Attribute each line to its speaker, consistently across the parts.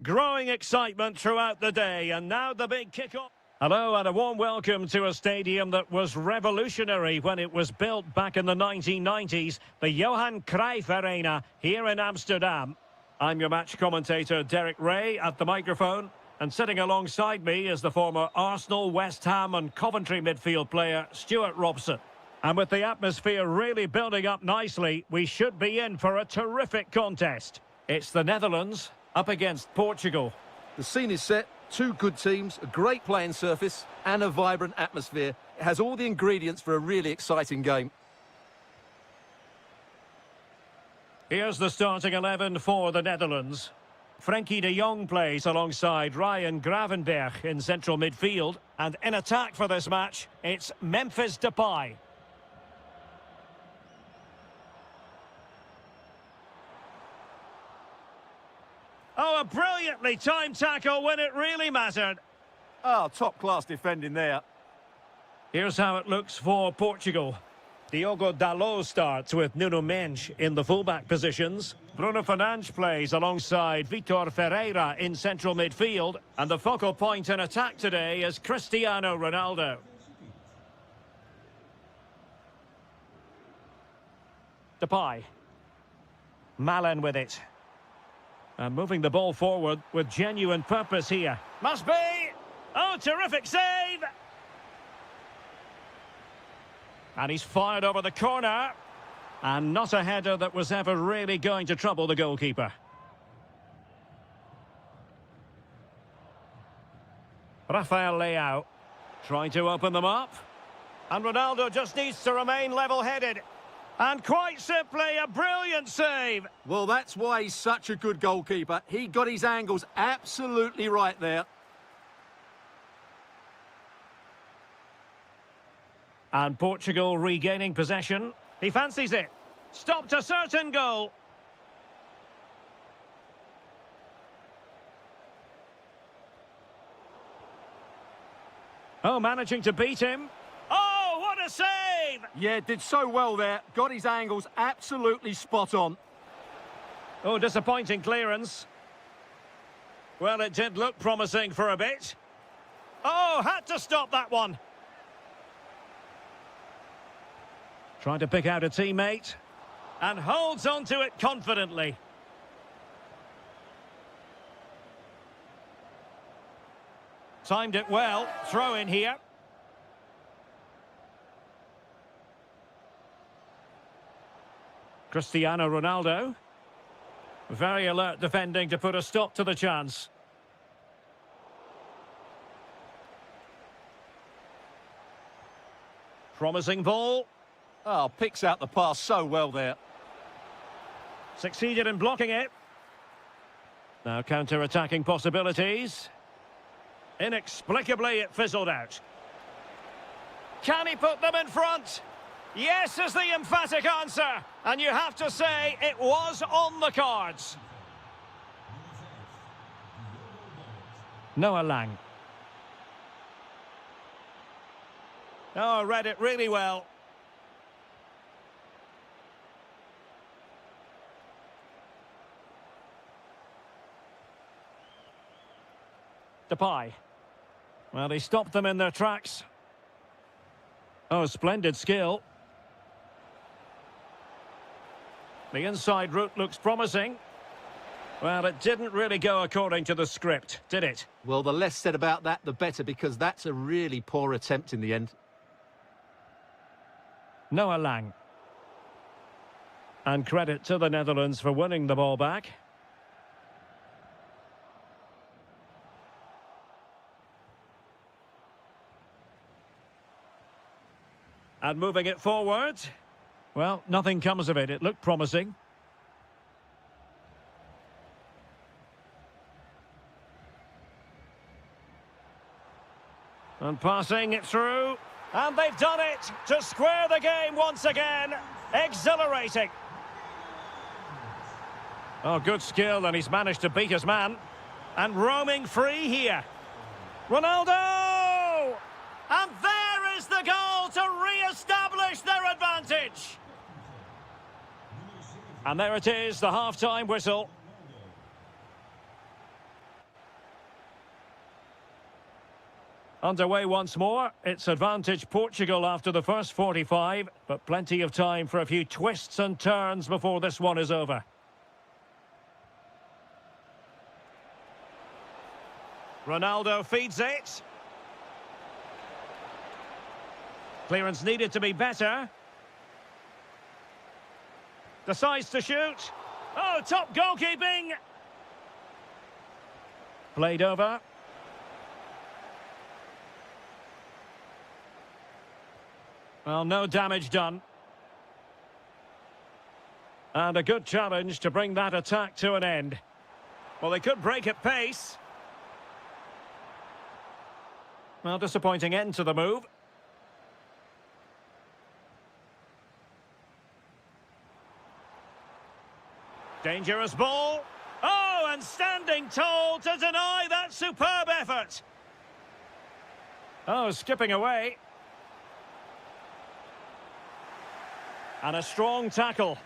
Speaker 1: Growing excitement throughout the day, and now the big kick-off. Hello and a warm welcome to a stadium that was revolutionary when it was built back in the 1990s, the Johan Cruyff Arena here in Amsterdam. I'm your match commentator Derek Ray at the microphone, and sitting alongside me is the former Arsenal, West Ham and Coventry midfield player Stuart Robson. And with the atmosphere really building up nicely, we should be in for a terrific contest. It's the Netherlands up against Portugal.
Speaker 2: The scene is set, two good teams, a great playing surface and a vibrant atmosphere. It has all the ingredients for a really exciting game.
Speaker 1: Here's the starting 11 for the Netherlands. Frenkie de Jong plays alongside Ryan Gravenberch in central midfield. And in attack for this match, it's Memphis Depay. Oh, a brilliantly timed tackle when it really mattered.
Speaker 2: Oh, top-class defending there.
Speaker 1: Here's how it looks for Portugal. Diogo Dalot starts with Nuno Mendes in the fullback positions. Bruno Fernandes plays alongside Vitor Ferreira in central midfield. And the focal point in attack today is Cristiano Ronaldo. Depay. Malen with it. And moving the ball forward with genuine purpose here. Must be! Oh, terrific save! And he's fired over the corner. And not a header that was ever really going to trouble the goalkeeper. Rafael Leao trying to open them up. And Ronaldo just needs to remain level-headed. And quite simply, a brilliant save.
Speaker 2: Well, that's why he's such a good goalkeeper. He got his angles absolutely right there.
Speaker 1: And Portugal regaining possession. He fancies it. Stopped a certain goal. Oh, managing to beat him. Oh, what a save!
Speaker 2: Yeah, did so well there. Got his angles absolutely spot on.
Speaker 1: Oh, disappointing clearance. Well, it did look promising for a bit. Oh, had to stop that one. Trying to pick out a teammate. And holds on to it confidently. Timed it well. Throw in here. Cristiano Ronaldo. Very alert defending to put a stop to the chance. Promising ball.
Speaker 2: Oh, picks out the pass so well there.
Speaker 1: Succeeded in blocking it. Now counter-attacking possibilities. Inexplicably it fizzled out. Can he put them in front? Yes is the emphatic answer. And you have to say it was on the cards. Noah Lang. Oh, read it really well. Depay. Well, he stopped them in their tracks. Oh, splendid skill. The inside route looks promising. Well, it didn't really go according to the script, did it?
Speaker 2: Well, the less said about that, the better, because that's a really poor attempt in the end.
Speaker 1: Noah Lang. And credit to the Netherlands for winning the ball back. And moving it forward. Well, nothing comes of it. It looked promising. And passing it through. And they've done it to square the game once again. Exhilarating. Oh, good skill, and he's managed to beat his man. And roaming free here. Ronaldo! And there is the goal to re-establish their advantage. And there it is, the half-time whistle. Underway once more. It's advantage Portugal after the first 45, but plenty of time for a few twists and turns before this one is over. Ronaldo feeds it. Clearance needed to be better. Decides to shoot. Oh, top goalkeeping! Played over. Well, no damage done. And a good challenge to bring that attack to an end. Well, they could break at pace. Well, disappointing end to the move. Dangerous ball. Oh, and standing tall to deny that superb effort. Oh, skipping away. And a strong tackle.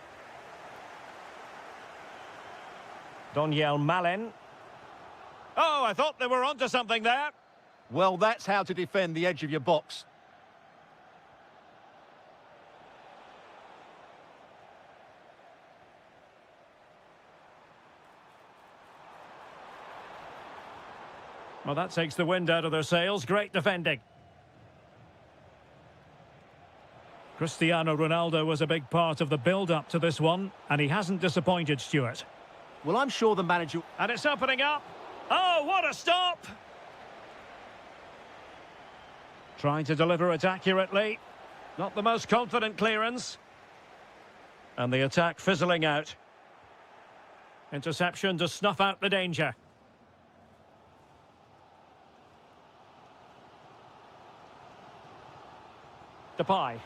Speaker 1: Doniel Malen. Oh, I thought they were onto something there.
Speaker 2: Well, that's how to defend the edge of your box.
Speaker 1: Well, that takes the wind out of their sails. Great defending. Cristiano Ronaldo was a big part of the build-up to this one, and he hasn't disappointed, Stuart.
Speaker 2: Well, I'm sure the manager...
Speaker 1: And it's opening up. Oh, what a stop! Trying to deliver it accurately. Not the most confident clearance. And the attack fizzling out. Interception to snuff out the danger. Depay.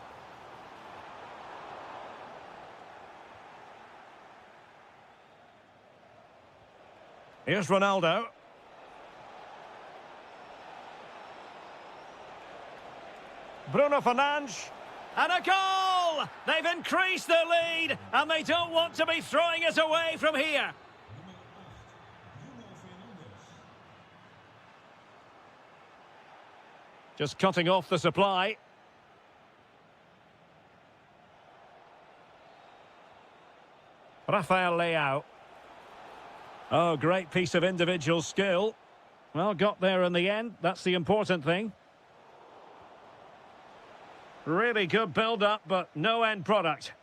Speaker 1: Here's Ronaldo. Bruno Fernandes. And a goal! They've increased their lead, and they don't want to be throwing it away from here. Just cutting off the supply. Rafael Leao. Oh, great piece of individual skill. Well, got there in the end. That's the important thing. Really good build-up, but no end product.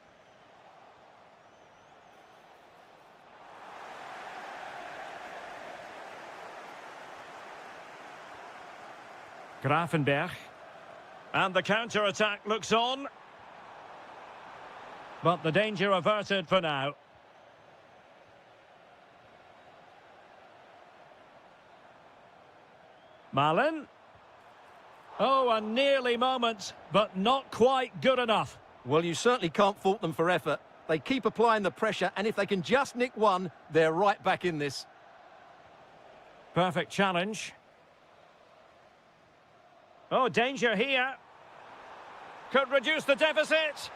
Speaker 1: Grafenberg. And the counter-attack looks on. But the danger averted for now. Malen. Oh, a nearly moment, but not quite good enough.
Speaker 2: Well, you certainly can't fault them for effort. They keep applying the pressure, and if they can just nick one, they're right back in this.
Speaker 1: Perfect challenge. Oh, danger here. Could reduce the deficit.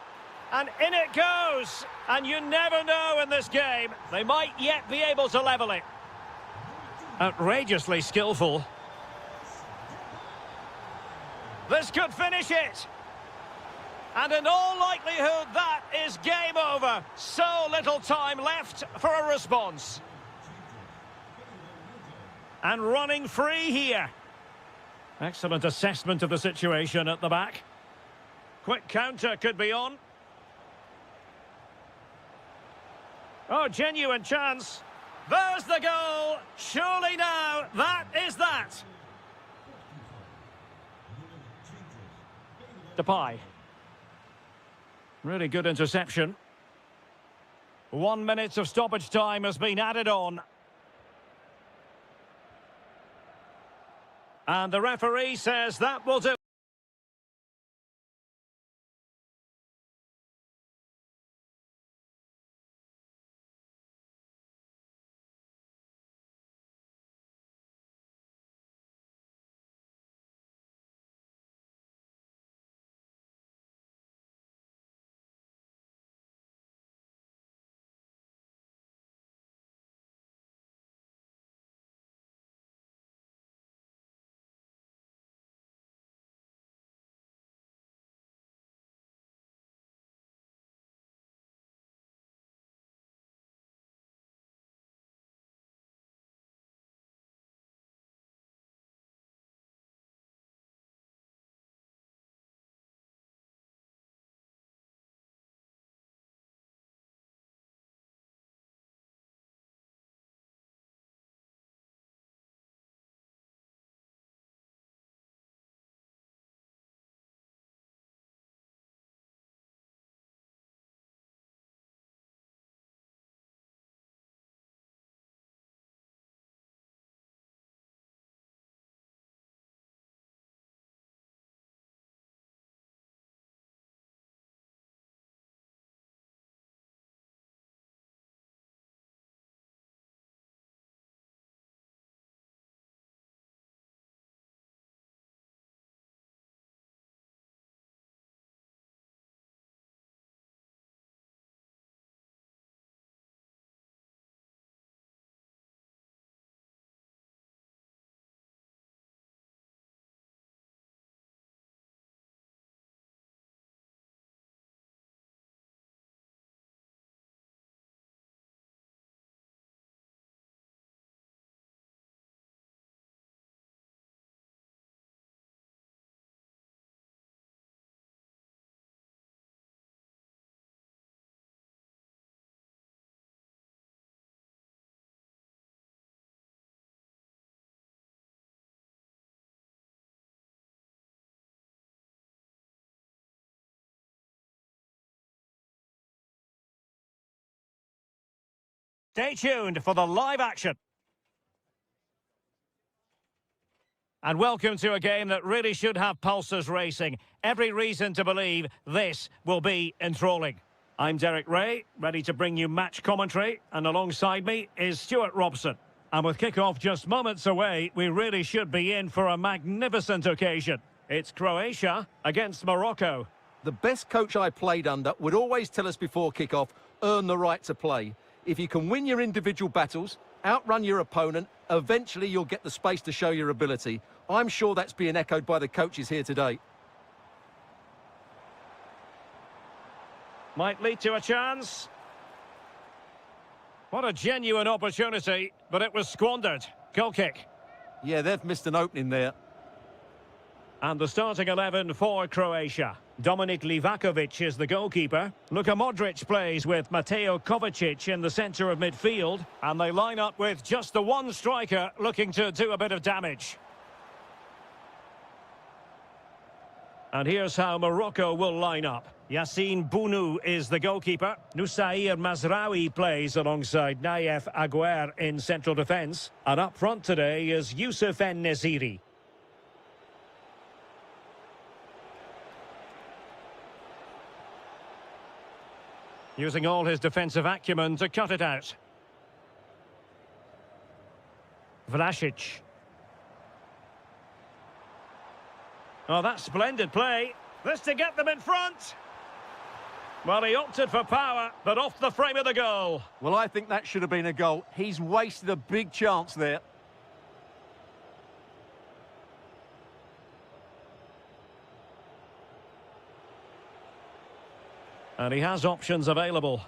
Speaker 1: And in it goes. And you never know in this game. They might yet be able to level it. Outrageously skillful. This could finish it. And in all likelihood, that is game over. So little time left for a response. And running free here. Excellent assessment of the situation at the back. Quick counter could be on. Oh, genuine chance. There's the goal. Surely now, that is that. Depay. Really good interception. 1 minute of stoppage time has been added on. And the referee says that will do. Stay tuned for the live action. And welcome to a game that really should have pulses racing. Every reason to believe this will be enthralling. I'm Derek Ray, ready to bring you match commentary, and alongside me is Stuart Robson. And with kick-off just moments away, we really should be in for a magnificent occasion. It's Croatia against Morocco.
Speaker 2: The best coach I played under would always tell us before kick-off, earn the right to play. If you can win your individual battles, outrun your opponent, eventually you'll get the space to show your ability. I'm sure that's being echoed by the coaches here today.
Speaker 1: Might lead to a chance. What a genuine opportunity, but it was squandered. Goal kick.
Speaker 2: Yeah, they've missed an opening there.
Speaker 1: And the starting 11 for Croatia. Dominik Livakovic is the goalkeeper. Luka Modric plays with Mateo Kovacic in the centre of midfield. And they line up with just the one striker looking to do a bit of damage. And here's how Morocco will line up. Yassine Bounou is the goalkeeper. Nusair Mazraoui plays alongside Naif Aguer in central defence. And up front today is Youssef En-Nesyri. Using all his defensive acumen to cut it out. Vlasic. Oh, that's splendid play. This to get them in front. Well, he opted for power, but off the frame of the goal.
Speaker 2: Well, I think that should have been a goal. He's wasted a big chance there.
Speaker 1: And he has options available.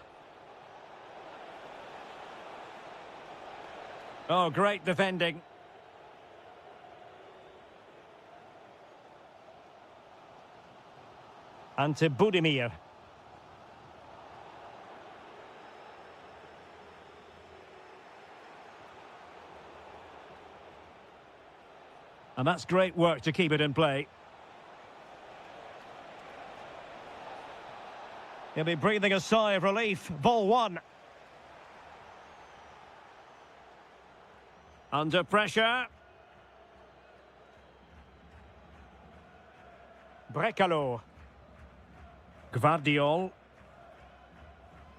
Speaker 1: Oh, great defending. Ante Budimir. And that's great work to keep it in play. He'll be breathing a sigh of relief. Ball one. Under pressure. Brekalo. Gvardiol.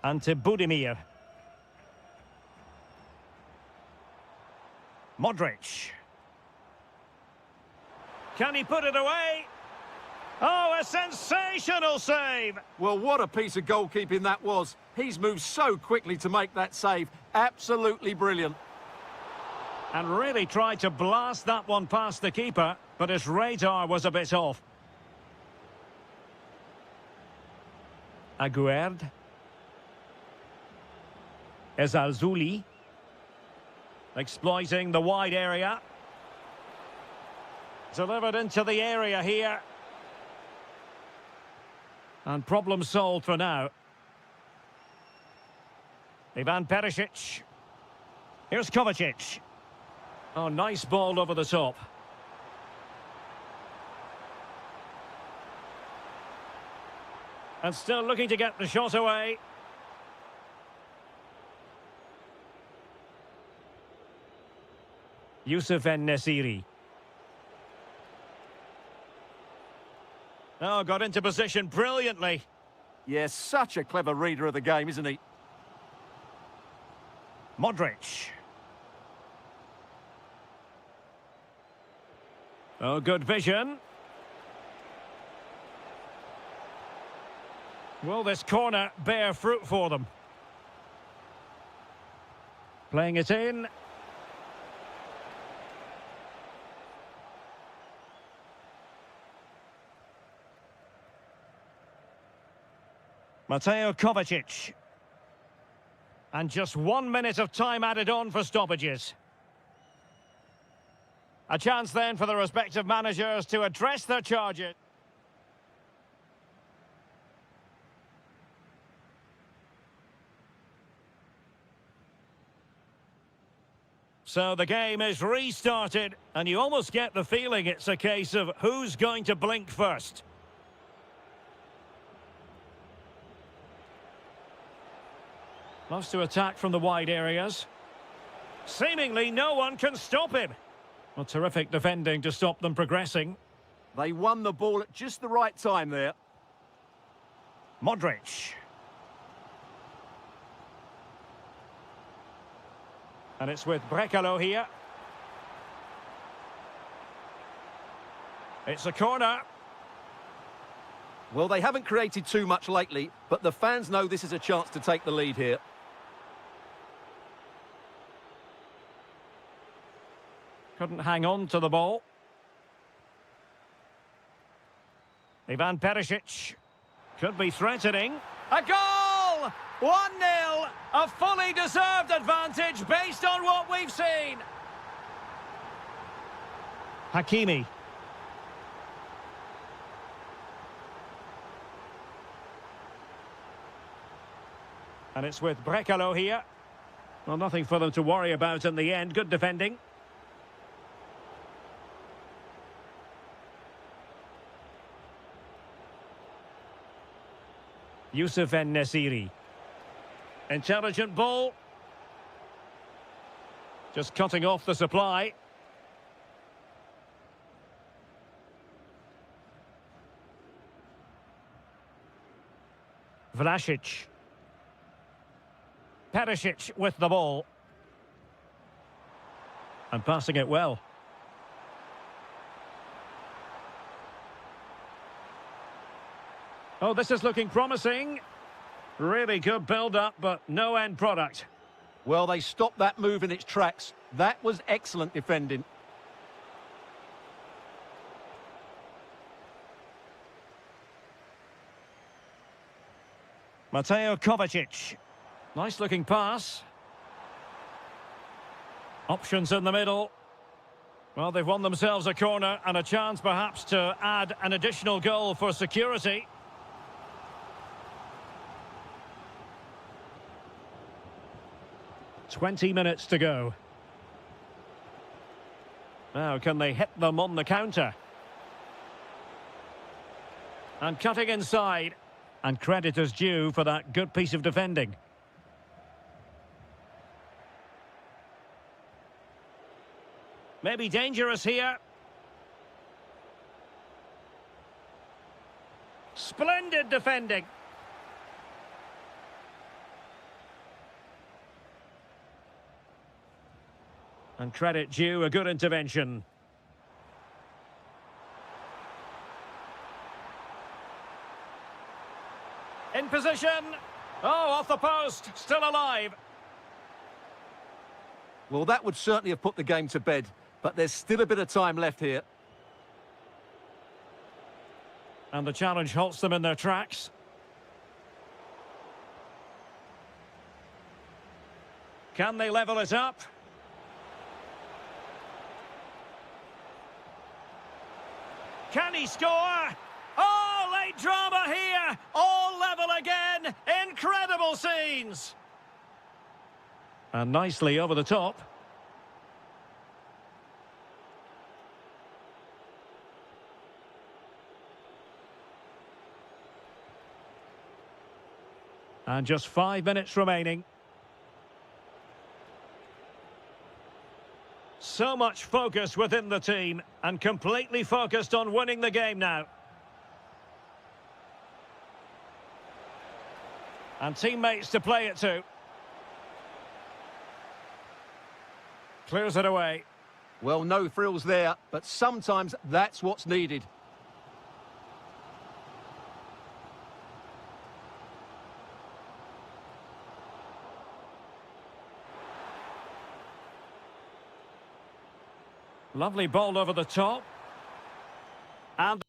Speaker 1: Ante Budimir. Modric. Can he put it away? Oh, a sensational save!
Speaker 2: Well, what a piece of goalkeeping that was. He's moved so quickly to make that save. Absolutely brilliant.
Speaker 1: And really tried to blast that one past the keeper, but his radar was a bit off. Aguerd. Ezalzouli. Exploiting the wide area. Delivered into the area here. And problem solved for now. Ivan Perisic. Here's Kovacic. Oh, nice ball over the top. And still looking to get the shot away. Youssef En-Nesyri. Oh, got into position brilliantly.
Speaker 2: Yes, such a clever reader of the game, isn't he?
Speaker 1: Modric. Oh, good vision. Will this corner bear fruit for them? Playing it in. Mateo Kovacic. And just 1 minute of time added on for stoppages. A chance then for the respective managers to address their charges. So the game is restarted, and you almost get the feeling it's a case of who's going to blink first. Loves to attack from the wide areas. Seemingly no one can stop him. Well, terrific defending to stop them progressing.
Speaker 2: They won the ball at just the right time there.
Speaker 1: Modric. And it's with Brekalo here. It's a corner.
Speaker 2: Well, they haven't created too much lately, but the fans know this is a chance to take the lead here.
Speaker 1: Couldn't hang on to the ball. Ivan Perisic. Could be threatening. A goal! 1-0! A fully deserved advantage based on what we've seen. Hakimi. And it's with Brekalo here. Well, nothing for them to worry about in the end. Good defending. Youssef En-Nesyri. Intelligent ball. Just cutting off the supply. Vlasic. Perisic with the ball. And passing it well. Oh, this is looking promising. Really good build-up, but no end product.
Speaker 2: Well, they stopped that move in its tracks. That was excellent defending.
Speaker 1: Mateo Kovacic. Nice looking pass. Options in the middle. Well, they've won themselves a corner and a chance perhaps to add an additional goal for security. "20 minutes to go. Now, can they hit them on the counter? And cutting inside. And credit is due for that good piece of defending. Maybe dangerous here. Splendid defending. And credit due, a good intervention. In position. Oh, off the post. Still alive.
Speaker 2: Well, that would certainly have put the game to bed, but there's still a bit of time left here.
Speaker 1: And the challenge halts them in their tracks. Can they level it up? Can he score? Oh, late drama here. All level again. Incredible scenes. And nicely over the top. And just 5 minutes remaining. So much focus within the team and completely focused on winning the game now. And teammates to play it to. Clears it away.
Speaker 2: Well, no thrills there, but sometimes that's what's needed.
Speaker 1: Lovely ball over the top. And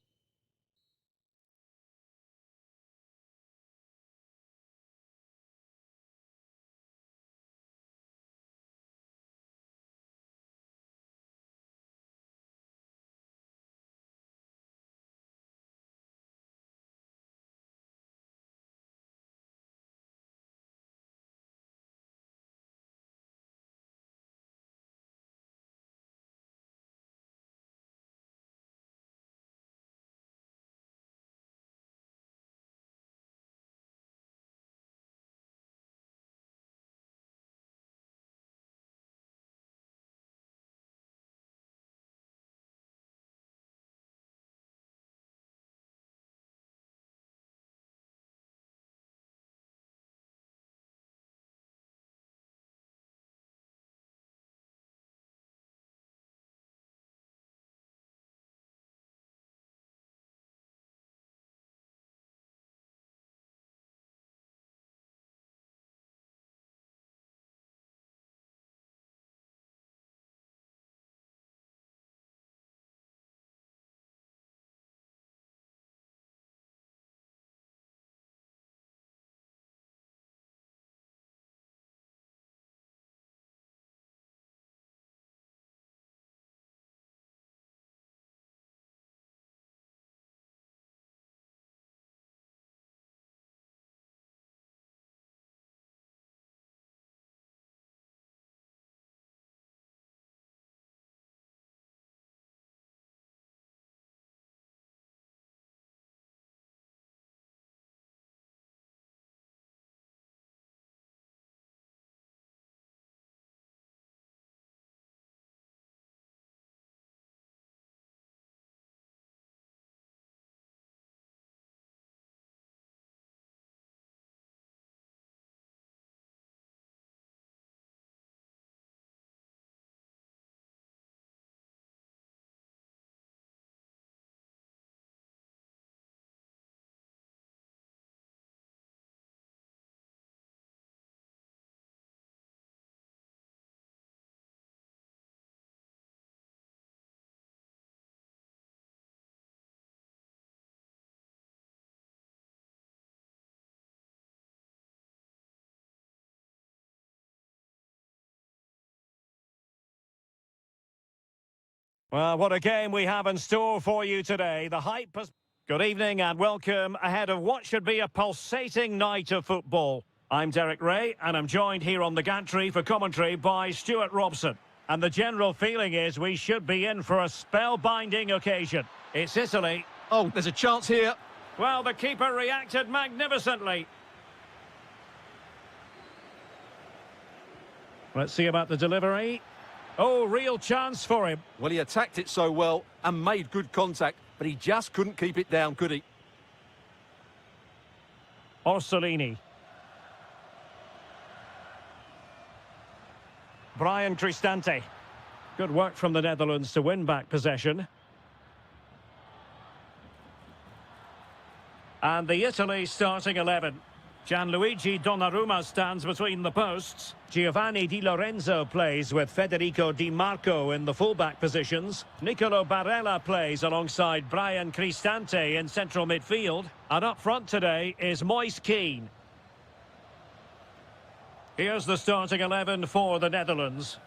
Speaker 1: Well, what a game we have in store for you today. The hype has... Good evening and welcome ahead of what should be a pulsating night of football. I'm Derek Ray and I'm joined here on the gantry for commentary by Stuart Robson. And the general feeling is we should be in for a spellbinding occasion. It's Italy.
Speaker 2: Oh, there's a chance here.
Speaker 1: Well, the keeper reacted magnificently. Let's see about the delivery. Oh, real chance for him.
Speaker 2: Well, he attacked it so well and made good contact, but he just couldn't keep it down, could he?
Speaker 1: Orsolini. Brian Cristante. Good work from the Netherlands to win back possession. And the Italy starting 11. Gianluigi Donnarumma stands between the posts. Giovanni Di Lorenzo plays with Federico Di Marco in the fullback positions. Nicolo Barella plays alongside Brian Cristante in central midfield. And up front today is Moise Kean. Here's the starting 11 for the Netherlands.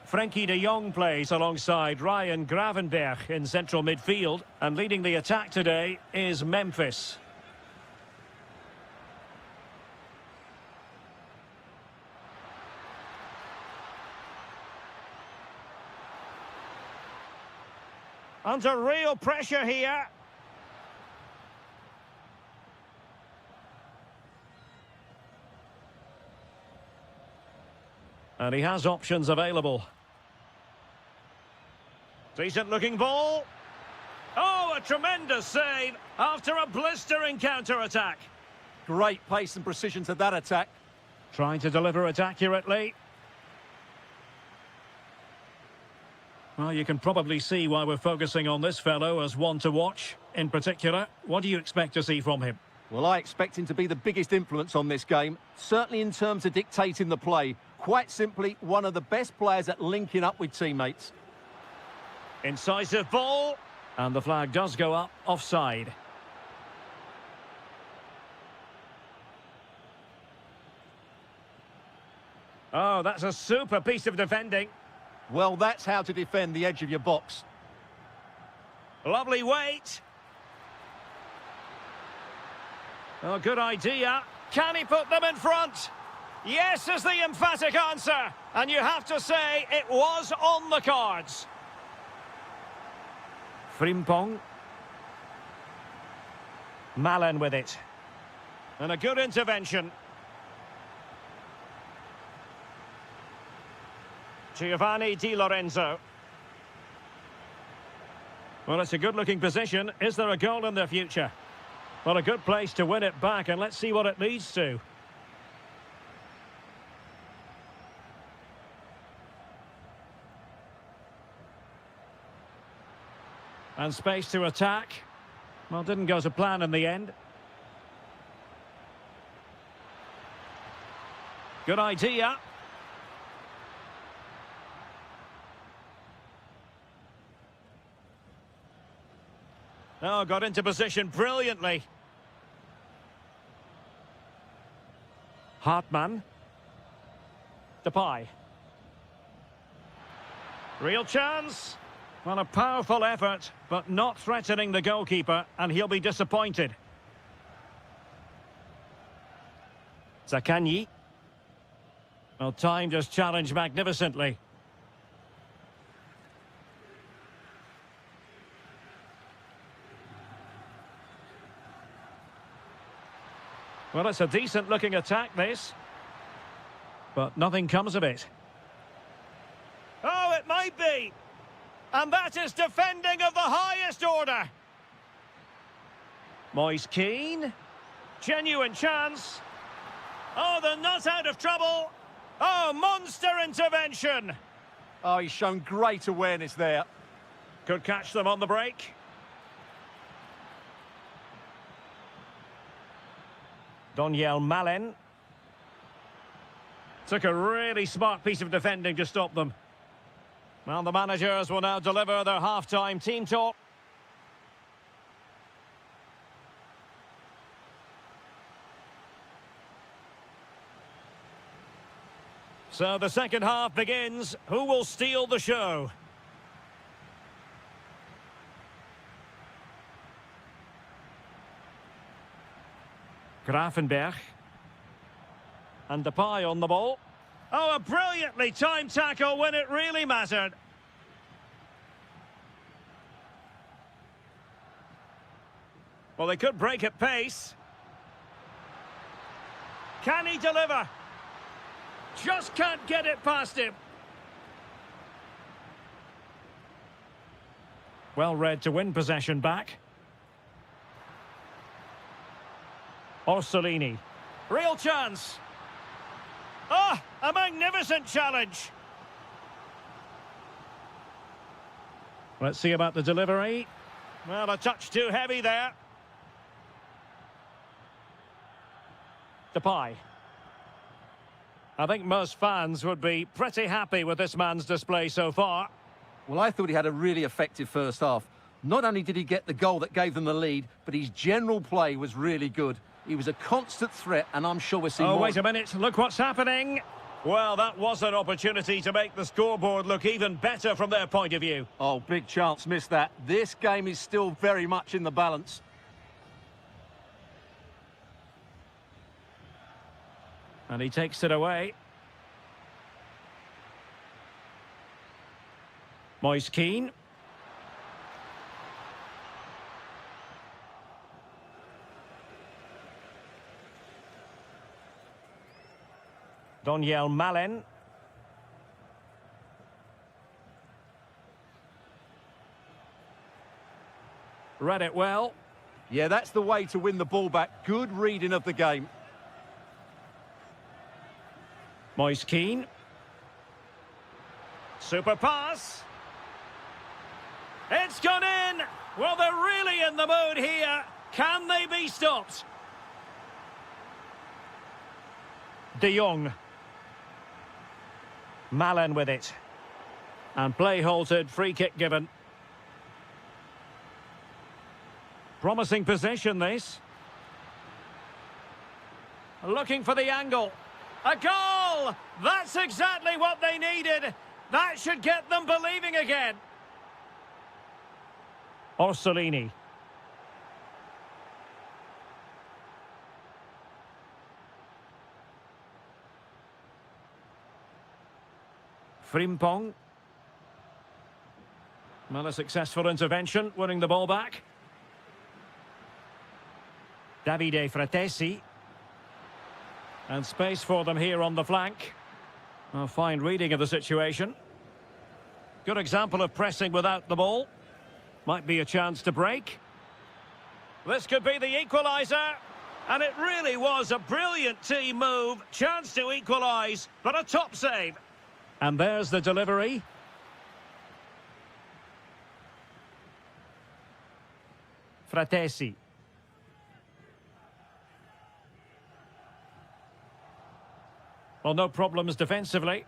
Speaker 1: Frenkie de Jong plays alongside Ryan Gravenberch in central midfield. And leading the attack today is Memphis. Under real pressure here. And he has options available. Decent looking ball. Oh, a tremendous save after a blistering counter-attack.
Speaker 2: Great pace and precision to that attack.
Speaker 1: Trying to deliver it accurately. Well, you can probably see why we're focusing on this fellow as one to watch. In particular, what do you expect to see from him?
Speaker 2: Well, I expect him to be the biggest influence on this game, certainly in terms of dictating the play. Quite simply, one of the best players at linking up with teammates.
Speaker 1: Incisive ball. And the flag does go up offside. Oh, that's a super piece of defending.
Speaker 2: Well, that's how to defend the edge of your box.
Speaker 1: Lovely weight. Oh, good idea. Can he put them in front? Yes is the emphatic answer. And you have to say it was on the cards. Frimpong. Malen with it. And a good intervention. Giovanni Di Lorenzo. Well, it's a good-looking position. Is there a goal in the future? Well, a good place to win it back, and let's see what it leads to. And space to attack. Well, didn't go to plan in the end. Good idea. Oh, got into position brilliantly. Hartmann. Depay. Real chance. Well, a powerful effort, but not threatening the goalkeeper, and he'll be disappointed. Zaccagni. Well, timed his challenge magnificently. Well, it's a decent-looking attack, this. But nothing comes of it. Oh, it might be! And that is defending of the highest order. Moise Kean. Genuine chance. Oh, they're not out of trouble. Oh, monster intervention.
Speaker 2: Oh, he's shown great awareness there.
Speaker 1: Could catch them on the break. Donyell Malen. Took a really smart piece of defending to stop them. Well, the managers will now deliver their half-time team talk. So the second half begins. Who will steal the show? Grafenberg. And Depay on the ball. Oh, a brilliantly timed tackle when it really mattered. Well, they could break at pace. Can he deliver? Just can't get it past him. Well read to win possession back. Orsolini. Real chance. Ah, a magnificent challenge. Let's see about the delivery. Well, a touch too heavy there. Depay. I think most fans would be pretty happy with this man's display so far.
Speaker 2: Well, I thought he had a really effective first half. Not only did he get the goal that gave them the lead, but his general play was really good. He was a constant threat, and I'm sure we're seeing more.
Speaker 1: Oh, wait a minute. Look what's happening. Well, that was an opportunity to make the scoreboard look even better from their point of view.
Speaker 2: Oh, big chance missed that. This game is still very much in the balance.
Speaker 1: And he takes it away. Moise Keane. Daniel Malen. Read it well.
Speaker 2: Yeah, that's the way to win the ball back. Good reading of the game.
Speaker 1: Moise Keane. Super pass. It's gone in. Well, they're really in the mood here. Can they be stopped? De Jong. Malen with it. And play halted, free kick given. Promising possession, this. Looking for the angle. A goal! That's exactly what they needed. That should get them believing again. Orsolini. Frimpong. Well, a successful intervention, winning the ball back. Davide Fratesi. And space for them here on the flank. A fine reading of the situation. Good example of pressing without the ball. Might be a chance to break. This could be the equaliser. And it really was a brilliant team move. Chance to equalise, but a top save. And there's the delivery. Fratesi. Well, no problems defensively.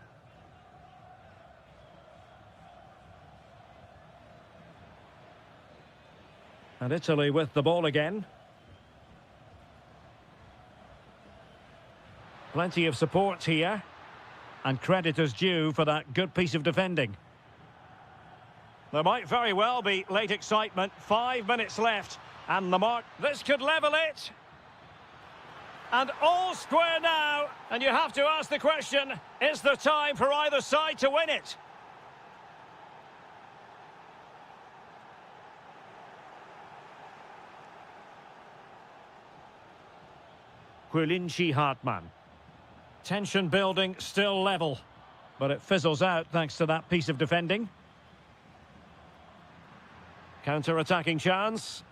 Speaker 1: And Italy with the ball again. Plenty of support here. And credit is due for that good piece of defending. There might very well be late excitement. 5 minutes left. And the mark. This could level it. And all square now. And you have to ask the question, is there time for either side to win it? Quilinci Hartmann. Tension building, still level. But it fizzles out thanks to that piece of defending. Counter-attacking chance.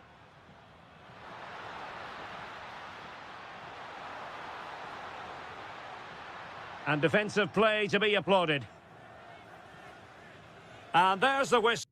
Speaker 1: And defensive play to be applauded. And there's the whistle.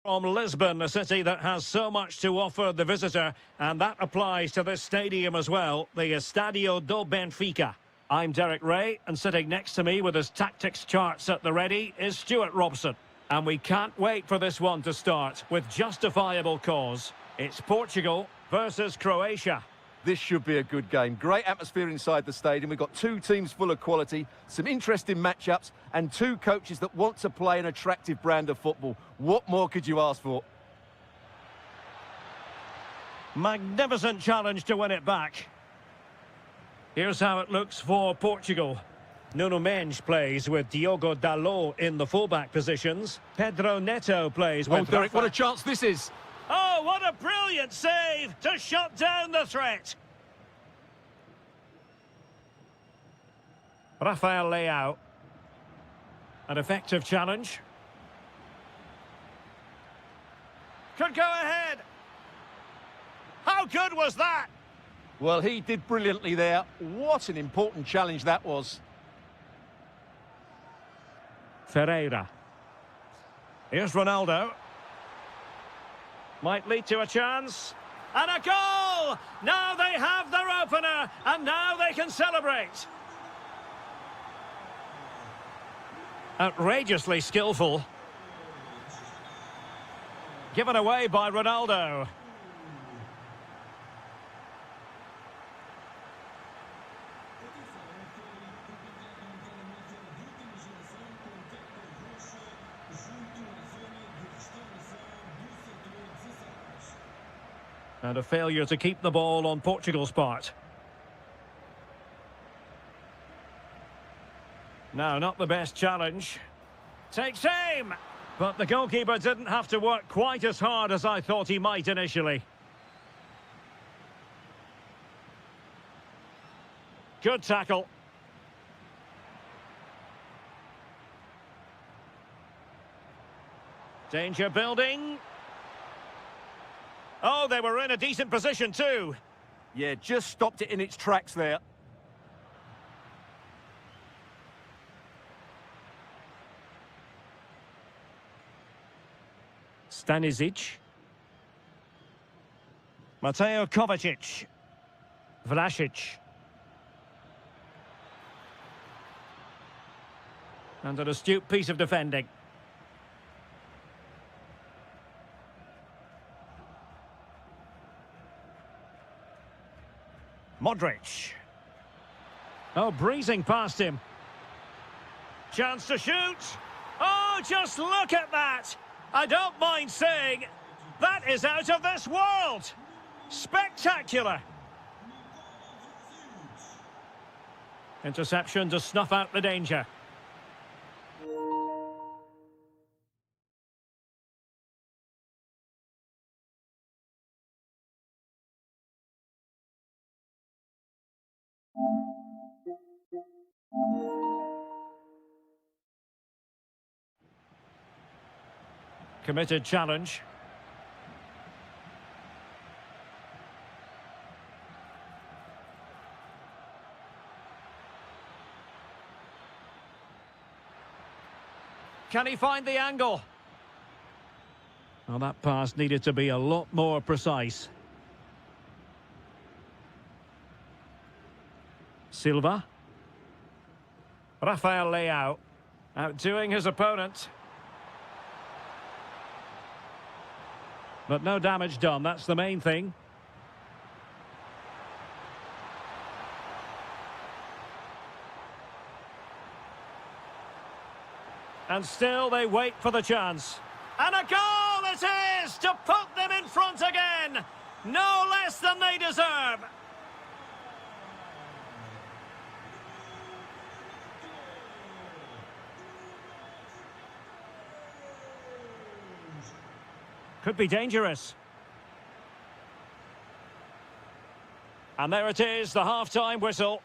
Speaker 1: From Lisbon, a city that has so much to offer the visitor, and that applies to this stadium as well, the Estadio do Benfica. I'm Derek Ray, and sitting next to me with his tactics charts at the ready is Stuart Robson. And we can't wait for this one to start with justifiable cause. It's Portugal versus Croatia.
Speaker 2: This should be a good game. Great atmosphere inside the stadium. We've got two teams full of quality, some interesting matchups, and two coaches that want to play an attractive brand of football. What more could you ask for?
Speaker 1: Magnificent challenge to win it back. Here's how it looks for Portugal. Nuno Mendes plays with Diogo Dalot in the fullback positions. Pedro Neto plays with...
Speaker 2: Oh, Derek, what a chance this is!
Speaker 1: Oh, what a brilliant save to shut down the threat. Rafael Leao. An effective challenge. Could go ahead. How good was that?
Speaker 2: Well, he did brilliantly there. What an important challenge that was.
Speaker 1: Ferreira. Here's Ronaldo. Might lead to a chance. And a goal! Now they have their opener, and now they can celebrate. Outrageously skillful. Given away by Ronaldo. And a failure to keep the ball on Portugal's part. No, not the best challenge. Takes aim! But the goalkeeper didn't have to work quite as hard as I thought he might initially. Good tackle. Danger building. Oh, they were in a decent position too.
Speaker 2: Yeah, just stopped it in its tracks there.
Speaker 1: Stanisic. Mateo Kovacic. Vlasic. And an astute piece of defending. Modric. Oh, breezing past him. Chance to shoot. Oh, just look at that. I don't mind saying, that is out of this world. Spectacular. Interception to snuff out the danger. Committed challenge. Can he find the angle? Well, that pass needed to be a lot more precise. Silva. Rafael Leao. Outdoing his opponent. But no damage done, that's the main thing. And still they wait for the chance. And a goal it is to put them in front again. No less than they deserve. Could be dangerous. And there it is, the half-time whistle.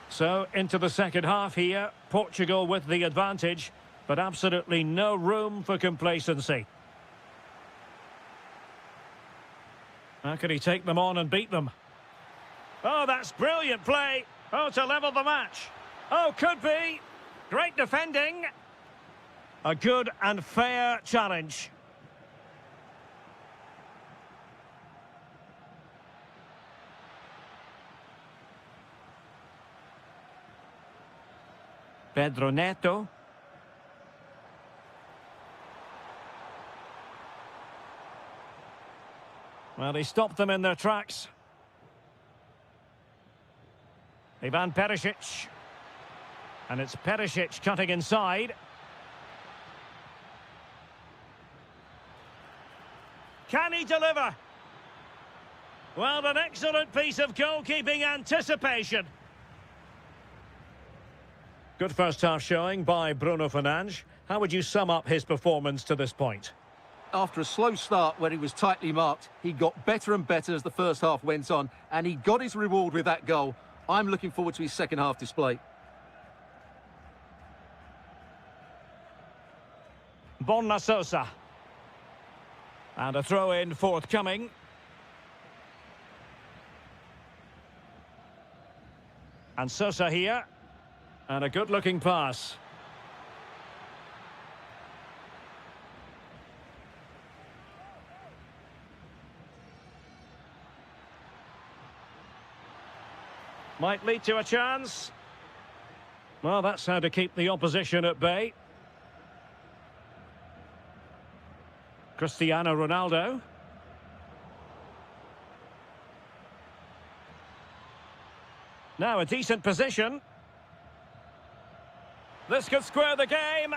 Speaker 1: So, into the second half here. Portugal with the advantage, but absolutely no room for complacency. How can he take them on and beat them? Oh, that's brilliant play. Oh, to level the match. Oh, could be. Great defending. A good and fair challenge. Pedro Neto. Well, he stopped them in their tracks. Ivan Perisic. And it's Perisic cutting inside. Can he deliver? Well, an excellent piece of goalkeeping anticipation. Good first half showing by Bruno Fernandes. How would you sum up his performance to this point?
Speaker 2: After a slow start when he was tightly marked, he got better and better as the first half went on, and he got his reward with that goal. I'm looking forward to his second half display.
Speaker 1: Borna Sosa. And a throw-in forthcoming. And Sosa here. And a good-looking pass. Might lead to a chance. Well, that's how to keep the opposition at bay. Cristiano Ronaldo. Now a decent position. This could square the game,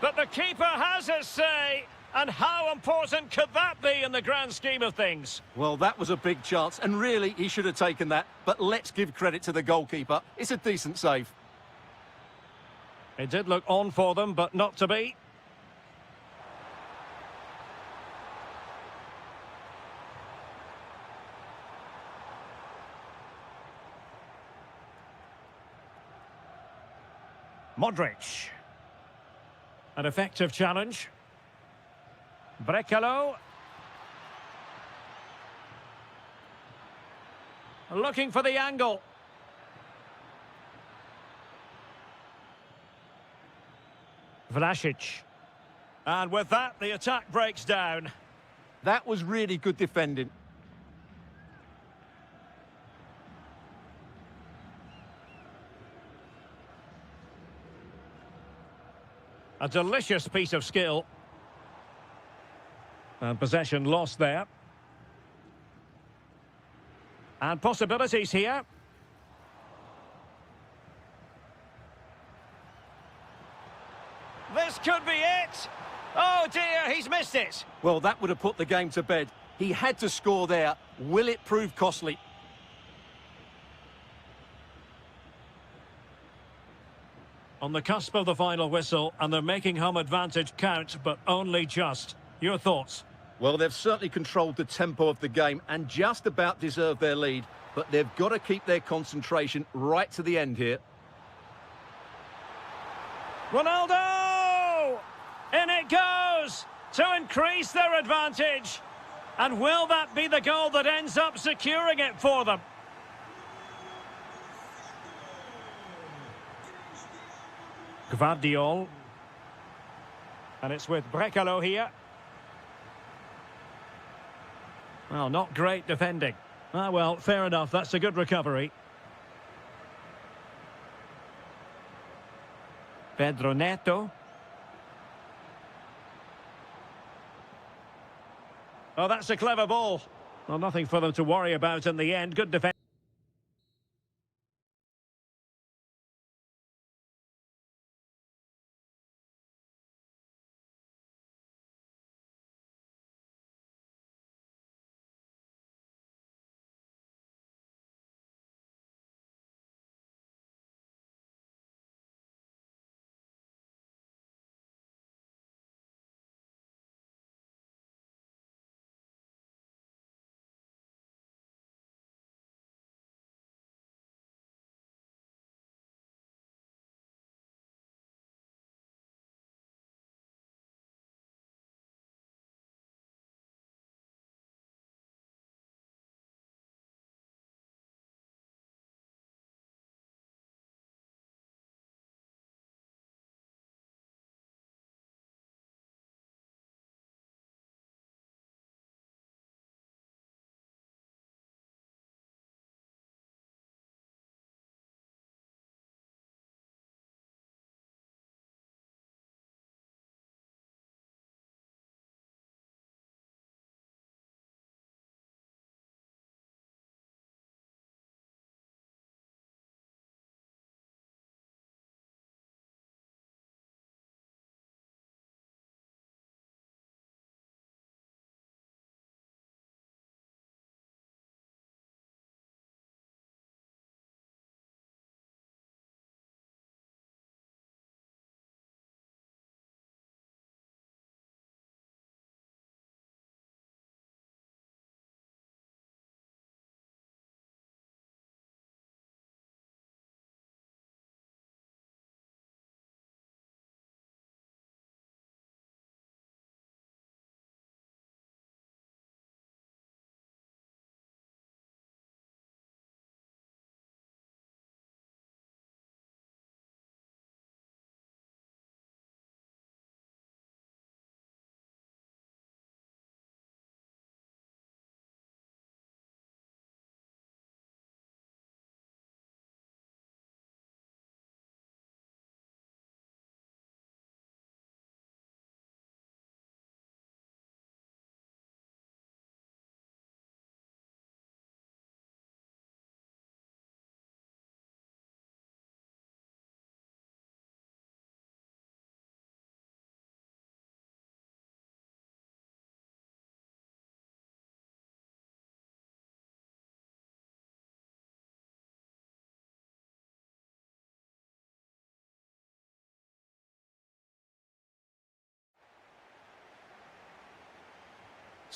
Speaker 1: but the keeper has his say. And how important could that be in the grand scheme of things?
Speaker 2: Well, that was a big chance, and really, he should have taken that. But let's give credit to the goalkeeper. It's a decent save.
Speaker 1: It did look on for them, but not to be. Modric. An effective challenge. Brekalo. Looking for the angle. Vlasic. And with that, the attack breaks down.
Speaker 2: That was really good defending.
Speaker 1: A delicious piece of skill. And possession lost there. And possibilities here. This could be it. Oh dear, he's missed it.
Speaker 2: Well, that would have put the game to bed. He had to score there. Will it prove costly?
Speaker 1: On the cusp of the final whistle, and they're making home advantage count, but only just. Your thoughts?
Speaker 2: Well, they've certainly controlled the tempo of the game and just about deserved their lead, but they've got to keep their concentration right to the end here.
Speaker 1: Ronaldo! In it goes to increase their advantage. And will that be the goal that ends up securing it for them? Gvardiol. And it's with Brekalo here. Well, not great defending. Ah, well, fair enough. That's a good recovery. Pedro Neto. Oh, that's a clever ball. Well, nothing for them to worry about in the end. Good defense.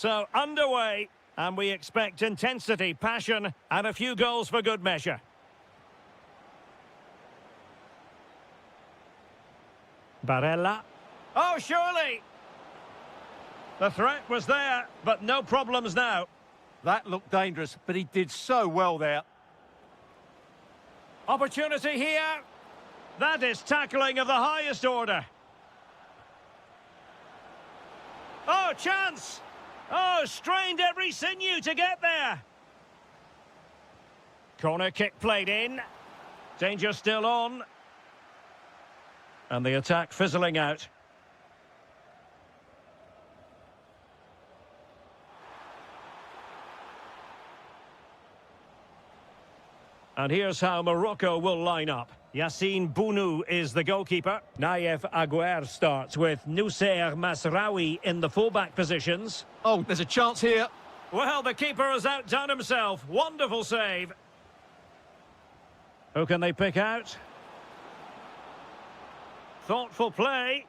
Speaker 1: So, underway, and we expect intensity, passion, and a few goals for good measure. Barella. Oh, surely! The threat was there, but no problems now.
Speaker 2: That looked dangerous, but he did so well there.
Speaker 1: Opportunity here. That is tackling of the highest order. Oh, chance! Oh, strained every sinew to get there. Corner kick played in. Danger still on. And the attack fizzling out. And here's how Morocco will line up. Yassine Bounou is the goalkeeper. Naïef Aguer starts with Noussair Masraoui in the fullback positions.
Speaker 2: Oh, there's a chance here.
Speaker 1: Well, the keeper has outdone himself. Wonderful save. Who can they pick out? Thoughtful play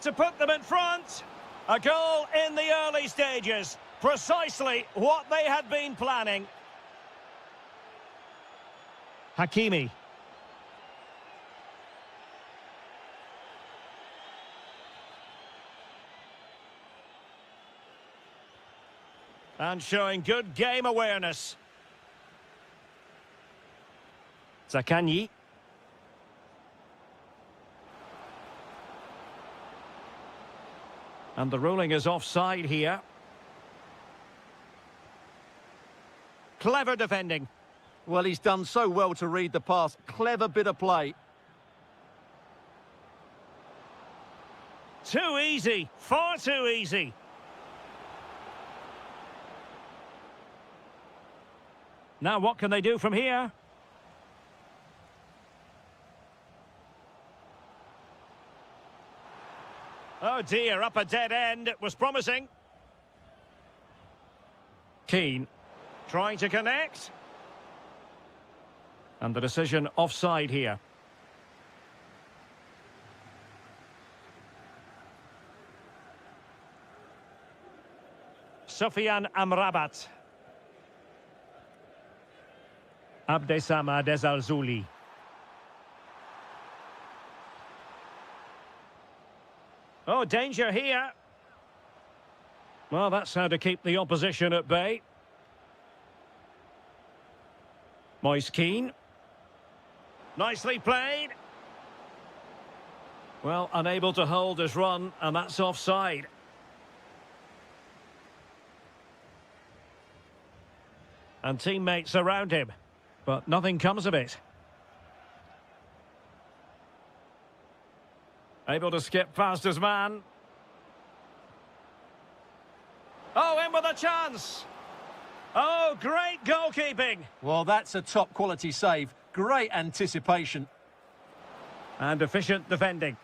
Speaker 1: to put them in front. A goal in the early stages. Precisely what they had been planning. Hakimi. And showing good game awareness. Zakanyi. And the ruling is offside here. Clever defending.
Speaker 2: Well, he's done so well to read the pass. Clever bit of play.
Speaker 1: Too easy. Far too easy. Now what can they do from here? Oh dear, up a dead end. It was promising. Keane trying to connect. And the decision offside here. Sofiane Amrabat. Abdessamad Ezalzouli. Oh, danger here. Well, that's how to keep the opposition at bay. Moise Keane. Nicely played. Well, unable to hold his run, and that's offside. And teammates around him, but nothing comes of it. Able to skip past his man. Oh, in with a chance. Oh, great goalkeeping.
Speaker 2: Well, that's a top-quality save. Great anticipation.
Speaker 1: And efficient defending.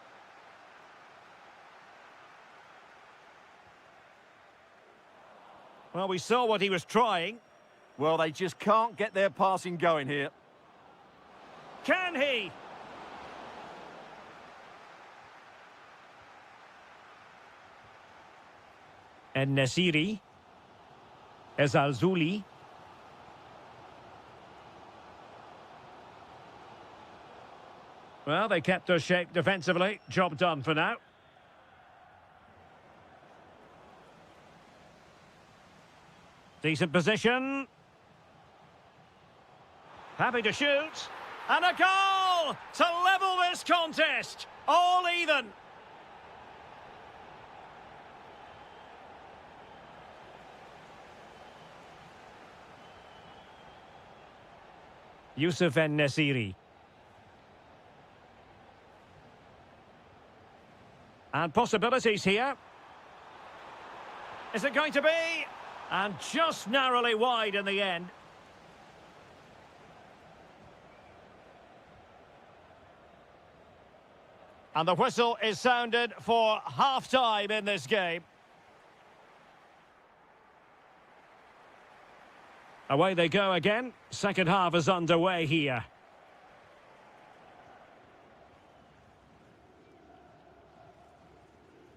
Speaker 1: Well, we saw what he was trying.
Speaker 2: Well, they just can't get their passing going here.
Speaker 1: Can he? En-Nesyri. Ezalzouli. Well, they kept their shape defensively. Job done for now. Decent position. Happy to shoot. And a goal to level this contest. All even. Youssef En-Nesyri. And possibilities here. Is it going to be? And just narrowly wide in the end. And the whistle is sounded for half-time in this game. Away they go again. Second half is underway here.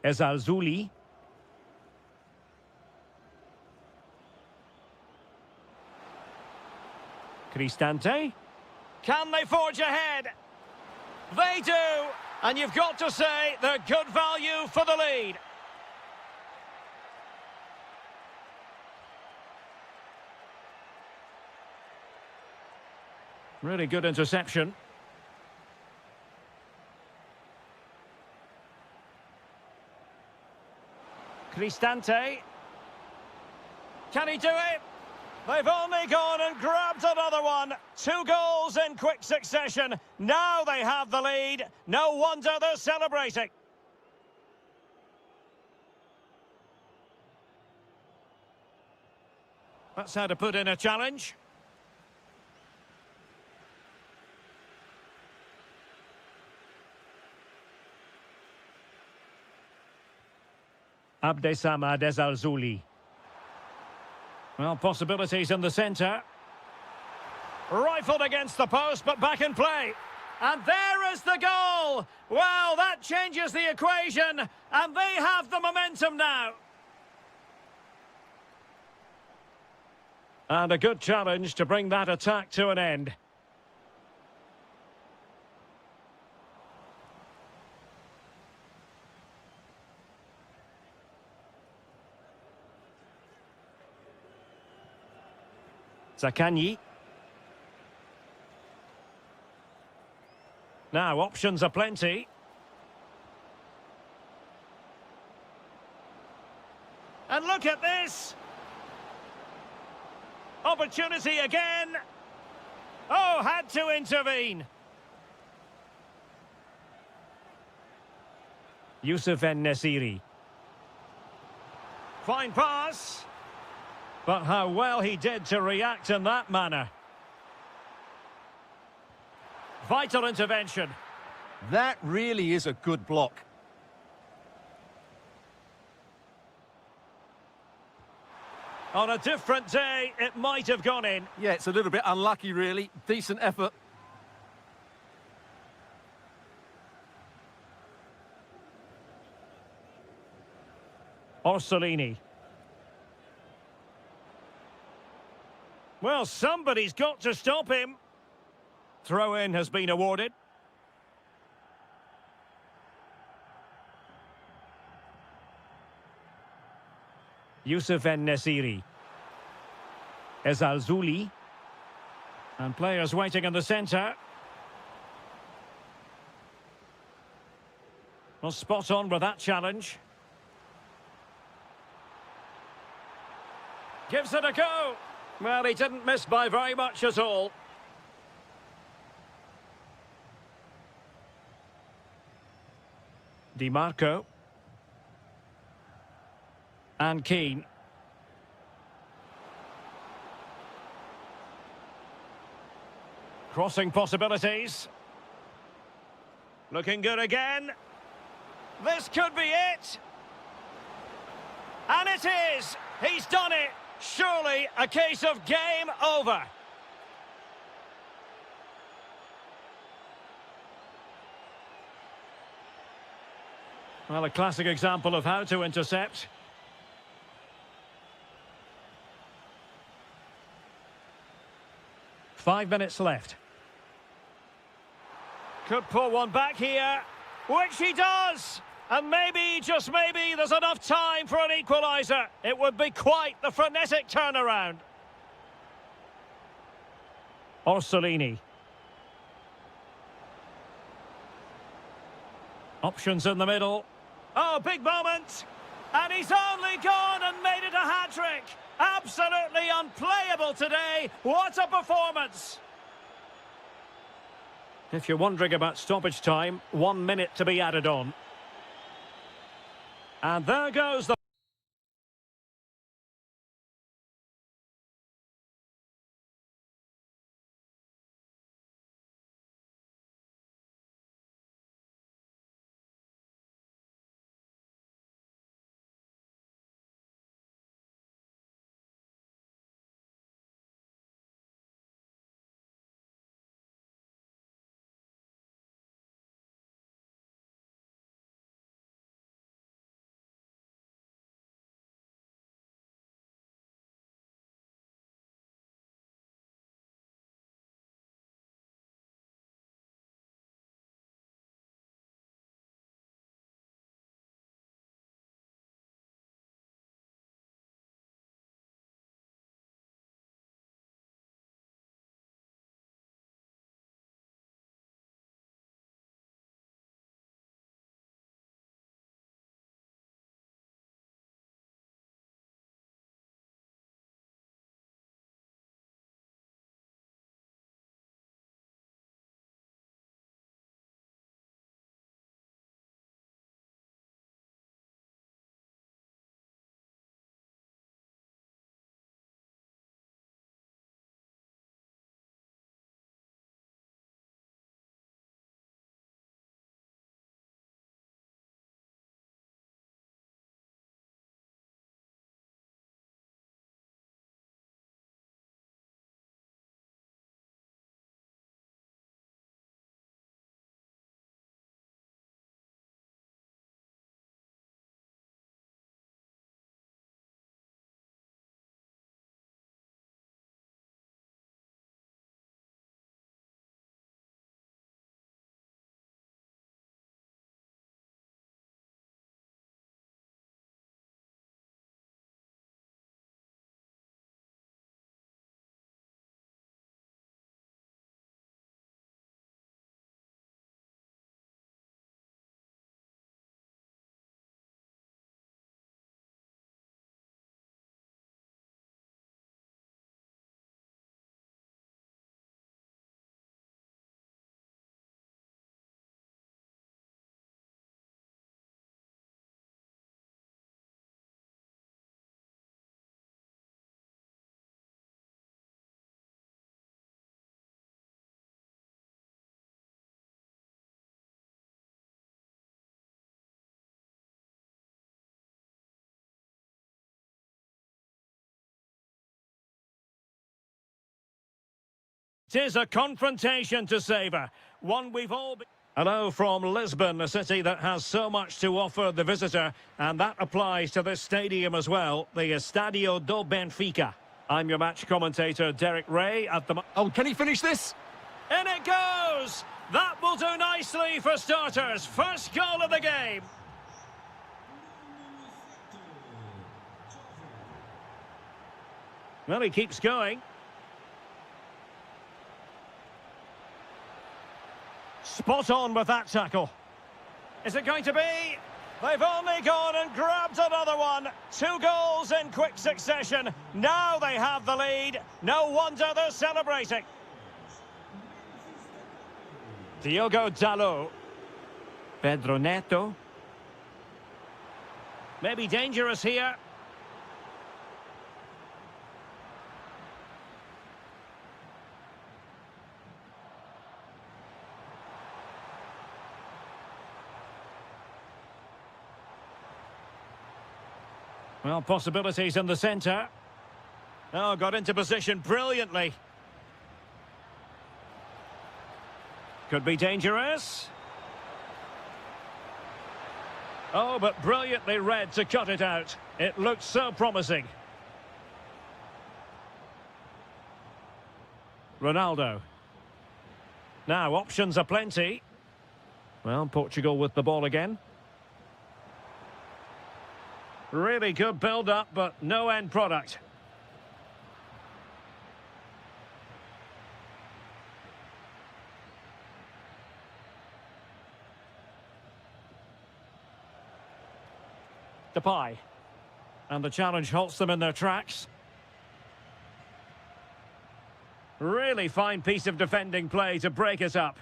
Speaker 1: Ezalzouli. Cristante. Can they forge ahead? They do. And you've got to say they're good value for the lead. Really good interception. Cristante. Can he do it? They've only gone and grabbed another one. 2 goals in quick succession. Now they have the lead. No wonder they're celebrating. That's how to put in a challenge. Abdessamad Ezalzouli. Well, possibilities in the centre. Rifled against the post, but back in play. And there is the goal! Well, that changes the equation, and they have the momentum now. And a good challenge to bring that attack to an end. Zaccagni. Now, options are plenty. And look at this! Opportunity again! Oh, had to intervene! Youssef En-Nesyri. Fine pass! But how well he did to react in that manner. Vital intervention.
Speaker 2: That really is a good block.
Speaker 1: On a different day, it might have gone in.
Speaker 2: Yeah, it's a little bit unlucky, really. Decent effort.
Speaker 1: Orsolini. Well, somebody's got to stop him. Throw-in has been awarded. Youssef En-Nesyri. Ezalzouli. And players waiting in the centre. Well, spot on with that challenge. Gives it a go. Well, he didn't miss by very much at all. Di Marco. And Keane. Crossing possibilities. Looking good again. This could be it. And it is. He's done it. Surely a case of game over. Well, a classic example of how to intercept. Five minutes left. Could pull one back here, which he does. And maybe, just maybe, there's enough time for an equaliser. It would be quite the frenetic turnaround. Orsolini. Options in the middle. Oh, big moment. And he's only gone and made it a hat-trick. Absolutely unplayable today. What a performance. If you're wondering about stoppage time, 1 minute to be added on. And there goes the It is a confrontation to savour, one we've all been... Hello from Lisbon, a city that has so much to offer the visitor, and that applies to this stadium as well, the Estadio do Benfica. I'm your match commentator, Derek Ray, at the...
Speaker 2: Oh, can he finish this?
Speaker 1: In it goes! That will do nicely for starters. First goal of the game. Well, he keeps going. Spot on with that tackle. Is it going to be? They've only gone and grabbed another one. 2 goals in quick succession. Now they have the lead. No wonder they're celebrating. Diogo Dalot. Pedro Neto. Maybe dangerous here. Well, possibilities in the centre. Oh, got into position brilliantly. Could be dangerous. Oh, but brilliantly read to cut it out. It looked so promising. Ronaldo. Now, options are plenty. Well, Portugal with the ball again. Really good build-up, but no end product. Depay. And the challenge halts them in their tracks. Really fine piece of defending play to break it up.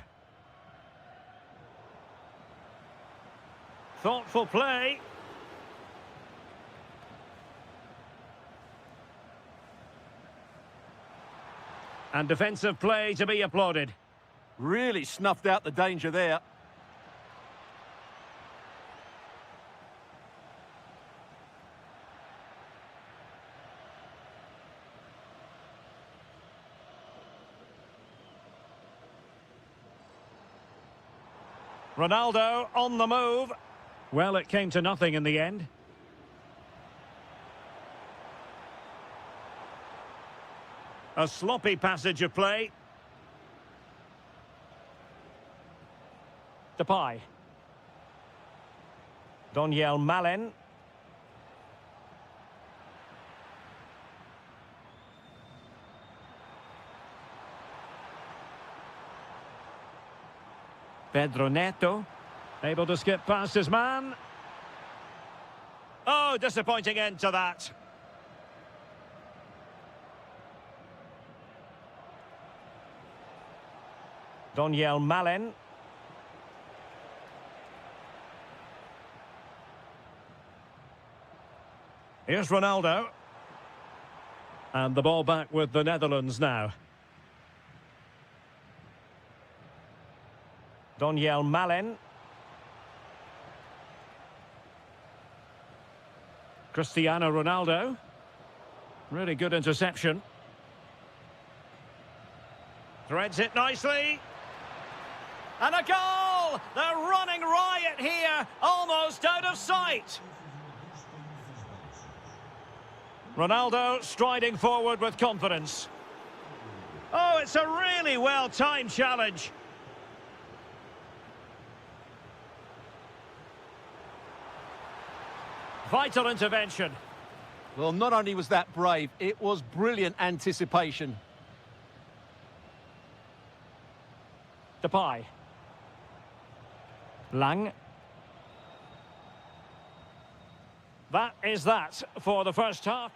Speaker 1: Thoughtful play. And defensive play to be applauded.
Speaker 2: Really snuffed out the danger there.
Speaker 1: Ronaldo on the move. Well, it came to nothing in the end. A sloppy passage of play. Depay. Doniel Malen. Pedro Neto. Able to skip past his man. Oh, disappointing end to that. Doniel Malen. Here's Ronaldo. And the ball back with the Netherlands now. Doniel Malen. Cristiano Ronaldo. Really good interception. Threads it nicely. And a goal! They're running riot here, almost out of sight. Ronaldo striding forward with confidence. Oh, it's a really well-timed challenge. Vital intervention.
Speaker 2: Well, not only was that brave, it was brilliant anticipation.
Speaker 1: Depay. Lang. That is that for the first half.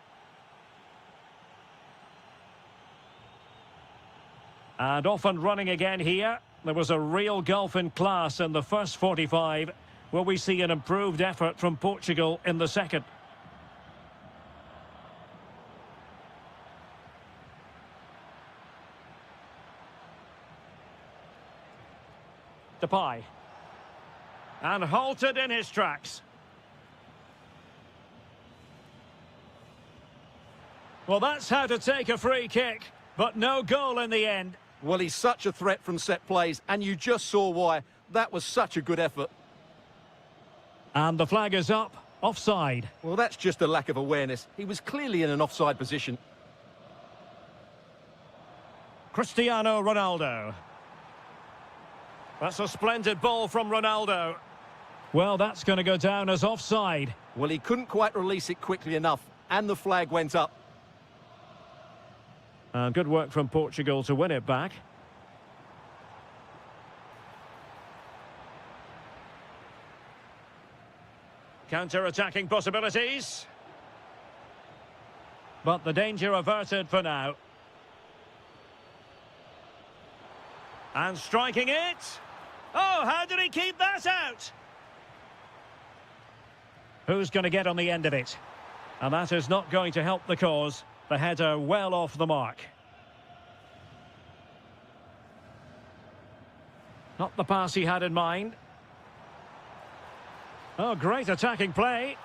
Speaker 1: And off and running again here. There was a real gulf in class in the first 45. Will we see an improved effort from Portugal in the second? Depay. And halted in his tracks. Well, that's how to take a free kick, but no goal in the end.
Speaker 2: Well, he's such a threat from set plays, and you just saw why. That was such a good effort.
Speaker 1: And the flag is up. Offside.
Speaker 2: Well, that's just a lack of awareness. He was clearly in an offside position.
Speaker 1: Cristiano Ronaldo. That's a splendid ball from Ronaldo. Well, that's going to go down as offside.
Speaker 2: Well, he couldn't quite release it quickly enough, and the flag went up.
Speaker 1: And good work from Portugal to win it back. Counter-attacking possibilities. But the danger averted for now. And striking it. Oh, how did he keep that out? Who's going to get on the end of it? And that is not going to help the cause. The header well off the mark. Not the pass he had in mind. Oh, great attacking play.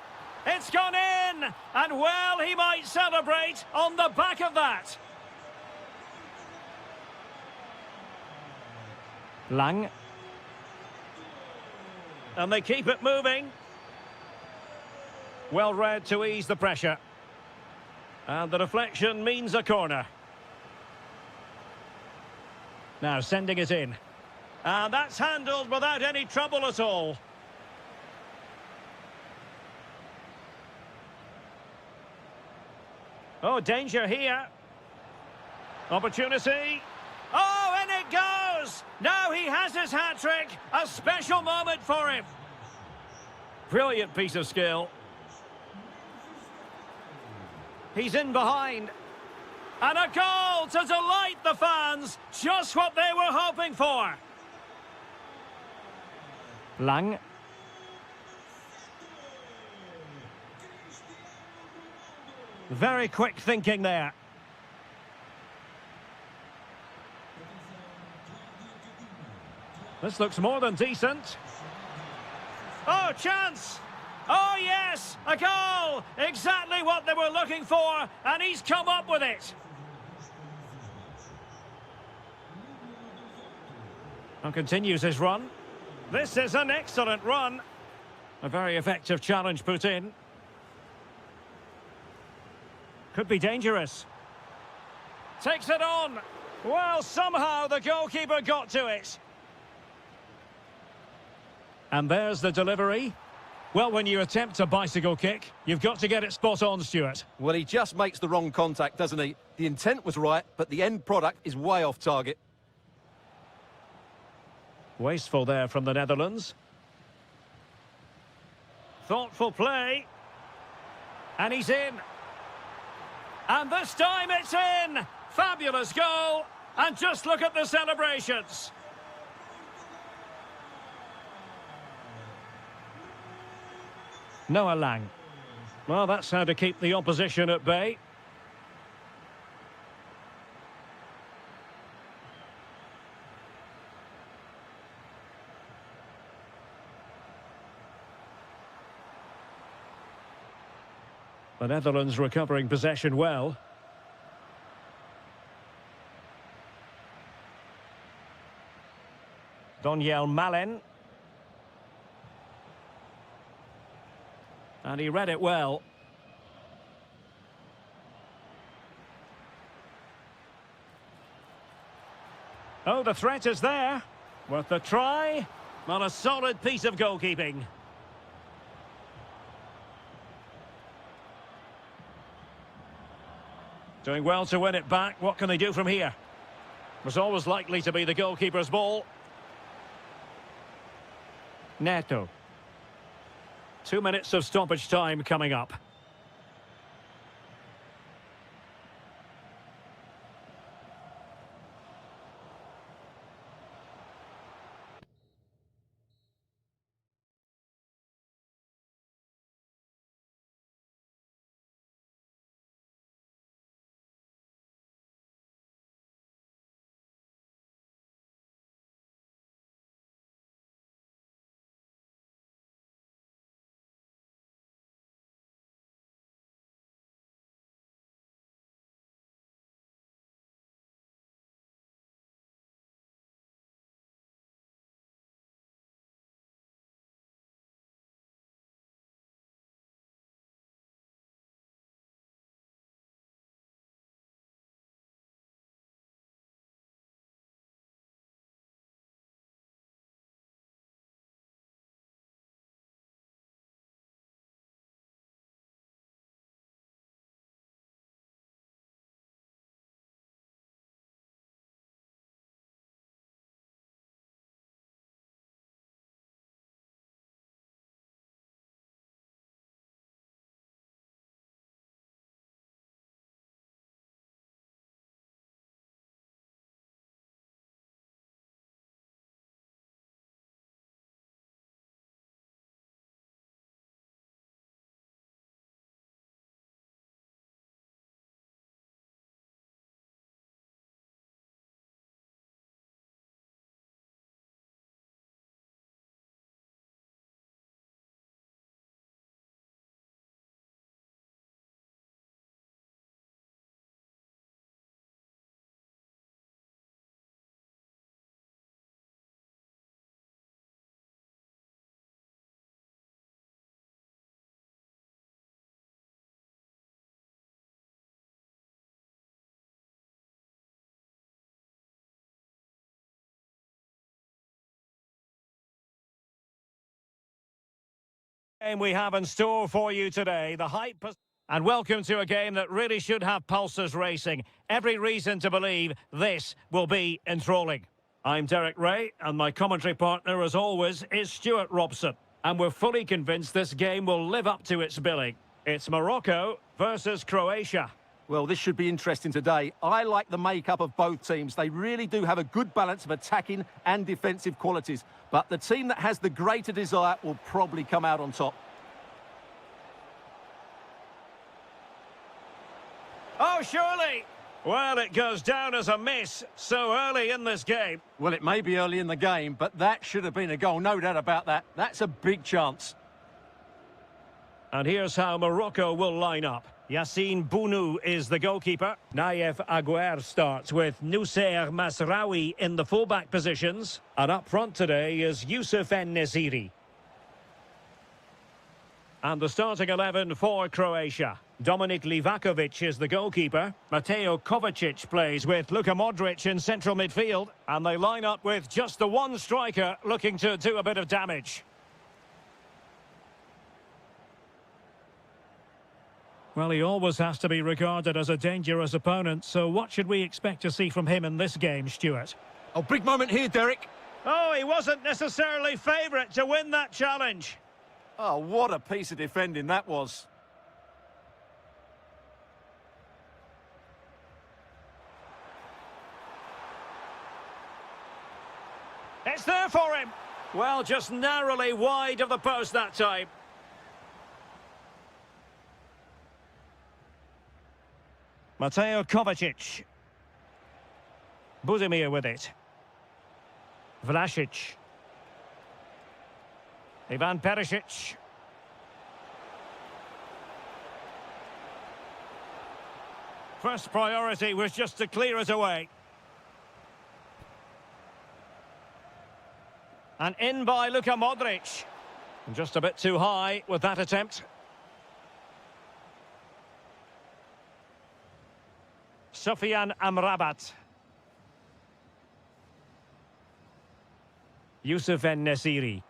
Speaker 1: It's gone in! And well, he might celebrate on the back of that. Lang. And they keep it moving. Well read to ease the pressure. And the deflection means a corner. Now sending it in. And that's handled without any trouble at all. Oh, danger here. Opportunity. Oh, and it goes! Now he has his hat-trick. A special moment for him. Brilliant piece of skill. He's in behind. And a goal to delight the fans. Just what they were hoping for. Lang. Very quick thinking there. This looks more than decent. Oh, chance! Oh, yes! A goal! Exactly what they were looking for, and he's come up with it. And continues his run. This is an excellent run. A very effective challenge put in. Could be dangerous. Takes it on. Well, somehow the goalkeeper got to it. And there's the delivery. Well, when you attempt a bicycle kick, you've got to get it spot on, Stuart.
Speaker 2: Well, he just makes the wrong contact, doesn't he? The intent was right, but the end product is way off target.
Speaker 1: Wasteful there from the Netherlands. Thoughtful play. And he's in. And this time it's in! Fabulous goal! And just look at the celebrations. Noah Lang. Well, that's how to keep the opposition at bay. The Netherlands recovering possession well. Doniel Malen. And he read it well. Oh, the threat is there. Worth a try. Well, a solid piece of goalkeeping. Doing well to win it back. What can they do from here? Was always likely to be the goalkeeper's ball. Neto. 2 minutes of stoppage time coming up. Game we have in store for you today, the hype. And welcome to a game that really should have pulses racing. Every reason to believe this will be enthralling. I'm Derek Ray, and my commentary partner, as always, is Stuart Robson. And we're fully convinced this game will live up to its billing. It's Morocco versus Croatia.
Speaker 2: Well, this should be interesting today. I like the makeup of both teams. They really do have a good balance of attacking and defensive qualities. But the team that has the greater desire will probably come out on top.
Speaker 1: Oh, surely! Well, it goes down as a miss so early in this game.
Speaker 2: Well, it may be early in the game, but that should have been a goal. No doubt about that. That's a big chance.
Speaker 1: And here's how Morocco will line up. Yassine Bounou is the goalkeeper. Naïef Aguer starts with Noussair Masraoui in the fullback positions. And up front today is Youssef En-Nesyri. And the starting 11 for Croatia. Dominik Livakovic is the goalkeeper. Mateo Kovacic plays with Luka Modric in central midfield. And they line up with just the one striker looking to do a bit of damage. Well, he always has to be regarded as a dangerous opponent, so what should we expect to see from him in this game, Stuart?
Speaker 2: Oh, big moment here, Derek.
Speaker 1: Oh, he wasn't necessarily favourite to win that challenge.
Speaker 2: Oh, what a piece of defending that was.
Speaker 1: It's there for him. Well, just narrowly wide of the post that time. Mateo Kovacic. Budimir with it. Vlasic. Ivan Perisic. First priority was just to clear it away. And in by Luka Modric. Just a bit too high with that attempt. Sofian Amrabat. Youssef En-Nesyri.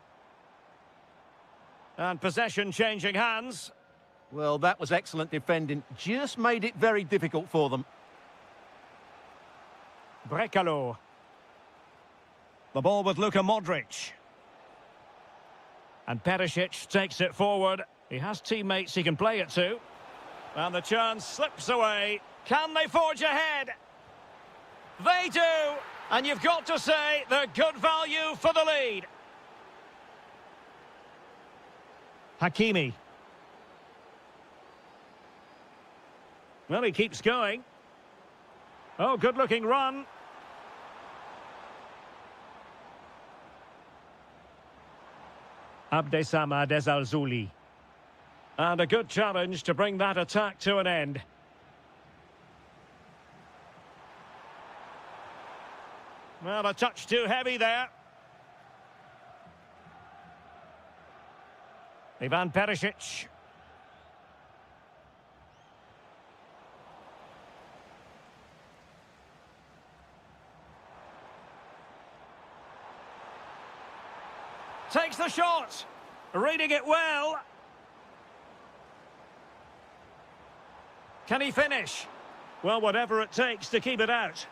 Speaker 1: And possession changing hands.
Speaker 2: Well, that was excellent defending. Just made it very difficult for them.
Speaker 1: Brekalo. The ball with Luka Modric. And Perisic takes it forward. He has teammates he can play it to. And the chance slips away. Can they forge ahead? They do! And you've got to say they're good value for the lead. Hakimi. Well, he keeps going. Oh, good-looking run. Abdesamad Ezalzouli. And a good challenge to bring that attack to an end. Well, a touch too heavy there. Ivan Perisic. Takes the shot. Reading it well. Can he finish? Well, whatever it takes to keep it out.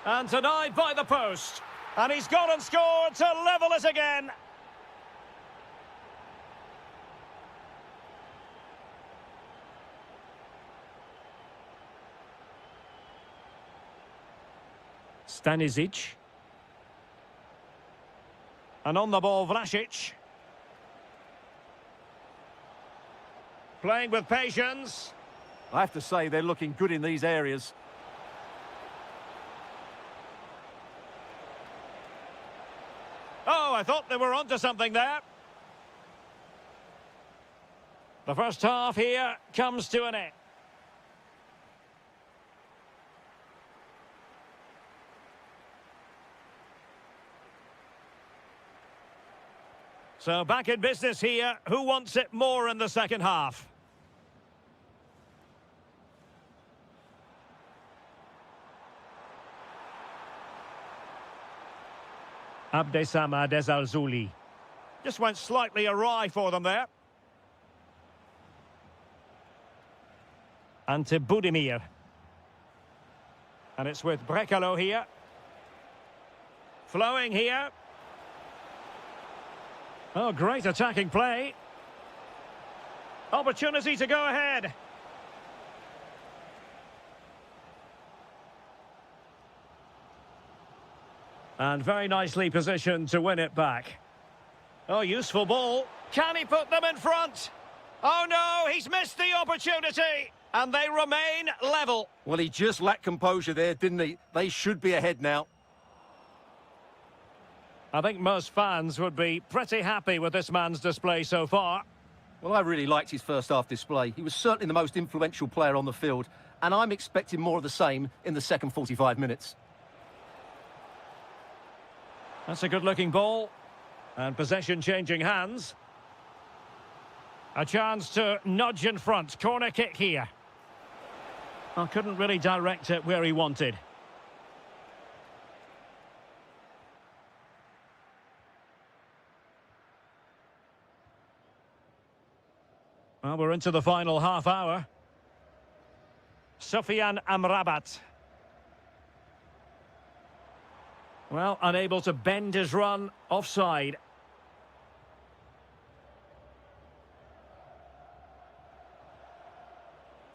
Speaker 1: And denied by the post. And he's gone and scored to level it again. Stanisic. And on the ball, Vlasic. Playing with patience.
Speaker 2: I have to say they're looking good in these areas.
Speaker 1: Oh, I thought they were onto something there. The first half here comes to an end. So back in business here. Who wants it more in the second half? Abdesamad Ezalzouli. Just went slightly awry for them there. And to Budimir. And it's with Brekalo here. Flowing here. Oh, great attacking play. Opportunity to go ahead. And very nicely positioned to win it back. Oh, useful ball. Can he put them in front? Oh no, he's missed the opportunity. And they remain level.
Speaker 2: Well, he just lacked composure there, didn't he? They should be ahead now.
Speaker 1: I think most fans would be pretty happy with this man's display so far.
Speaker 2: Well, I really liked his first half display. He was certainly the most influential player on the field, and I'm expecting more of the same in the second 45 minutes.
Speaker 1: That's a good-looking ball. And possession changing hands. A chance to nudge in front. Corner kick here. Well, couldn't really direct it where he wanted. Well, we're into the final half hour. Sufyan Amrabat. Well, unable to bend his run, offside.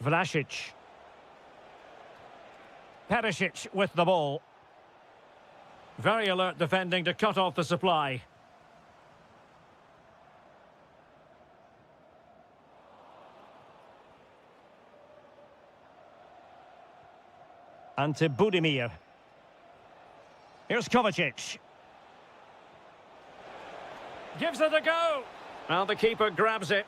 Speaker 1: Vlasic. Perisic with the ball. Very alert defending to cut off the supply. And to Budimir. Here's Kovacic. Gives it a go. Well, the keeper grabs it.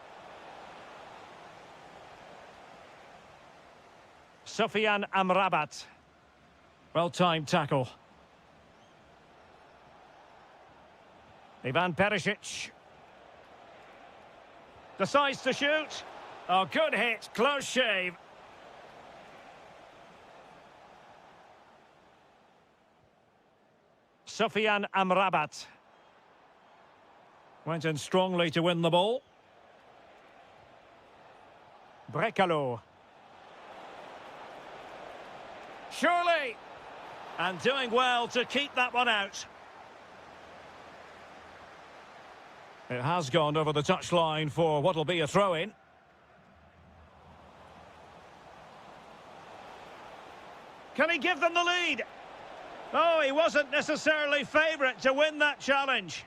Speaker 1: Sufyan Amrabat. Well-timed tackle. Ivan Perisic. Decides to shoot. Oh, good hit. Close shave. Sufyan Amrabat. Went in strongly to win the ball. Brekalo. Surely! And doing well to keep that one out. It has gone over the touchline for what'll be a throw-in. Can he give them the lead? Oh, he wasn't necessarily favourite to win that challenge.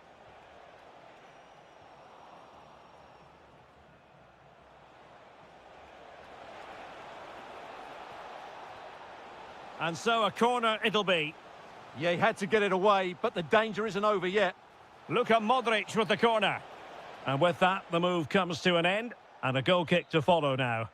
Speaker 1: And so a corner it'll be.
Speaker 2: Yeah, he had to get it away, but the danger isn't over yet.
Speaker 1: Luka Modric with the corner. And with that, the move comes to an end, and a goal kick to follow now.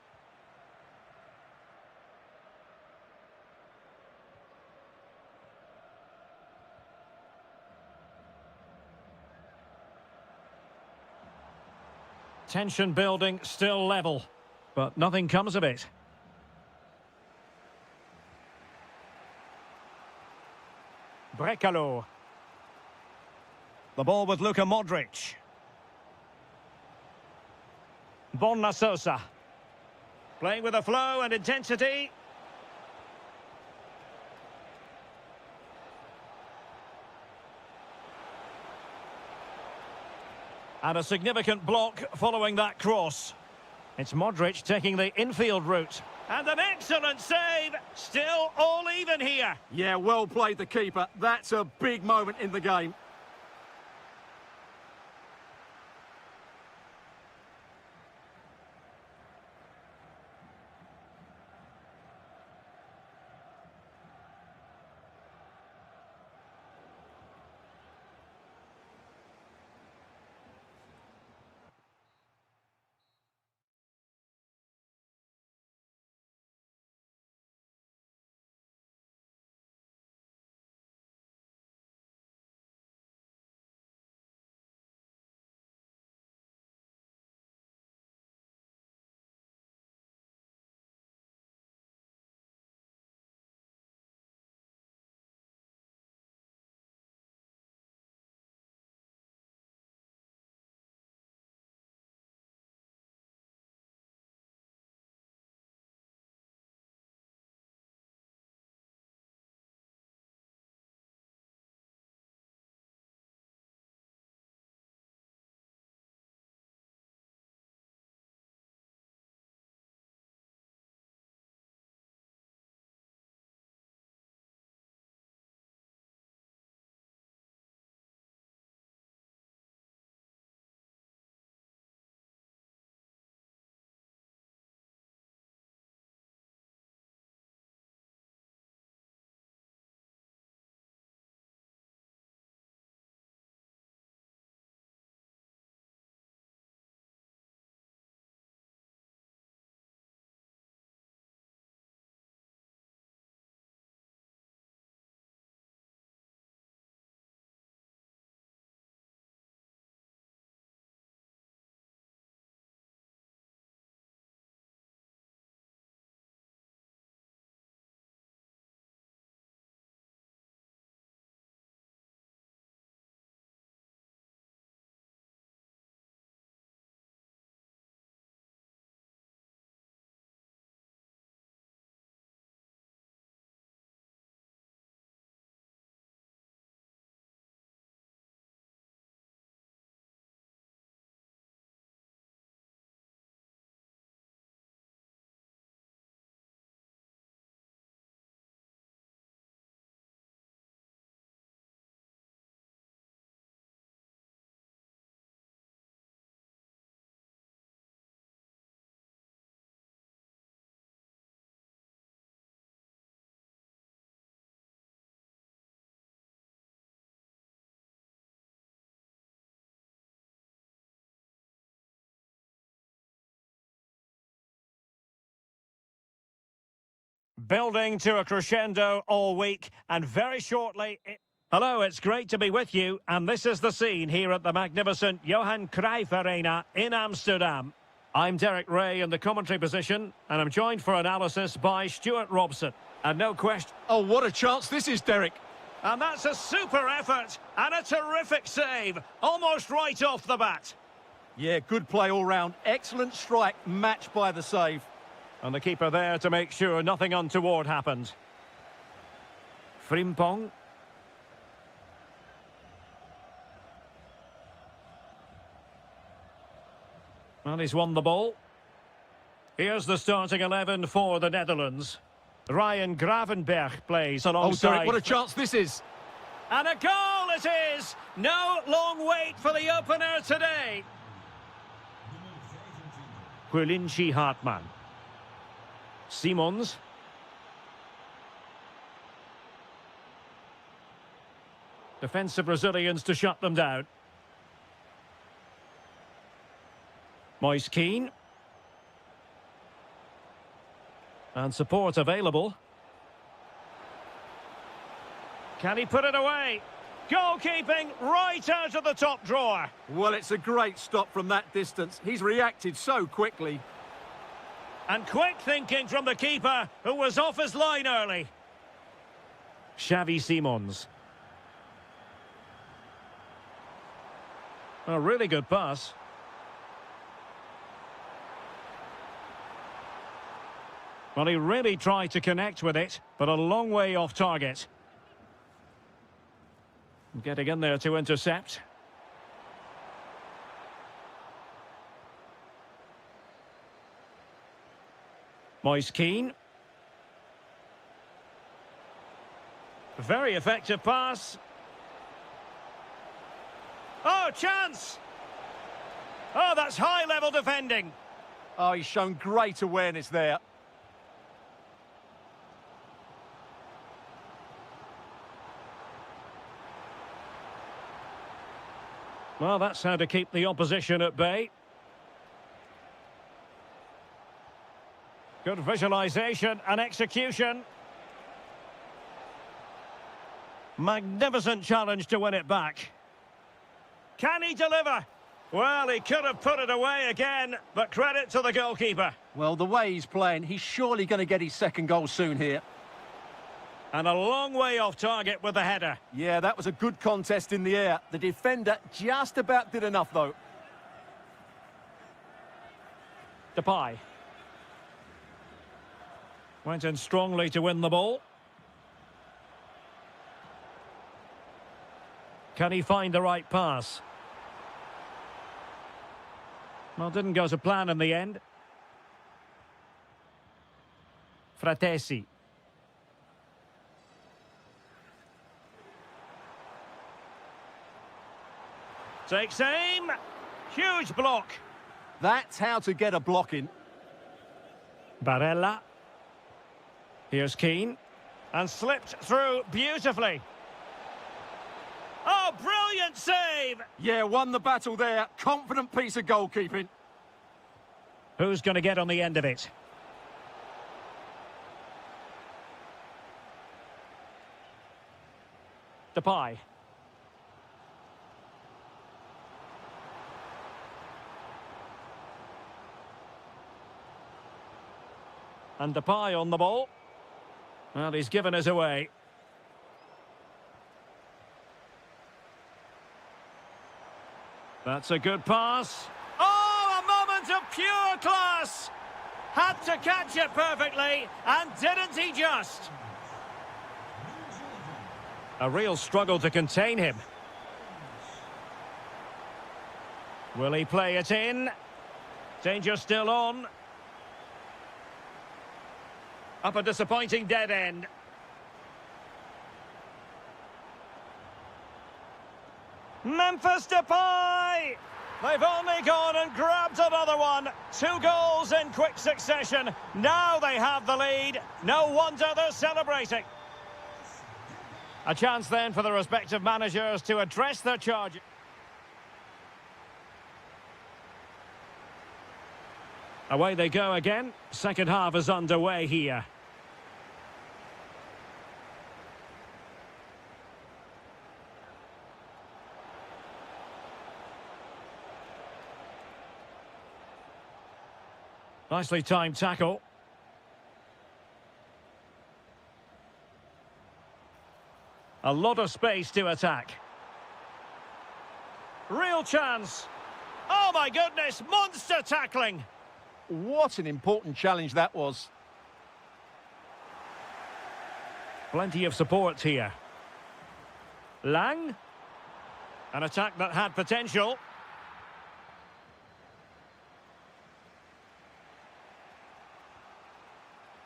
Speaker 1: Tension building, still level, but nothing comes of it. Brekalo. The ball with Luka Modric. Bonna Sosa. Playing with a flow and intensity. And a significant block following that cross. It's Modric taking the infield route. And an excellent save. Still all even here.
Speaker 2: Yeah, well played, the keeper. That's a big moment in the game.
Speaker 1: Building to a crescendo all week, and very shortly... Hello, it's great to be with you, and this is the scene here at the magnificent Johan Cruyff Arena in Amsterdam. I'm Derek Ray in the commentary position, and I'm joined for analysis by Stuart Robson. And no question...
Speaker 2: Oh, what a chance this is, Derek.
Speaker 1: And that's a super effort, and a terrific save, almost right off the bat.
Speaker 2: Yeah, good play all round. Excellent strike, matched by the save.
Speaker 1: And the keeper there to make sure nothing untoward happened. Frimpong. Well, he's won the ball. Here's the starting 11 for the Netherlands. Ryan Gravenberch plays alongside...
Speaker 2: Oh, Derek, what a chance this is.
Speaker 1: And a goal it is! No long wait for the opener today. Quillinchi Hartman. Simons. Defensive Brazilians to shut them down. Moise Keane. And support available. Can he put it away? Goalkeeping right out of the top drawer.
Speaker 2: Well, it's a great stop from that distance. He's reacted so quickly.
Speaker 1: And quick thinking from the keeper, who was off his line early. Xavi Simons. A really good pass. Well, he really tried to connect with it, but a long way off target. Getting in there to intercept. Moise Keane. Very effective pass. Oh, chance! Oh, that's high-level defending.
Speaker 2: Oh, he's shown great awareness there.
Speaker 1: Well, that's how to keep the opposition at bay. Good visualisation and execution. Magnificent challenge to win it back. Can he deliver? Well, he could have put it away again, but credit to the goalkeeper.
Speaker 2: Well, the way he's playing, he's surely going to get his second goal soon here.
Speaker 1: And a long way off target with the header.
Speaker 2: Yeah, that was a good contest in the air. The defender just about did enough, though.
Speaker 1: Depay. Went in strongly to win the ball. Can he find the right pass? Well, didn't go to plan in the end. Fratesi. Takes aim. Huge block.
Speaker 2: That's how to get a block in.
Speaker 1: Barella. Here's Keane. And slipped through beautifully. Oh, brilliant save!
Speaker 2: Yeah, won the battle there. Confident piece of goalkeeping.
Speaker 1: Who's going to get on the end of it? Depay. And Depay on the ball. Well, he's given us away. That's a good pass. Oh, a moment of pure class! Had to catch it perfectly, and didn't he just? A real struggle to contain him. Will he play it in? Danger still on. Up a disappointing dead end. Memphis Depay! They've only gone and grabbed another one. 2 goals in quick succession. Now they have the lead. No wonder they're celebrating. A chance then for the respective managers to address their charge. Away they go again. Second half is underway here. Nicely timed tackle. A lot of space to attack. Real chance. Oh my goodness, monster tackling.
Speaker 2: What an important challenge that was.
Speaker 1: Plenty of support here. Lang. An attack that had potential.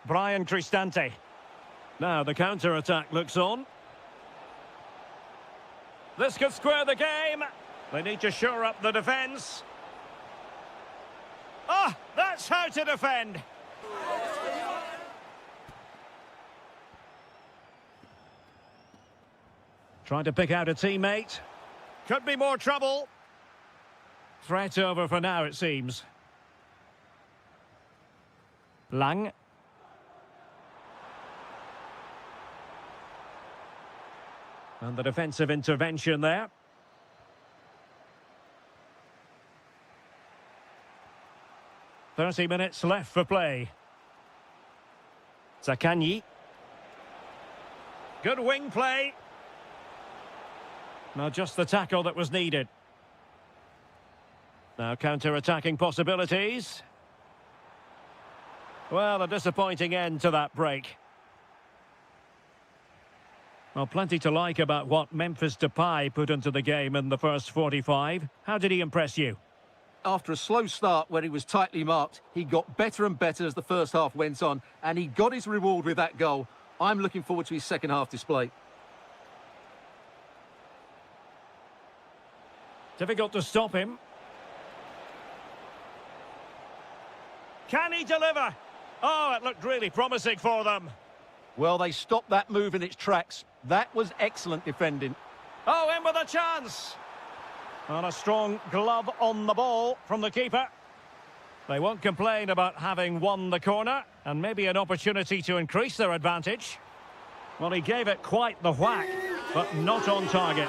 Speaker 1: Brian Cristante. Now the counter-attack looks on. This could square the game. They need to shore up the defence. Ah, that's how to defend. Trying to pick out a teammate. Could be more trouble. Threat over for now, it seems. Lang. And the defensive intervention there. "30 minutes left for play. Zakanyi. Good wing play. Now just the tackle that was needed. Now counter-attacking possibilities. Well, a disappointing end to that break. Well, plenty to like about what Memphis Depay put into the game in the first 45. How did he impress you?
Speaker 2: After a slow start where he was tightly marked, he got better and better as the first half went on, and he got his reward with that goal. I'm looking forward to his second half display.
Speaker 1: Difficult to stop him. Can he deliver? Oh, it looked really promising for them.
Speaker 2: Well, they stopped that move in its tracks. That was excellent defending.
Speaker 1: Oh, in with a chance. And a strong glove on the ball from the keeper. They won't complain about having won the corner, and maybe an opportunity to increase their advantage. Well, he gave it quite the whack, but not on target.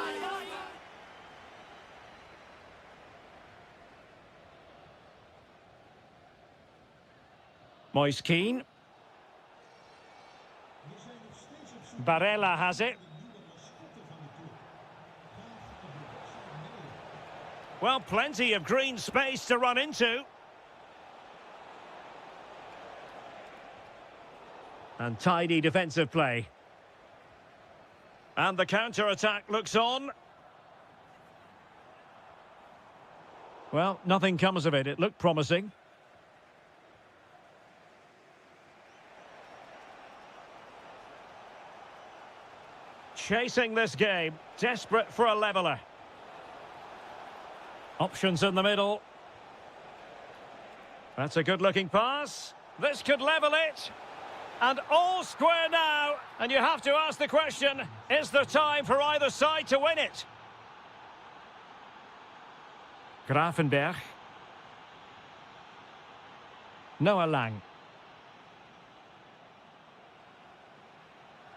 Speaker 1: Moise Keane. Barella has it. Well, plenty of green space to run into. And tidy defensive play. And the counter-attack looks on. Well, nothing comes of it. It looked promising. Chasing this game, desperate for a leveller. Options in the middle. That's a good-looking pass. This could level it. And all square now. And you have to ask the question, is there time for either side to win it? Grafenberg. Noah Lang.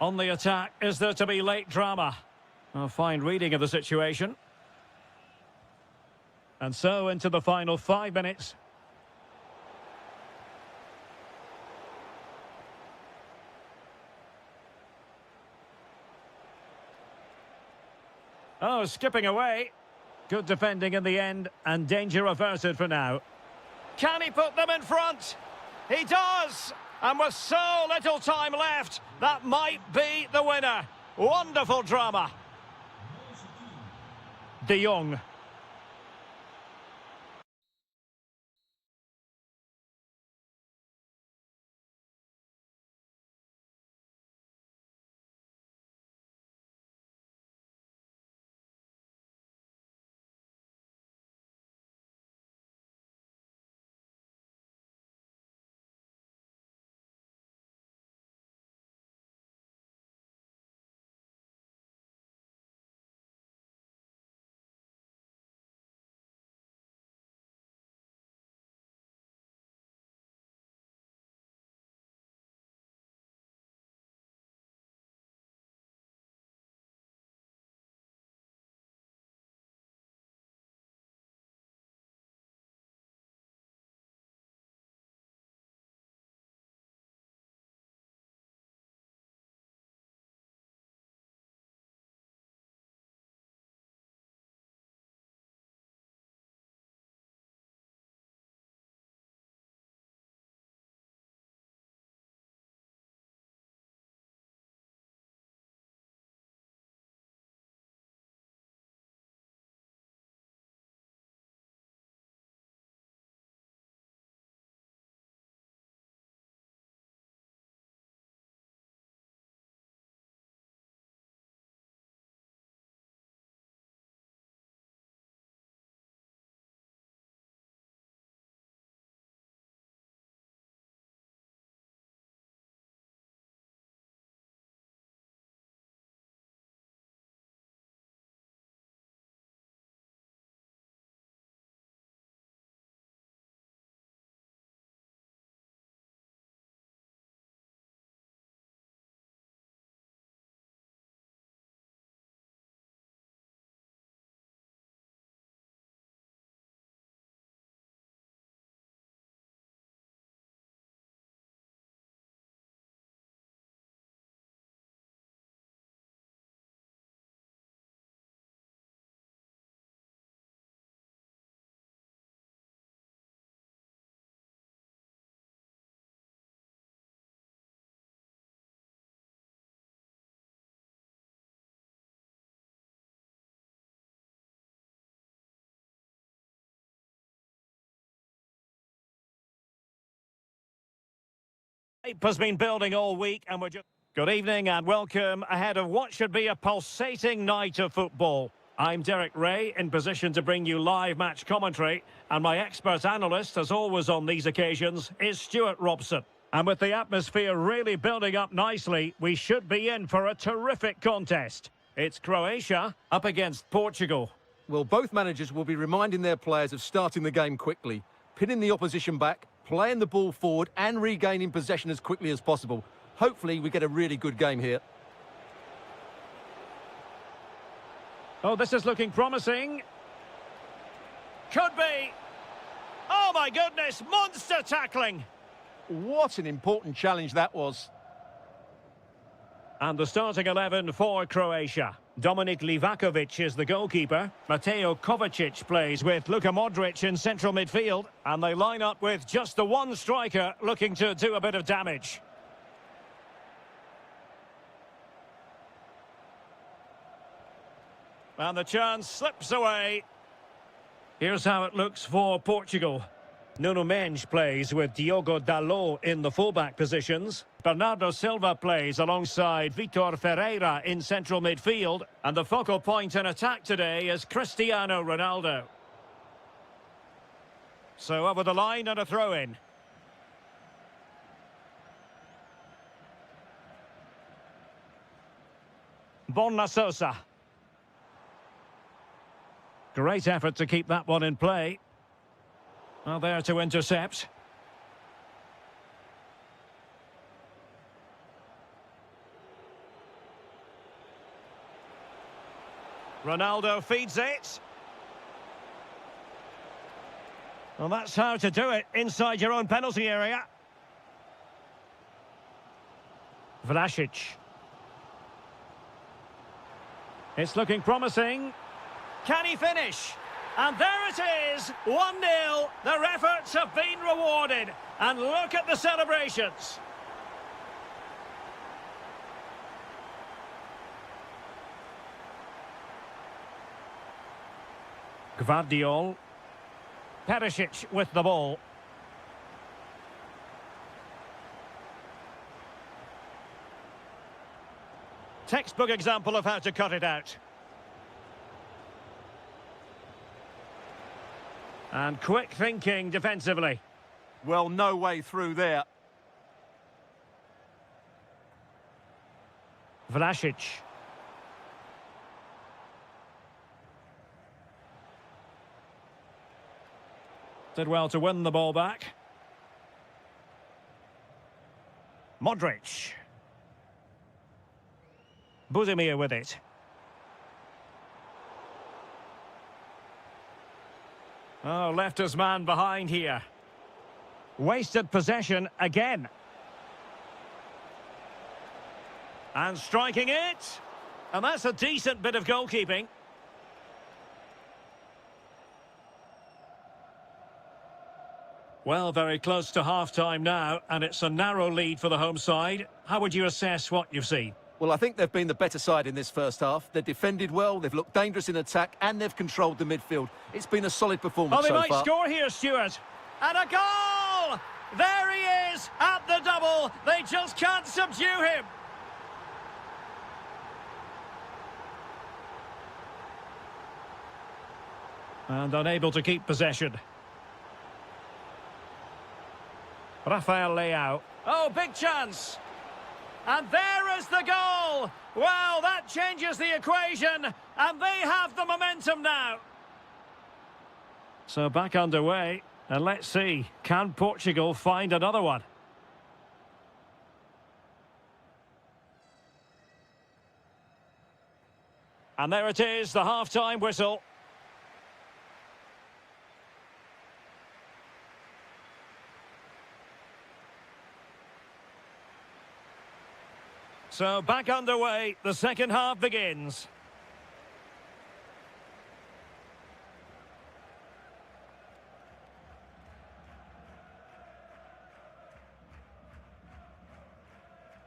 Speaker 1: On the attack, is there to be late drama? A fine reading of the situation. And so into the final 5 minutes. Oh, skipping away. Good defending in the end, and danger averted for now. Can he put them in front? He does! And with so little time left, that might be the winner. Wonderful drama. De Jong. Hype has been building all week and we're just... Good evening and welcome ahead of what should be a pulsating night of football. I'm Derek Ray, in position to bring you live match commentary, and my expert analyst, as always on these occasions, is Stuart Robson. And with the atmosphere really building up nicely, we should be in for a terrific contest. It's Croatia up against Portugal.
Speaker 2: Well, both managers will be reminding their players of starting the game quickly, pinning the opposition back, playing the ball forward and regaining possession as quickly as possible. Hopefully we get a really good game here.
Speaker 1: Oh, this is looking promising. Could be. Oh my goodness, monster tackling.
Speaker 2: What an important challenge that was.
Speaker 1: And the starting 11 for Croatia. Dominik Livakovic is the goalkeeper. Mateo Kovacic plays with Luka Modric in central midfield. And they line up with just the one striker looking to do a bit of damage. And the chance slips away. Here's how it looks for Portugal. Nuno Mendes plays with Diogo Dalot in the fullback positions. Bernardo Silva plays alongside Vitor Ferreira in central midfield. And the focal point in attack today is Cristiano Ronaldo. So over the line and a throw-in. Borna Sosa. Great effort to keep that one in play. Well, there to intercept. Ronaldo feeds it. Well, that's how to do it inside your own penalty area. Vlasic. It's looking promising. Can he finish? And there it is, 1-0. Their efforts have been rewarded. And look at the celebrations. Gvardiol. Perisic with the ball. Textbook example of how to cut it out. And quick thinking defensively.
Speaker 2: Well, no way through there.
Speaker 1: Vlasic. Did well to win the ball back. Modric. Budimir with it. Oh, left his man behind here. Wasted possession again. And striking it. And that's a decent bit of goalkeeping. Well, very close to half-time now, and it's a narrow lead for the home side. How would you assess what you've seen?
Speaker 2: Well, I think they've been the better side in this first half. They've defended well, they've looked dangerous in attack, and they've controlled the midfield. It's been a solid performance so far.
Speaker 1: Oh, they might score here, Stuart. And a goal! There he is at the double. They just can't subdue him. And unable to keep possession. Rafael Leao. Oh, big chance. And there is the goal! Well, that changes the equation, and they have the momentum now. So back underway, and let's see, can Portugal find another one? And there it is, the half-time whistle. So back underway, the second half begins.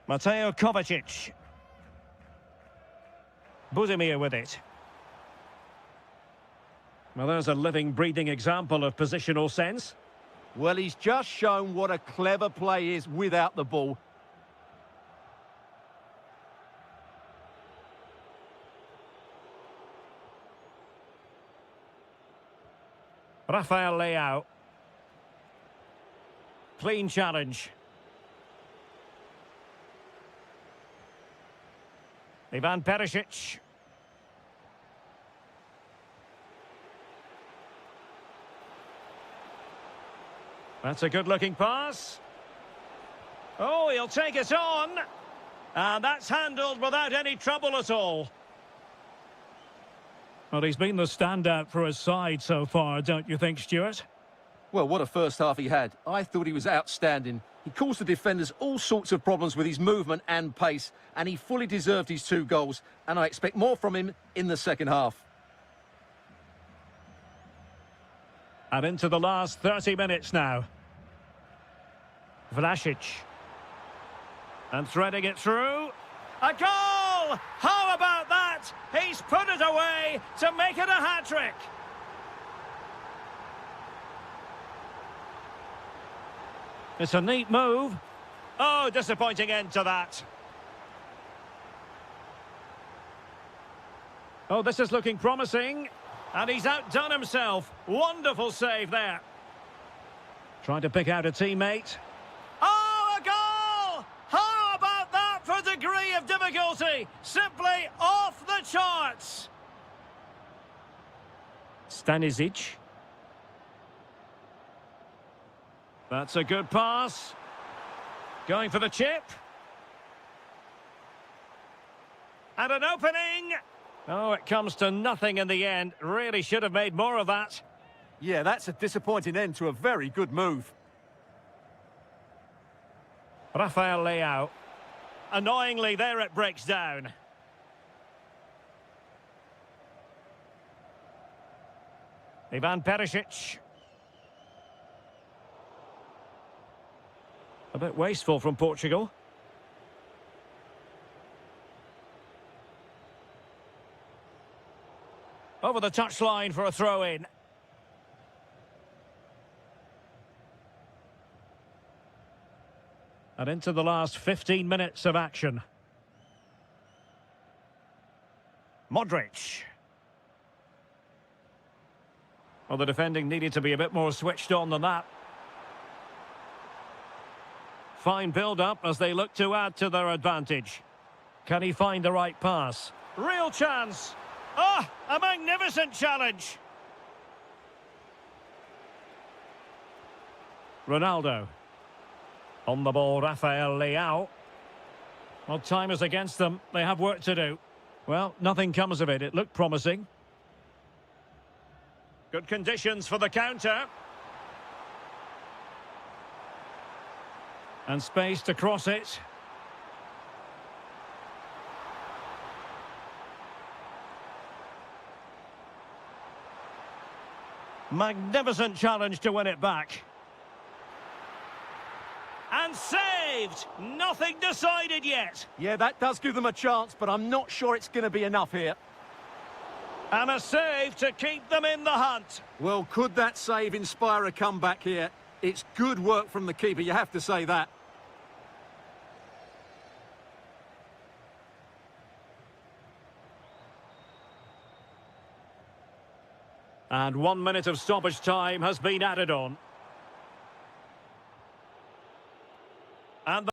Speaker 1: Mateo Kovacic. Budimir with it. Well, there's a living, breathing example of positional sense.
Speaker 2: Well, he's just shown what a clever play is without the ball.
Speaker 1: Rafael Leao. Clean challenge. Ivan Perisic. That's a good-looking pass. Oh, he'll take it on. And that's handled without any trouble at all. Well, he's been the standout for his side so far, don't you think, Stuart?
Speaker 2: Well, what a first half he had. I thought he was outstanding. He caused the defenders all sorts of problems with his movement and pace, and he fully deserved his 2 goals, and I expect more from him in the second half.
Speaker 1: And into the last 30 minutes now. Vlasic. And threading it through. A goal! How about that? He's put it away to make it a hat-trick. It's a neat move. Oh, disappointing end to that. Oh, this is looking promising. And he's outdone himself. Wonderful save there. Trying to pick out a teammate. Oh, a goal! How about that for degree of difficulty? Simply off the charts. Stanisic. That's a good pass. Going for the chip. And an opening. Oh, it comes to nothing in the end. Really should have made more of that.
Speaker 2: Yeah, that's a disappointing end to a very good move.
Speaker 1: Rafael Leao. Annoyingly, there it breaks down. Ivan Perisic. A bit wasteful from Portugal. Over the touchline for a throw-in. And into the last 15 minutes of action. Modric. Well, the defending needed to be a bit more switched on than that. Fine build-up as they look to add to their advantage. Can he find the right pass? Real chance. Oh, a magnificent challenge. Ronaldo. On the ball, Rafael Leao. Well, time is against them. They have work to do. Well, nothing comes of it. It looked promising. Good conditions for the counter. And space to cross it. Magnificent challenge to win it back. And saved! Nothing decided yet.
Speaker 2: Yeah, that does give them a chance, but I'm not sure it's going to be enough here.
Speaker 1: And a save to keep them in the hunt.
Speaker 2: Well, could that save inspire a comeback here? It's good work from the keeper, you have to say that.
Speaker 1: And 1 minute of stoppage time has been added on. And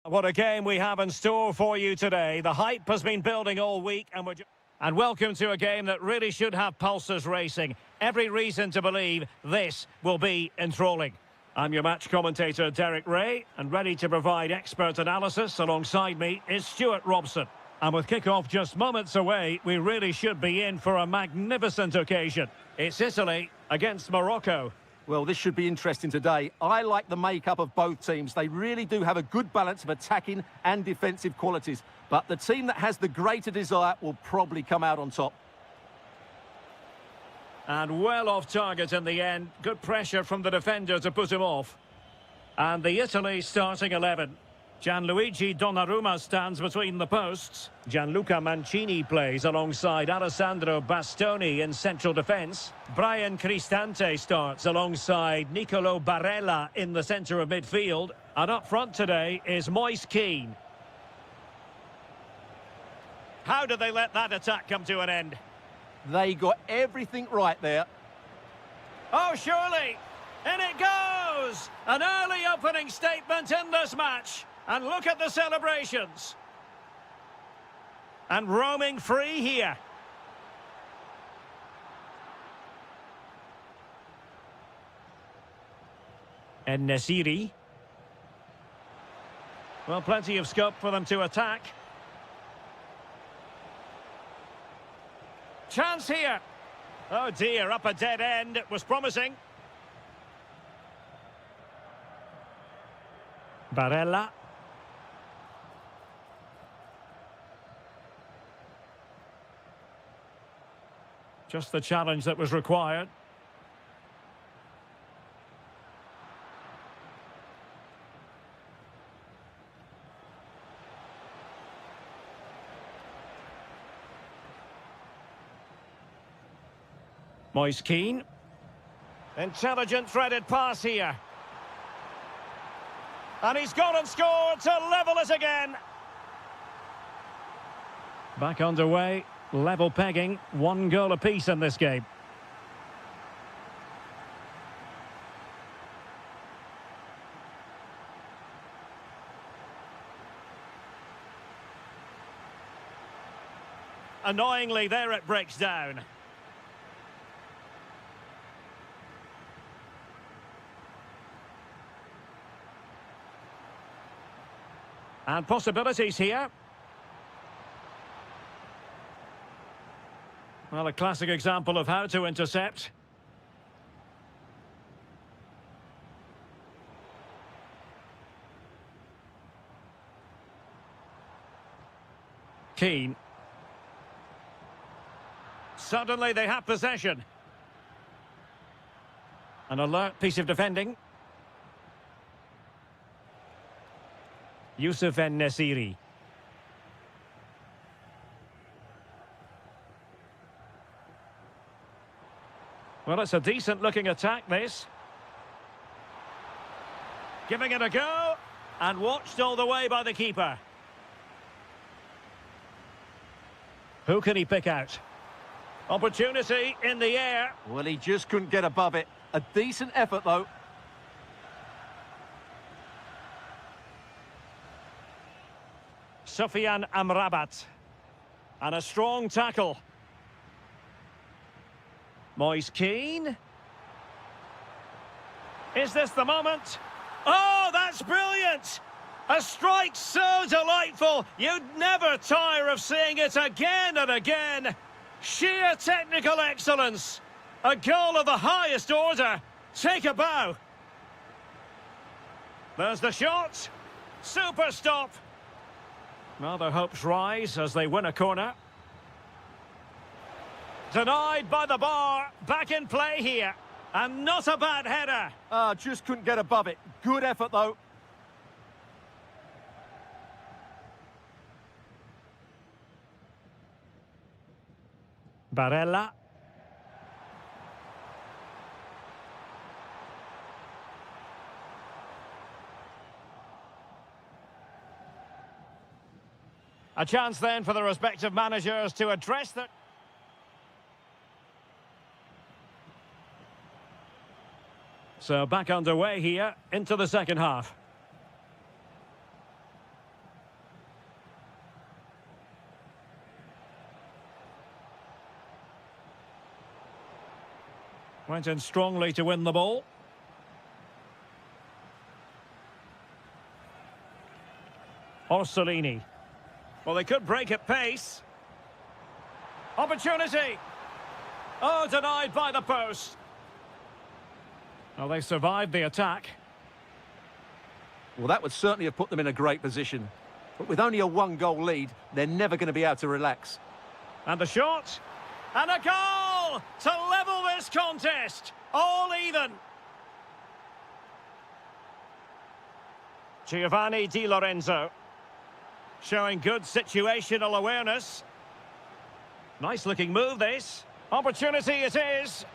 Speaker 1: What a game we have in store for you today. The hype has been building all week, and welcome to a game that really should have pulses racing. Every reason to believe this will be enthralling. I'm your match commentator, Derek Ray, and ready to provide expert analysis alongside me is Stuart Robson. And with kick-off just moments away, we really should be in for a magnificent occasion. It's Italy against Morocco.
Speaker 2: Well, this should be interesting today. I like the makeup of both teams. They really do have a good balance of attacking and defensive qualities. But the team that has the greater desire will probably come out on top.
Speaker 1: And well off target in the end. Good pressure from the defender to put him off. And the Italy starting 11. Gianluigi Donnarumma stands between the posts. Gianluca Mancini plays alongside Alessandro Bastoni in central defence. Brian Cristante starts alongside Nicolo Barella in the centre of midfield. And up front today is Moise Kean. How did they let that attack come to an end?
Speaker 2: They got everything right there.
Speaker 1: Oh, surely! In it goes! An early opening statement in this match. And look at the celebrations. And roaming free here. And Nesiri. Well, plenty of scope for them to attack. Chance here. Oh dear, up a dead end. It was promising. Barella. Just the challenge that was required. Moise Kean. Intelligent threaded pass here. And he's gone and scored to level it again. Back underway. Level pegging, 1 goal apiece in this game. Annoyingly, there it breaks down. And possibilities here. Well, a classic example of how to intercept. Kean. Suddenly they have possession. An alert piece of defending. Youssef En-Nesyri. Well, it's a decent-looking attack, this. Giving it a go, and watched all the way by the keeper. Who can he pick out? Opportunity in the air.
Speaker 2: Well, he just couldn't get above it. A decent effort, though.
Speaker 1: Sofiane Amrabat. And a strong tackle. Moise Kean. Is this the moment? Oh, that's brilliant! A strike so delightful, you'd never tire of seeing it again and again. Sheer technical excellence. A goal of the highest order. Take a bow. There's the shot. Super stop. Well, their hopes rise as they win a corner. Denied by the bar. Back in play here. And not a bad header.
Speaker 2: Just couldn't get above it. Good effort, though.
Speaker 1: Barella. A chance then for the respective managers to address the... So back underway here into the second half. Went in strongly to win the ball. Orsolini. Well, they could break at pace. Opportunity. Oh, denied by the post. Well, they survived the attack.
Speaker 2: Well, that would certainly have put them in a great position. But with only a one-goal lead, they're never going to be able to relax.
Speaker 1: And the shot. And a goal to level this contest. All even. Giovanni Di Lorenzo. Showing good situational awareness. Nice looking move, this. Opportunity it is.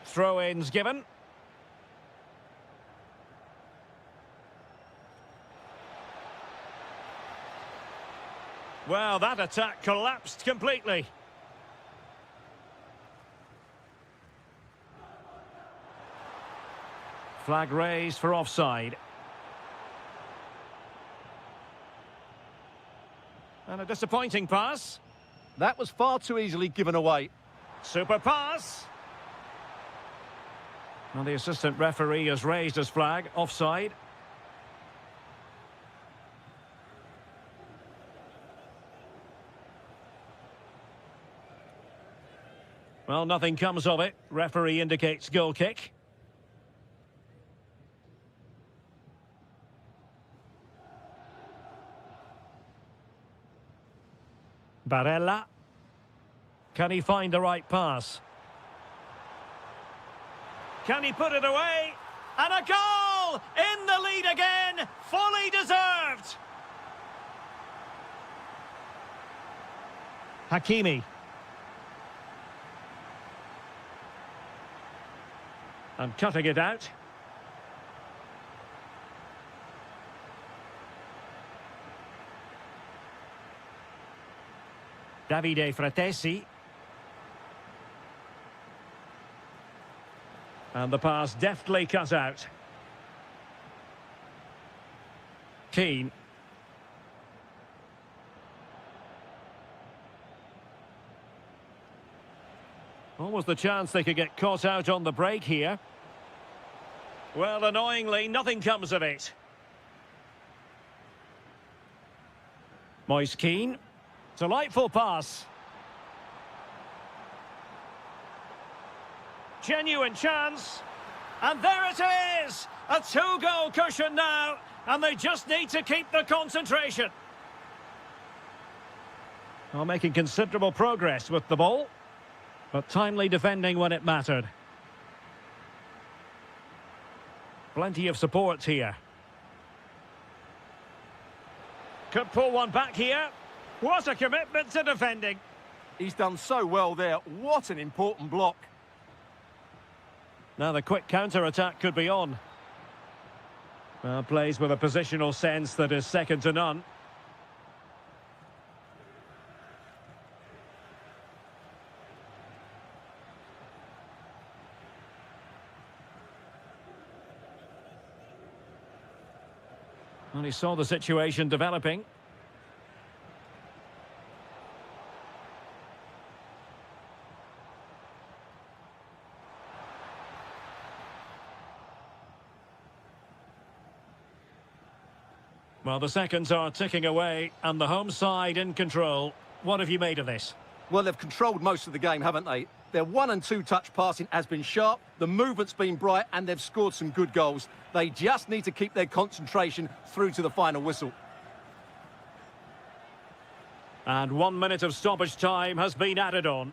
Speaker 1: Throw-ins given. Well, that attack collapsed completely. Flag raised for offside. And a disappointing pass.
Speaker 2: That was far too easily given away.
Speaker 1: Super pass. And the assistant referee has raised his flag, offside. Well, nothing comes of it. Referee indicates goal kick. Barella. Can he find the right pass? Can he put it away? And a goal! In the lead again! Fully deserved! Hakimi. And cutting it out. Davide Fratesi. And the pass deftly cut out. Keane. Almost the chance they could get caught out on the break here. Well, annoyingly, nothing comes of it. Moise Keane. Delightful pass. Genuine chance. And there it is! A two-goal cushion now, and they just need to keep the concentration. Well, making considerable progress with the ball, but timely defending when it mattered. Plenty of support here. Could pull one back here. What a commitment to defending.
Speaker 2: He's done so well there. What an important block.
Speaker 1: Now the quick counter-attack could be on. Well, plays with a positional sense that is second to none. And he saw the situation developing. Well, the seconds are ticking away, and the home side in control. What have you made of this?
Speaker 2: Well, they've controlled most of the game, haven't they? Their 1- and 2-touch passing has been sharp, the movement's been bright, and they've scored some good goals. They just need to keep their concentration through to the final whistle.
Speaker 1: And 1 minute of stoppage time has been added on.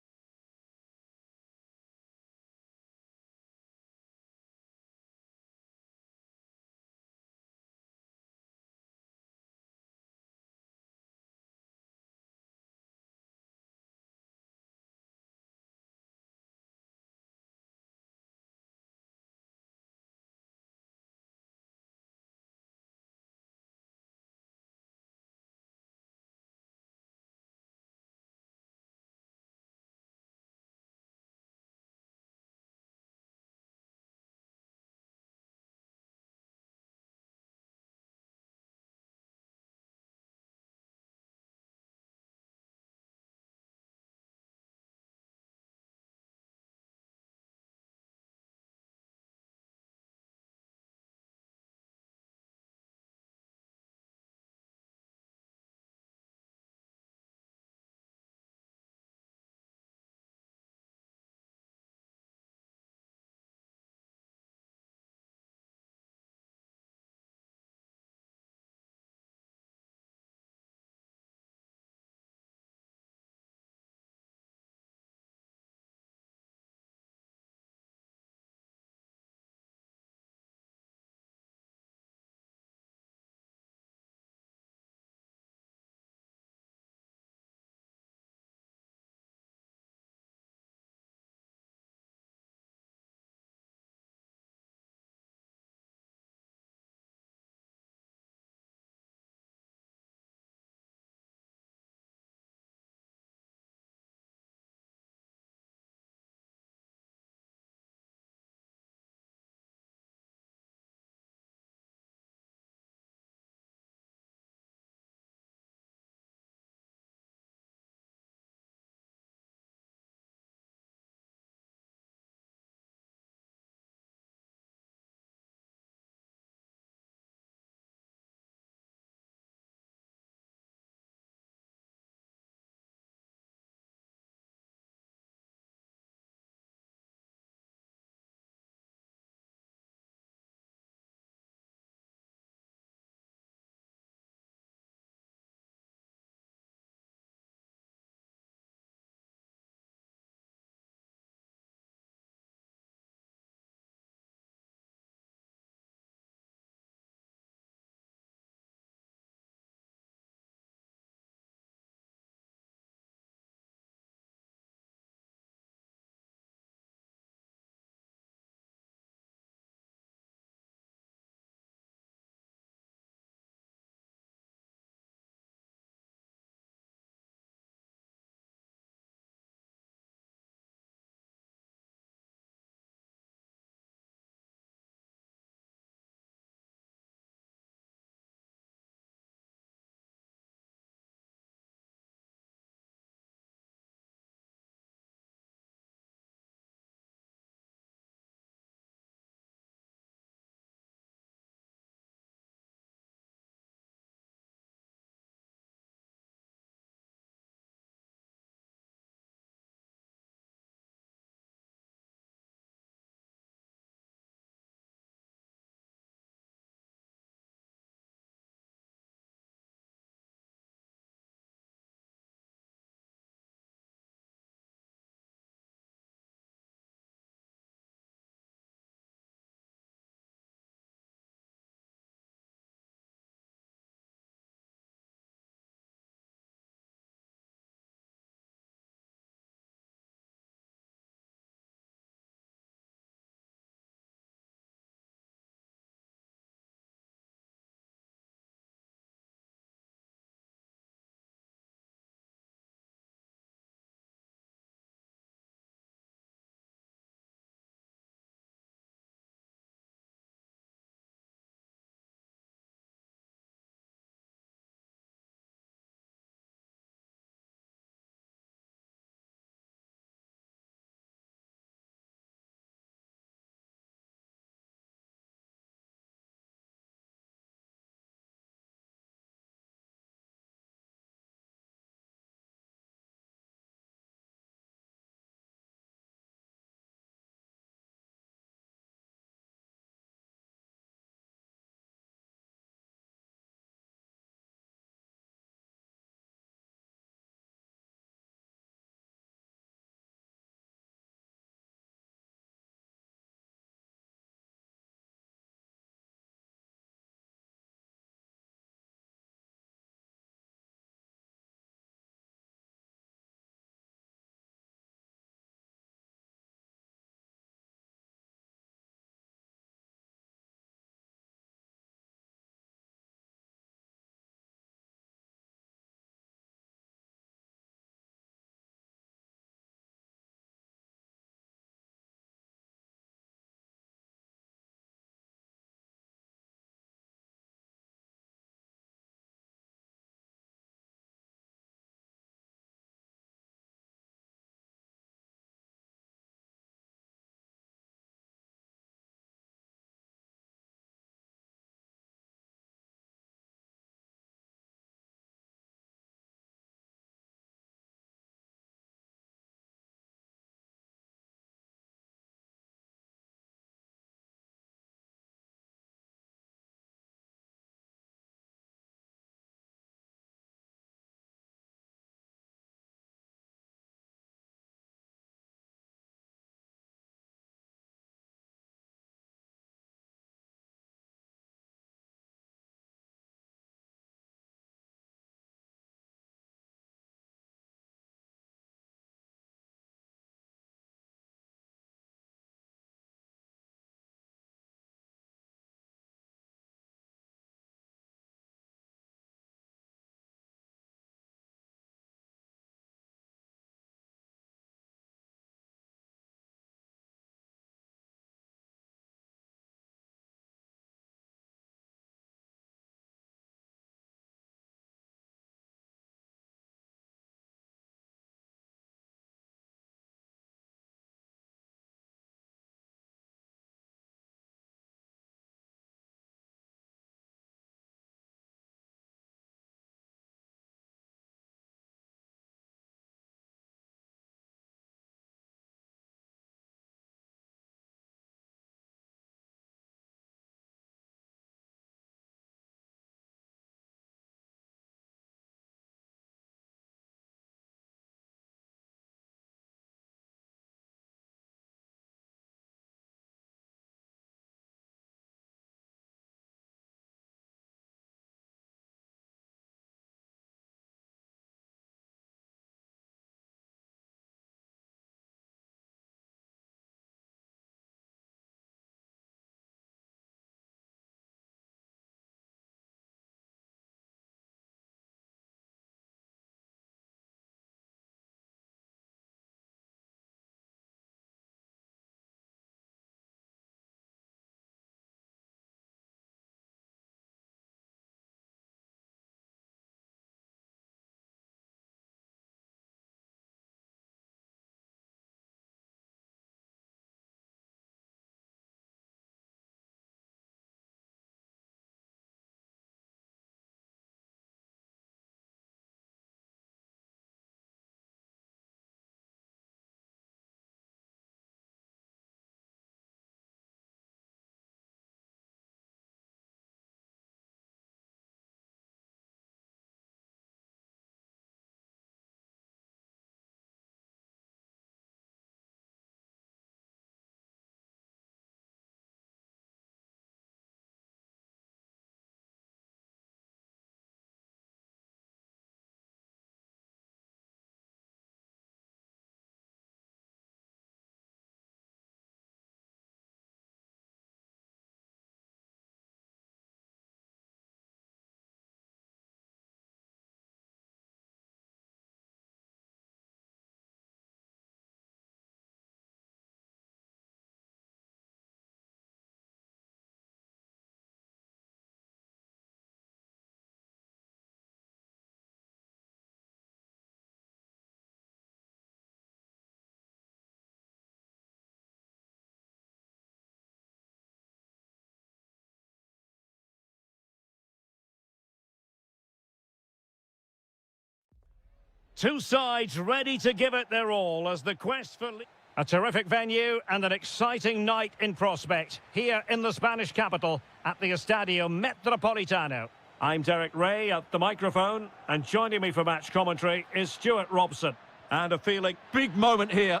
Speaker 1: Two sides ready to give it their all as the quest for... A terrific venue and an exciting night in prospect here in the Spanish capital at the Estadio Metropolitano. I'm Derek Ray at the microphone, and joining me for match commentary is Stuart Robson. And a feeling...
Speaker 2: Big moment here.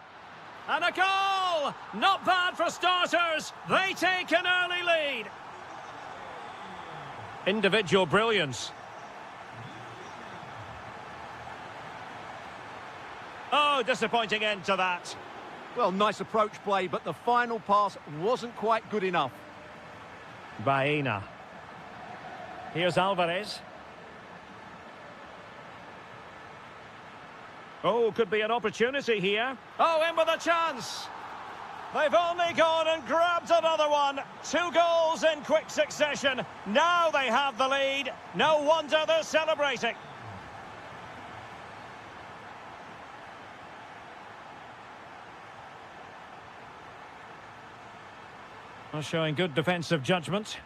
Speaker 1: And a goal! Not bad for starters. They take an early lead. Individual brilliance. Oh, disappointing end to that.
Speaker 2: Well, nice approach play, but the final pass wasn't quite good enough.
Speaker 1: Baena. Here's Alvarez. Oh, could be an opportunity here. Oh, in with a chance. They've only gone and grabbed another one. 2 goals in quick succession. Now they have the lead. No wonder they're celebrating. Well, showing good defensive judgment.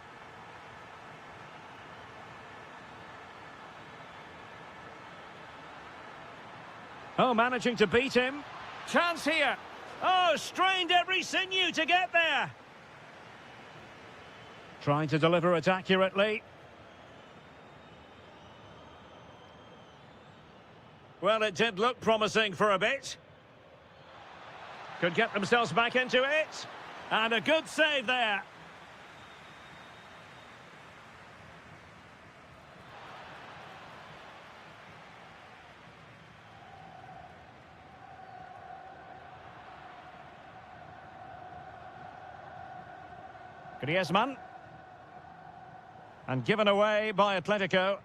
Speaker 1: Oh, managing to beat him. Chance here. Oh, strained every sinew to get there. Trying to deliver it accurately. Well, it did look promising for a bit. Could get themselves back into it. And a good save there. Griezmann. And given away by Atletico.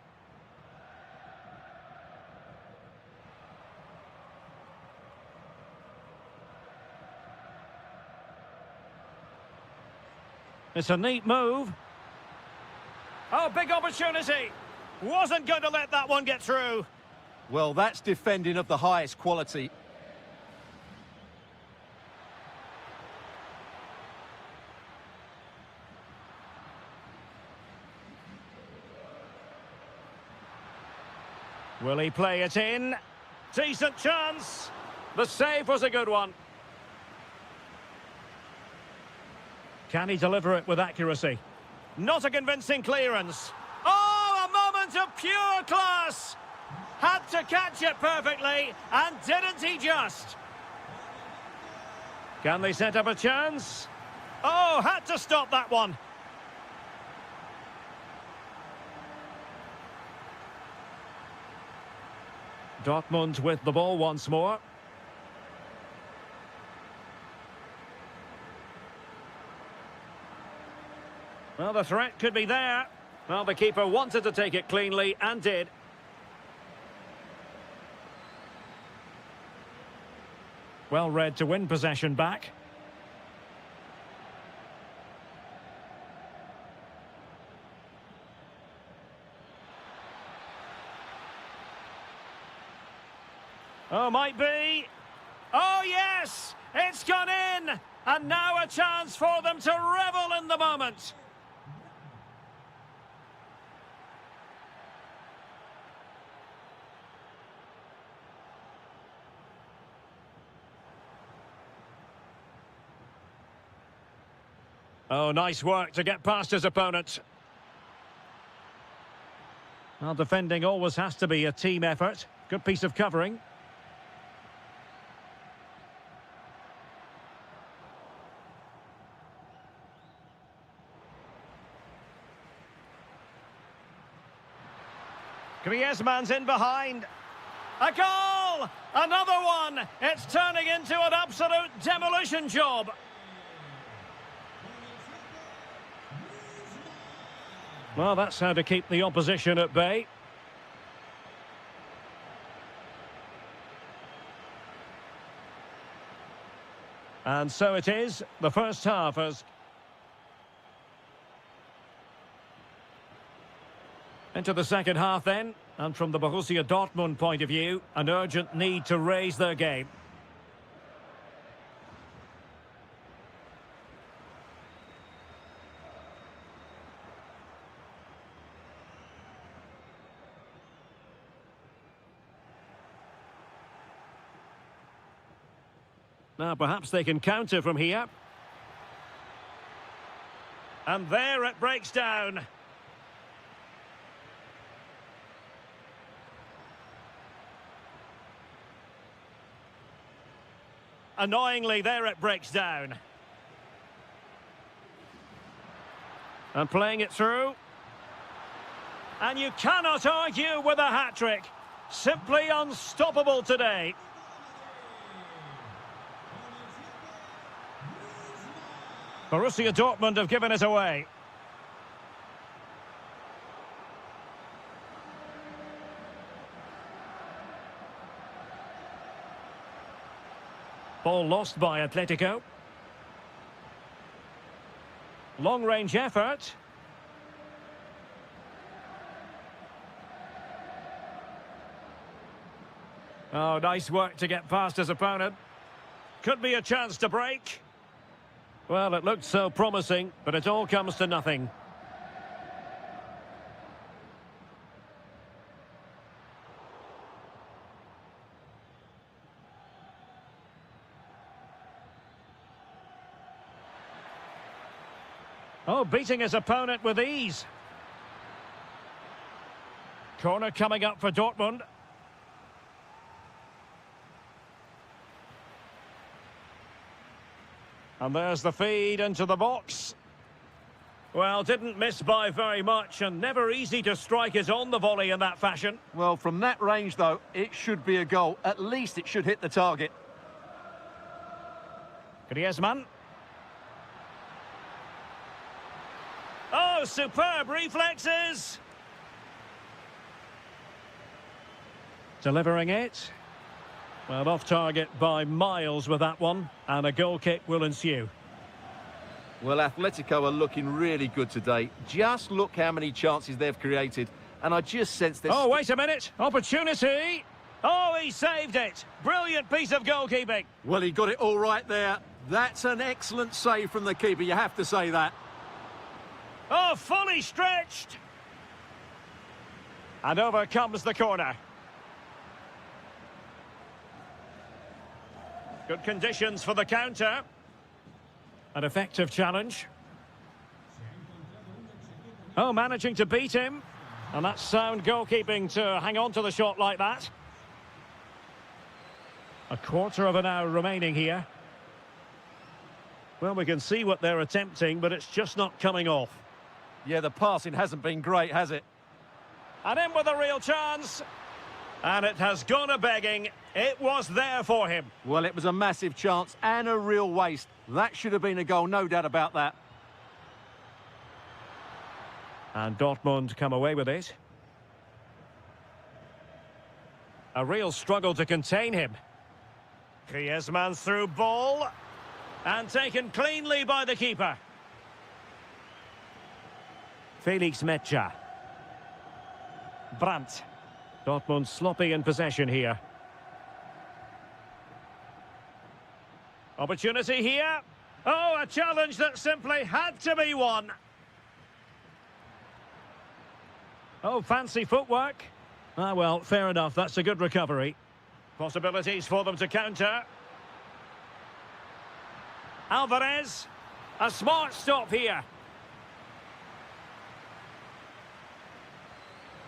Speaker 1: It's a neat move. Oh, big opportunity. Wasn't going to let that one get through.
Speaker 2: Well, that's defending of the highest quality.
Speaker 1: Will he play it in? Decent chance. The save was a good one. Can he deliver it with accuracy? Not a convincing clearance. Oh, a moment of pure class! Had to catch it perfectly, and didn't he just? Can they set up a chance? Oh, had to stop that one. Dortmund with the ball once more. Well, the threat could be there. Well, the keeper wanted to take it cleanly and did. Well read to win possession back. Oh, might be. Oh, yes! It's gone in! And now a chance for them to revel in the moment. Oh, nice work to get past his opponent. Well, defending always has to be a team effort. Good piece of covering. Griezmann's in behind. A goal! Another one! It's turning into an absolute demolition job. Well, that's how to keep the opposition at bay. And so it is. The first half has... Into the second half then. And from the Borussia Dortmund point of view, an urgent need to raise their game. Now perhaps they can counter from here. And there it breaks down. Annoyingly, there it breaks down. And playing it through. And you cannot argue with a hat-trick. Simply unstoppable today. Borussia Dortmund have given it away. Ball lost by Atletico. Long-range effort. Oh, nice work to get past his opponent. Could be a chance to break. Well, it looked so promising, but it all comes to nothing. Oh, beating his opponent with ease. Corner coming up for Dortmund. And there's the feed into the box. Well, didn't miss by very much, and never easy to strike it on the volley in that fashion.
Speaker 2: Well, from that range, though, it should be a goal. At least it should hit the target.
Speaker 1: Griezmann. Oh, superb reflexes! Delivering it. Well, off target by miles with that one, and a goal kick will ensue.
Speaker 2: Well, Atletico are looking really good today. Just look how many chances they've created, and I just sense this...
Speaker 1: Oh, wait a minute. Opportunity. Oh, he saved it. Brilliant piece of goalkeeping.
Speaker 2: Well, he got it all right there. That's an excellent save from the keeper, you have to say that.
Speaker 1: Oh, fully stretched. And over comes the corner. Good conditions for the counter. An effective challenge. Oh, managing to beat him. And that's sound goalkeeping to hang on to the shot like that. A quarter of an hour remaining here. Well, we can see what they're attempting, but it's just not coming off.
Speaker 2: Yeah, the passing hasn't been great, has it?
Speaker 1: And in with a real chance. And it has gone a-begging. It was there for him.
Speaker 2: Well, it was a massive chance and a real waste. That should have been a goal, no doubt about that.
Speaker 1: And Dortmund come away with it. A real struggle to contain him. Griezmann through ball. And taken cleanly by the keeper. Felix Metscher. Brandt. Dortmund sloppy in possession here. Opportunity here. Oh, a challenge that simply had to be won. Oh, fancy footwork. Ah, well, fair enough. That's a good recovery. Possibilities for them to counter. Alvarez. A smart stop here.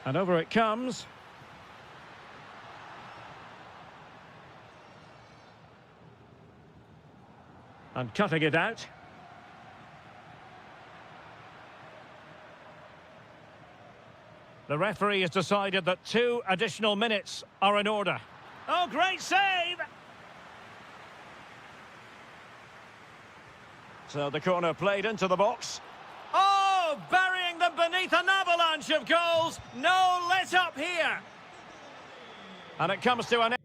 Speaker 1: And over it comes. And cutting it out. The referee has decided that 2 additional minutes are in order. Oh, great save! So the corner played into the box. Oh, burying them beneath an avalanche of goals. No let up here. And it comes to an end.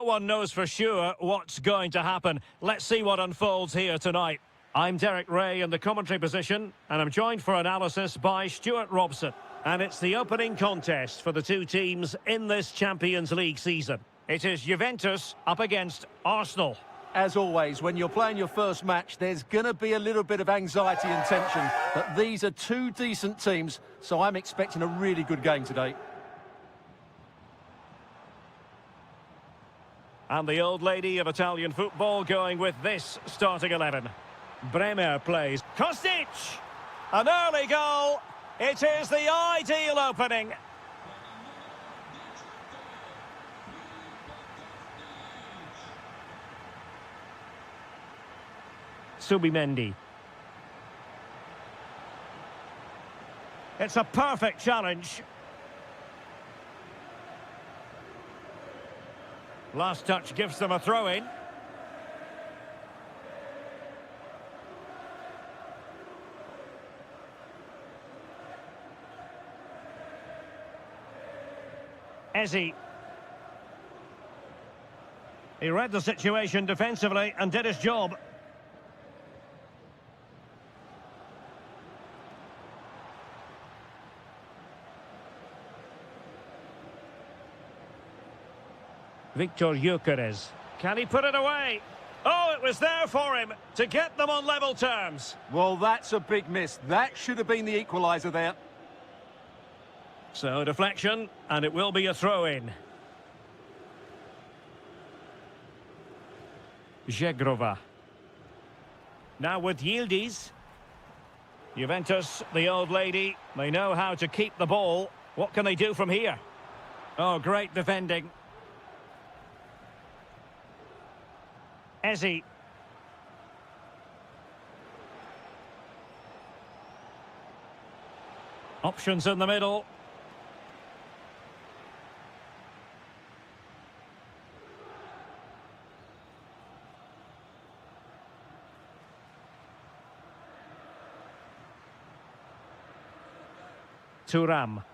Speaker 1: No one knows for sure what's going to happen. Let's see what unfolds here tonight. I'm Derek Ray in the commentary position, and I'm joined for analysis by Stuart Robson. And it's the opening contest for the two teams in this Champions League season. It is Juventus up against Arsenal.
Speaker 2: As always, when you're playing your first match, there's going to be a little bit of anxiety and tension. But these are two decent teams, so I'm expecting a really good game today.
Speaker 1: And the old lady of Italian football going with this starting 11. Bremer plays. Kostic! An early goal. It is the ideal opening. Subimendi. It's a perfect challenge. Last touch gives them a throw-in. Ezzy. He read the situation defensively and did his job. Victor Gyökeres. Can he put it away? Oh, it was there for him to get them on level terms.
Speaker 2: Well, that's a big miss. That should have been the equaliser there.
Speaker 1: So, deflection, and it will be a throw-in. Zegrova. Now with Yildiz. Juventus, the old lady, they know how to keep the ball. What can they do from here? Oh, great defending. Ezzy. Options in the middle. Thuram.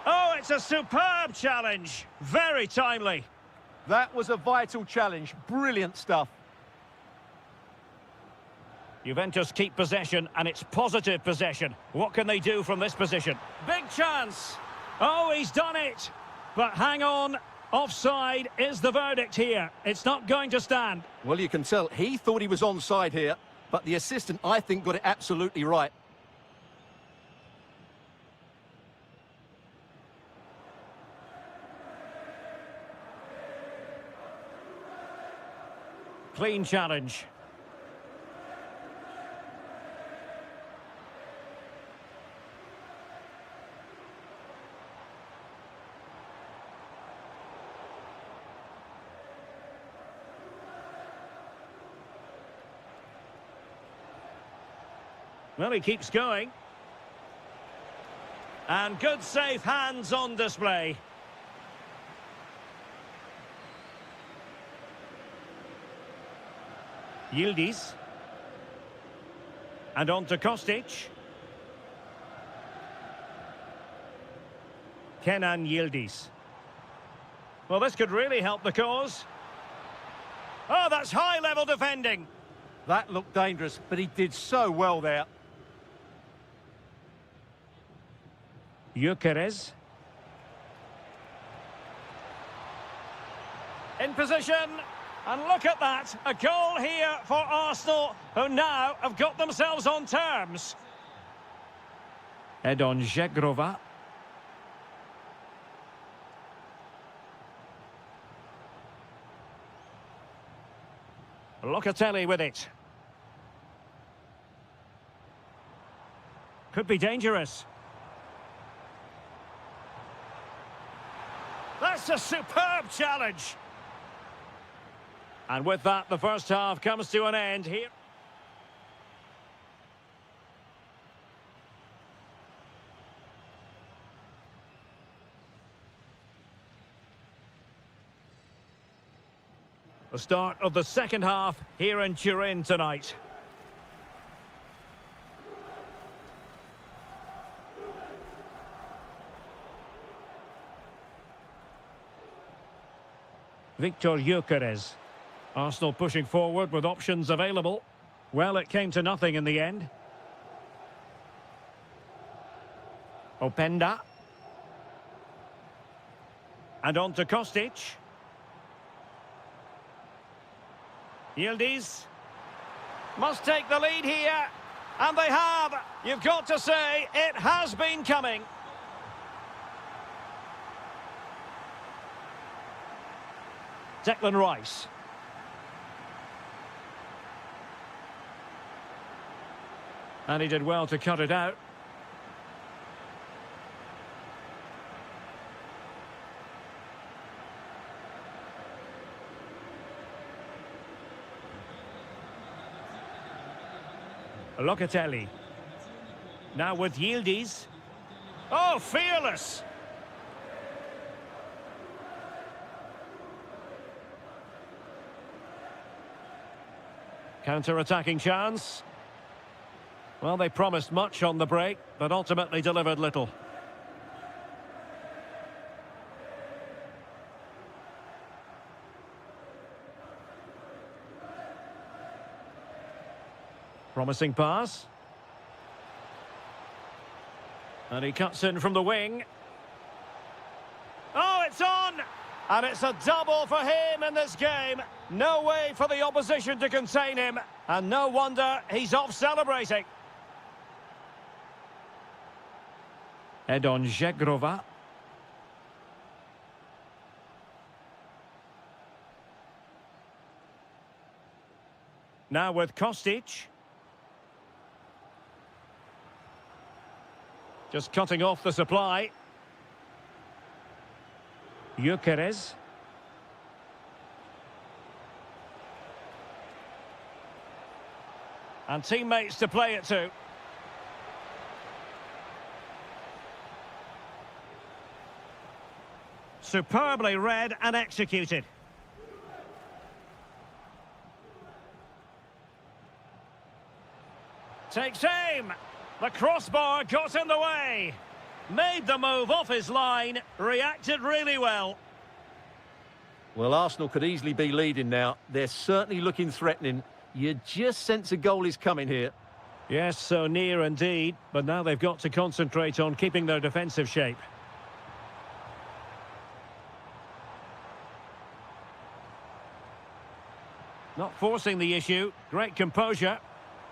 Speaker 1: Oh, it's a superb challenge. Very timely.
Speaker 2: That was a vital challenge. Brilliant stuff.
Speaker 1: Juventus keep possession, and it's positive possession. What can they do from this position? Big chance. Oh, he's done it. But hang on. Offside is the verdict here. It's not going to stand.
Speaker 2: Well, you can tell he thought he was onside here, but the assistant, I think, got it absolutely right.
Speaker 1: Clean challenge. Well, he keeps going. And good safe hands on display. Yildiz. And on to Kostic. Kenan Yildiz. Well, this could really help the cause. Oh, that's high-level defending.
Speaker 2: That looked dangerous, but he did so well there.
Speaker 1: Gyökeres. In position. And look at that, a goal here for Arsenal, who now have got themselves on terms. Edon Zegrova. Locatelli with it. Could be dangerous. That's a superb challenge. And with that, the first half comes to an end here. The start of the second half here in Turin tonight. Victor Gyökeres. Arsenal pushing forward with options available. Well, it came to nothing in the end. Openda. And on to Kostic. Yildiz. Must take the lead here. And they have. You've got to say, it has been coming. Declan Rice. And he did well to cut it out. Locatelli. Now with Yildiz. Oh, fearless! Counter-attacking chance. Well, they promised much on the break, but ultimately delivered little. Promising pass. And he cuts in from the wing. Oh, it's on! And it's a double for him in this game. No way for the opposition to contain him. And no wonder he's off celebrating. Edon Žegrova. Now with Kostic. Just cutting off the supply. Gyökeres. And teammates to play it to. Superbly read and executed. Takes aim. The crossbar got in the way. Made the move off his line. Reacted really well.
Speaker 2: Well, Arsenal could easily be leading now. They're certainly looking threatening. You just sense a goal is coming here.
Speaker 1: Yes, so near indeed. But now they've got to concentrate on keeping their defensive shape. Not forcing the issue. Great composure.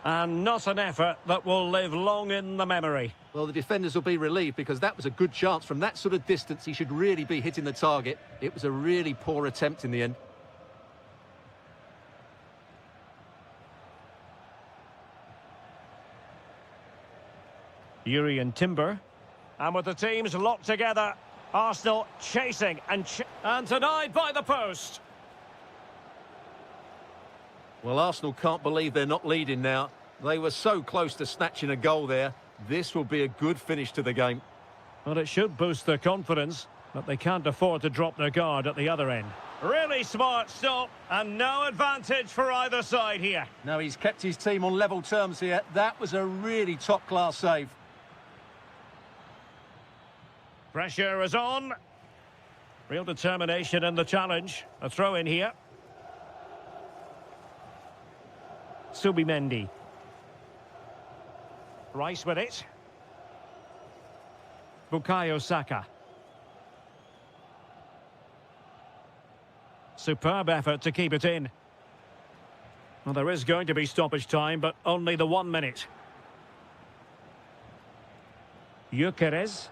Speaker 1: And not an effort that will live long in the memory.
Speaker 2: Well, the defenders will be relieved because that was a good chance. From that sort of distance, he should really be hitting the target. It was a really poor attempt in the end.
Speaker 1: Urian Timber. And with the teams locked together, Arsenal chasing and denied by the post.
Speaker 2: Well, Arsenal can't believe they're not leading now. They were so close to snatching a goal there. This will be a good finish to the game.
Speaker 1: Well, it should boost their confidence, but they can't afford to drop their guard at the other end. Really smart stop, and no advantage for either side here.
Speaker 2: No, he's kept his team on level terms here. That was a really top-class save.
Speaker 1: Pressure is on. Real determination in the challenge. A throw in here. Subimendi. Rice with it. Bukayo Saka. Superb effort to keep it in. Well, there is going to be stoppage time, but only the 1 minute. Gyökeres.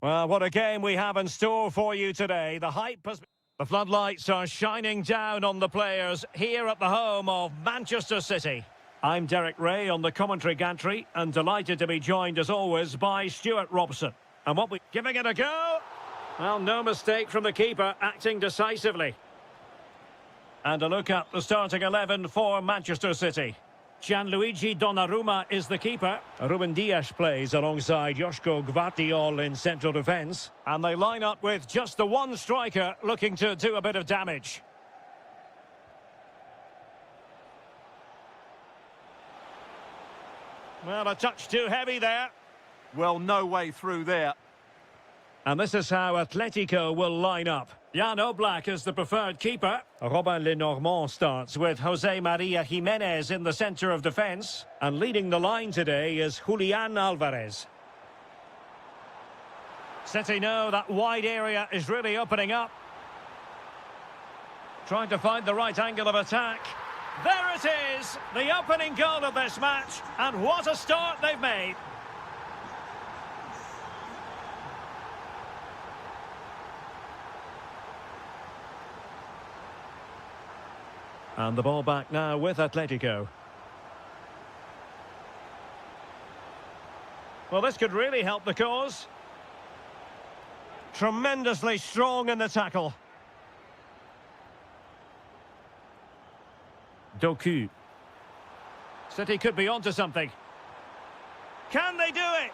Speaker 1: Well, what a game we have in store for you today. The hype has... The floodlights are shining down on the players here at the home of Manchester City. I'm Derek Ray on the commentary gantry and delighted to be joined as always by Stuart Robson. And what we... Giving it a go. Well, no mistake from the keeper, acting decisively. And a look at the starting 11 for Manchester City. Gianluigi Donnarumma is the keeper. Ruben Dias plays alongside Joško Gvardiol in central defence. And they line up with just the one striker looking to do a bit of damage. Well, a touch too heavy there.
Speaker 2: Well, no way through there.
Speaker 1: And this is how Atletico will line up. Jan Oblak is the preferred keeper. Robin Lenormand starts with Jose Maria Jimenez in the centre of defence. And leading the line today is Julian Alvarez. City know that wide area is really opening up. Trying to find the right angle of attack. There it is, the opening goal of this match. And what a start they've made. And the ball back now with Atletico. Well, this could really help the cause. Tremendously strong in the tackle. Doku. City could be onto something. Can they do it?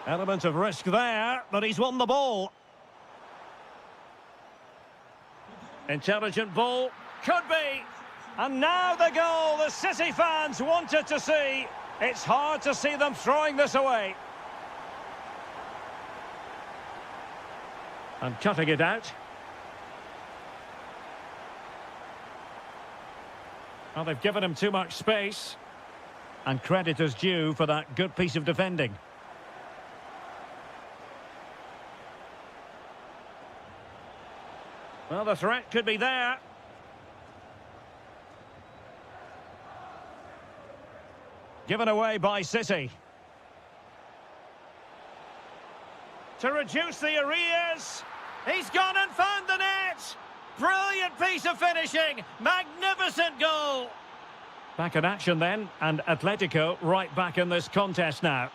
Speaker 1: Element of risk there, but he's won the ball. Intelligent ball. Could be. And now the goal the City fans wanted to see. It's hard to see them throwing this away. And cutting it out. Well, they've given him too much space. And credit is due for that good piece of defending. Well, the threat could be there. Given away by City. To reduce the arrears. He's gone and found the net. Brilliant piece of finishing. Magnificent goal. Back in action then, and Atletico right back in this contest now.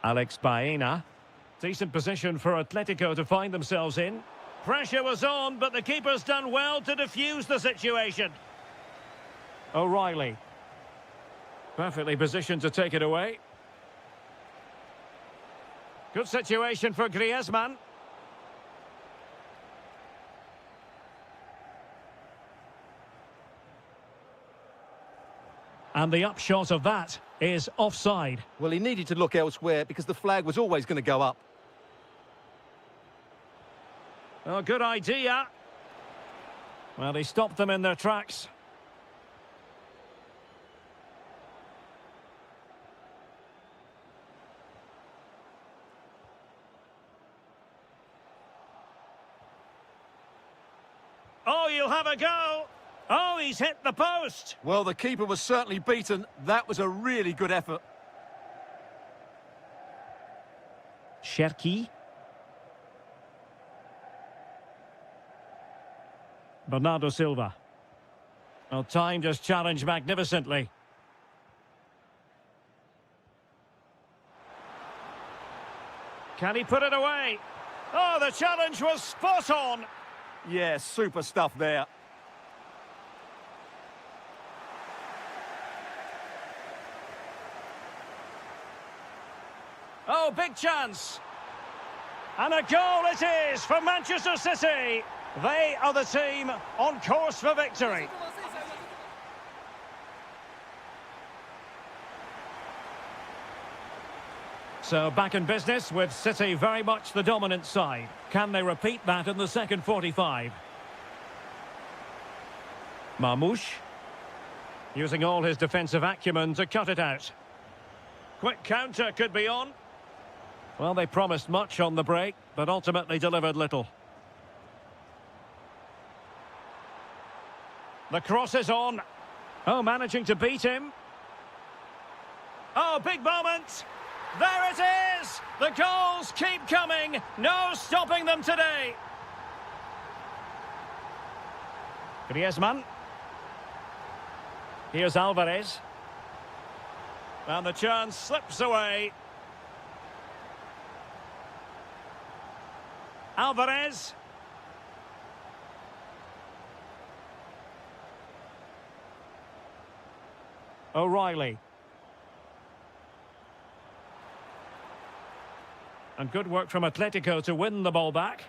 Speaker 1: Alex Baena. Decent position for Atletico to find themselves in. Pressure was on, but the keeper's done well to defuse the situation. O'Reilly. Perfectly positioned to take it away. Good situation for Griezmann. And the upshot of that is offside.
Speaker 2: Well, he needed to look elsewhere because the flag was always going to go up.
Speaker 1: Oh, good idea. Well, he stopped them in their tracks. Oh, you'll have a go. Oh, he's hit the post.
Speaker 2: Well, the keeper was certainly beaten. That was a really good effort.
Speaker 1: Cherki. Bernardo Silva. Well, timed his challenge magnificently. Can he put it away? Oh, the challenge was spot on.
Speaker 2: Yeah, super stuff there.
Speaker 1: Oh, big chance. And a goal it is for Manchester City. They are the team on course for victory. So back in business with City very much the dominant side. Can they repeat that in the second 45? Marmouche. Using all his defensive acumen to cut it out. Quick counter could be on. Well, they promised much on the break, but ultimately delivered little. The cross is on. Oh, managing to beat him. Oh, big moment. There it is. The goals keep coming. No stopping them today. Griezmann. Here's Alvarez. And the chance slips away. Alvarez. O'Reilly. And good work from Atletico to win the ball back.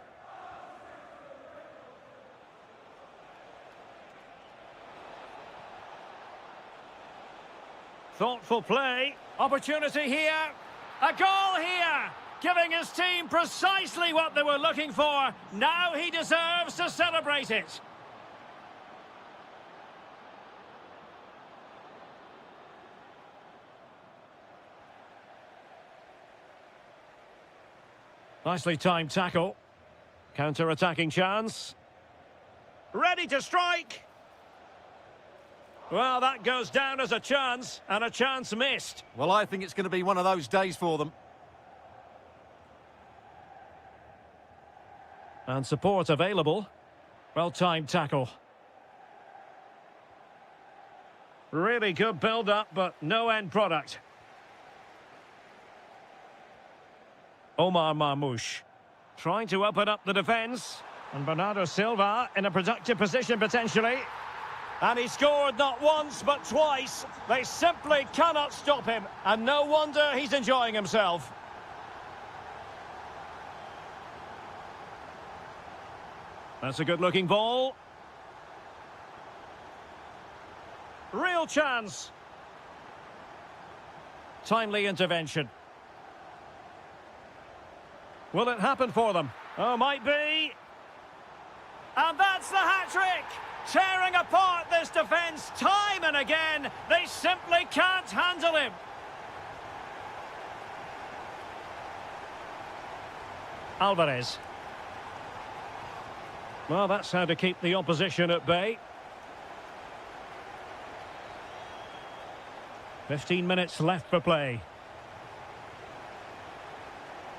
Speaker 1: Thoughtful play. Opportunity here. A goal here. Giving his team precisely what they were looking for. Now he deserves to celebrate it. Nicely timed tackle. Counter-attacking chance. Ready to strike. Well, that goes down as a chance, and a chance missed.
Speaker 2: Well, I think it's going to be one of those days for them.
Speaker 1: And support available. Well-timed tackle. Really good build-up, but no end product. Omar Marmoush trying to open up the defence. And Bernardo Silva in a productive position potentially. And he scored not once but twice. They simply cannot stop him. And no wonder he's enjoying himself. That's a good-looking ball. Real chance. Timely intervention. Will it happen for them? Oh, might be. And that's the hat-trick! Tearing apart this defence time and again. They simply can't handle him. Alvarez. Well, that's how to keep the opposition at bay. 15 minutes left for play.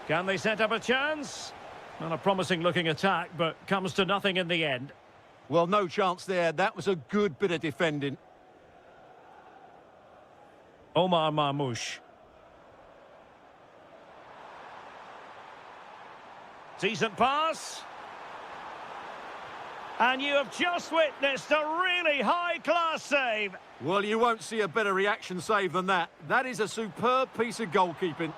Speaker 1: Can they set up a chance? Not a promising looking attack, but comes to nothing in the end.
Speaker 2: Well, no chance there. That was a good bit of defending.
Speaker 1: Omar Marmoush. Decent pass. And you have just witnessed a really high-class save.
Speaker 2: Well, you won't see a better reaction save than that. That is a superb piece of goalkeeping.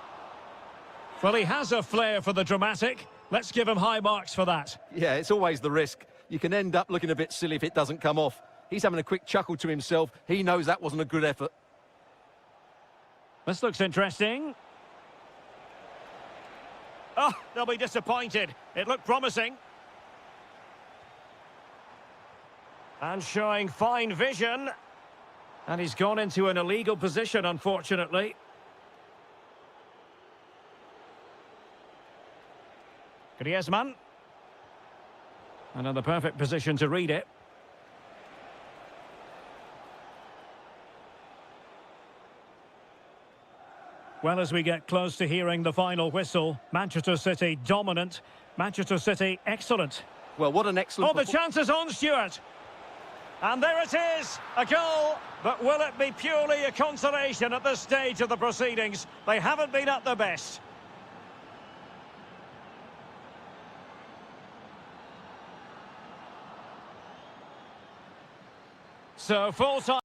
Speaker 1: Well, he has a flair for the dramatic. Let's give him high marks for that.
Speaker 2: Yeah, it's always the risk. You can end up looking a bit silly if it doesn't come off. He's having a quick chuckle to himself. He knows that wasn't a good effort.
Speaker 1: This looks interesting. Oh, they'll be disappointed. It looked promising. And showing fine vision. And he's gone into an illegal position, unfortunately. Griezmann. Another perfect position to read it. Well, as we get close to hearing the final whistle, Manchester City dominant, Manchester City excellent.
Speaker 2: Well, what an excellent...
Speaker 1: Oh, the chance is on, Stuart. And there it is, a goal. But will it be purely a consolation at this stage of the proceedings? They haven't been at their best. So, full time.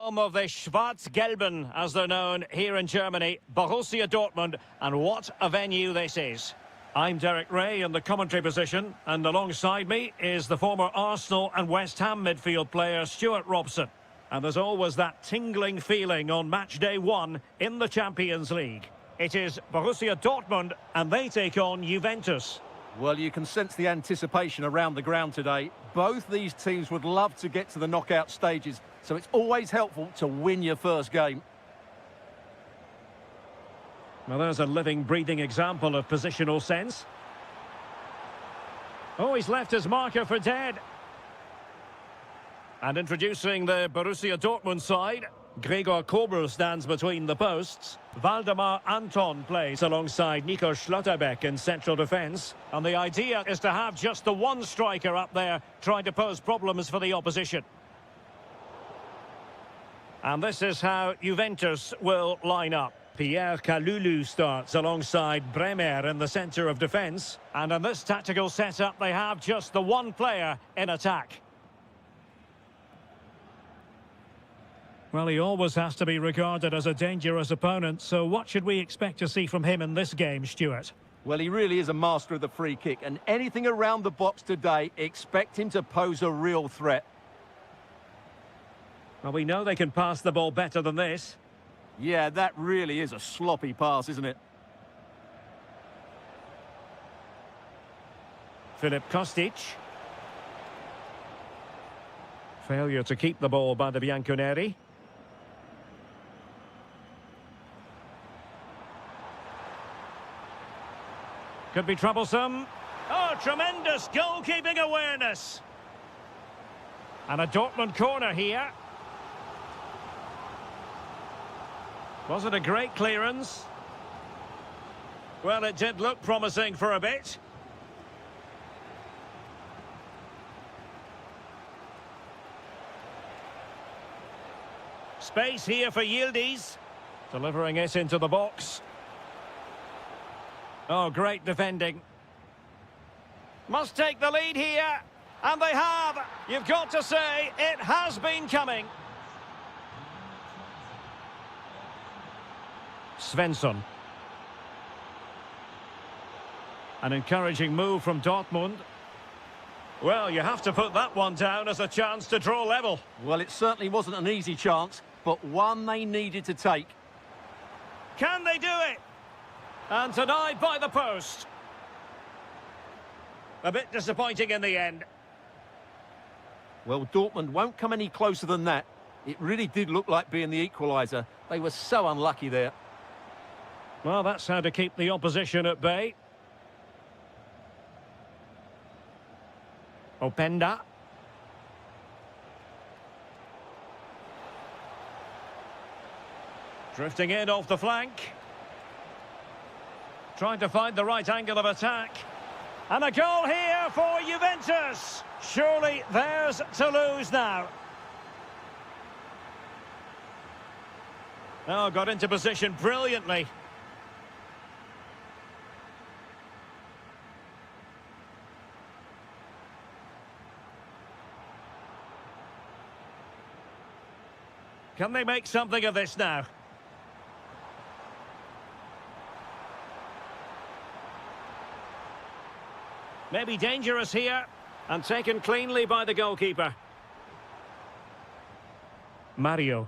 Speaker 1: Home of the Schwarz-Gelben, as they're known here in Germany, Borussia Dortmund, and what a venue this is. I'm Derek Ray in the commentary position, and alongside me is the former Arsenal and West Ham midfield player Stuart Robson. And there's always that tingling feeling on match day one in the Champions League. It is Borussia Dortmund, and they take on Juventus.
Speaker 2: Well, you can sense the anticipation around the ground today. Both these teams would love to get to the knockout stages, so it's always helpful to win your first game.
Speaker 1: Well, there's a living, breathing example of positional sense. Oh, he's left his marker for dead. And introducing the Borussia Dortmund side, Gregor Kobel stands between the posts. Waldemar Anton plays alongside Nico Schlotterbeck in central defence. And the idea is to have just the one striker up there trying to pose problems for the opposition. And this is how Juventus will line up. Pierre Kalulu starts alongside Bremer in the centre of defence. And in this tactical setup, they have just the one player in attack. Well, he always has to be regarded as a dangerous opponent, so what should we expect to see from him in this game, Stuart?
Speaker 2: Well, he really is a master of the free kick, and anything around the box today, expect him to pose a real threat.
Speaker 1: Well, we know they can pass the ball better than this.
Speaker 2: Yeah, that really is a sloppy pass, isn't it?
Speaker 1: Filip Kostic. Failure to keep the ball by the Bianconeri. Could be troublesome. Oh, tremendous goalkeeping awareness. And a Dortmund corner here. Was it a great clearance? Well, it did look promising for a bit. Space here for Yildiz. Delivering it into the box. Oh, great defending. Must take the lead here. And they have. You've got to say, it has been coming. Svensson. An encouraging move from Dortmund. Well, you have to put that one down as a chance to draw level.
Speaker 2: Well, it certainly wasn't an easy chance, but one they needed to take.
Speaker 1: Can they do it? And denied by the post. A bit disappointing in the end.
Speaker 2: Well, Dortmund won't come any closer than that. It really did look like being the equaliser. They were so unlucky there.
Speaker 1: Well, that's how to keep the opposition at bay. Openda. Drifting in off the flank. Trying to find the right angle of attack. And a goal here for Juventus. Surely theirs to lose now. Oh, got into position brilliantly. Can they make something of this now? Maybe dangerous here, and taken cleanly by the goalkeeper. Mario.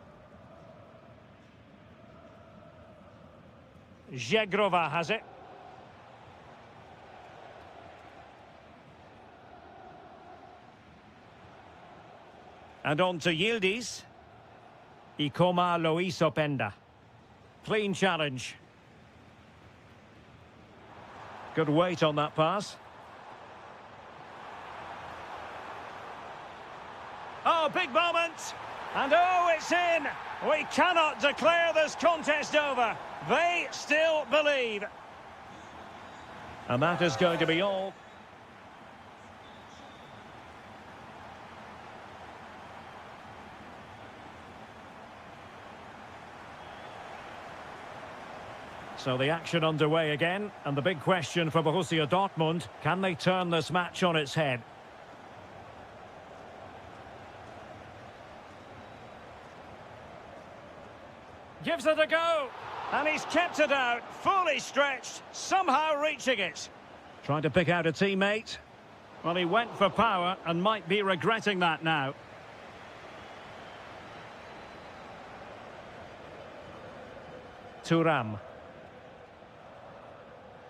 Speaker 1: Zegrova has it. And on to Yildiz. Ikoma Luis Openda. Clean challenge. Good weight on that pass. Oh, big moment. And oh, it's in. We cannot declare this contest over. They still believe. And that is going to be all. So the action underway again, and the big question for Borussia Dortmund, can they turn this match on its head? gives it a go. And he's kept it out, fully stretched, somehow reaching it. Trying to pick out a teammate. Well, he went for power and might be regretting that now. Thuram.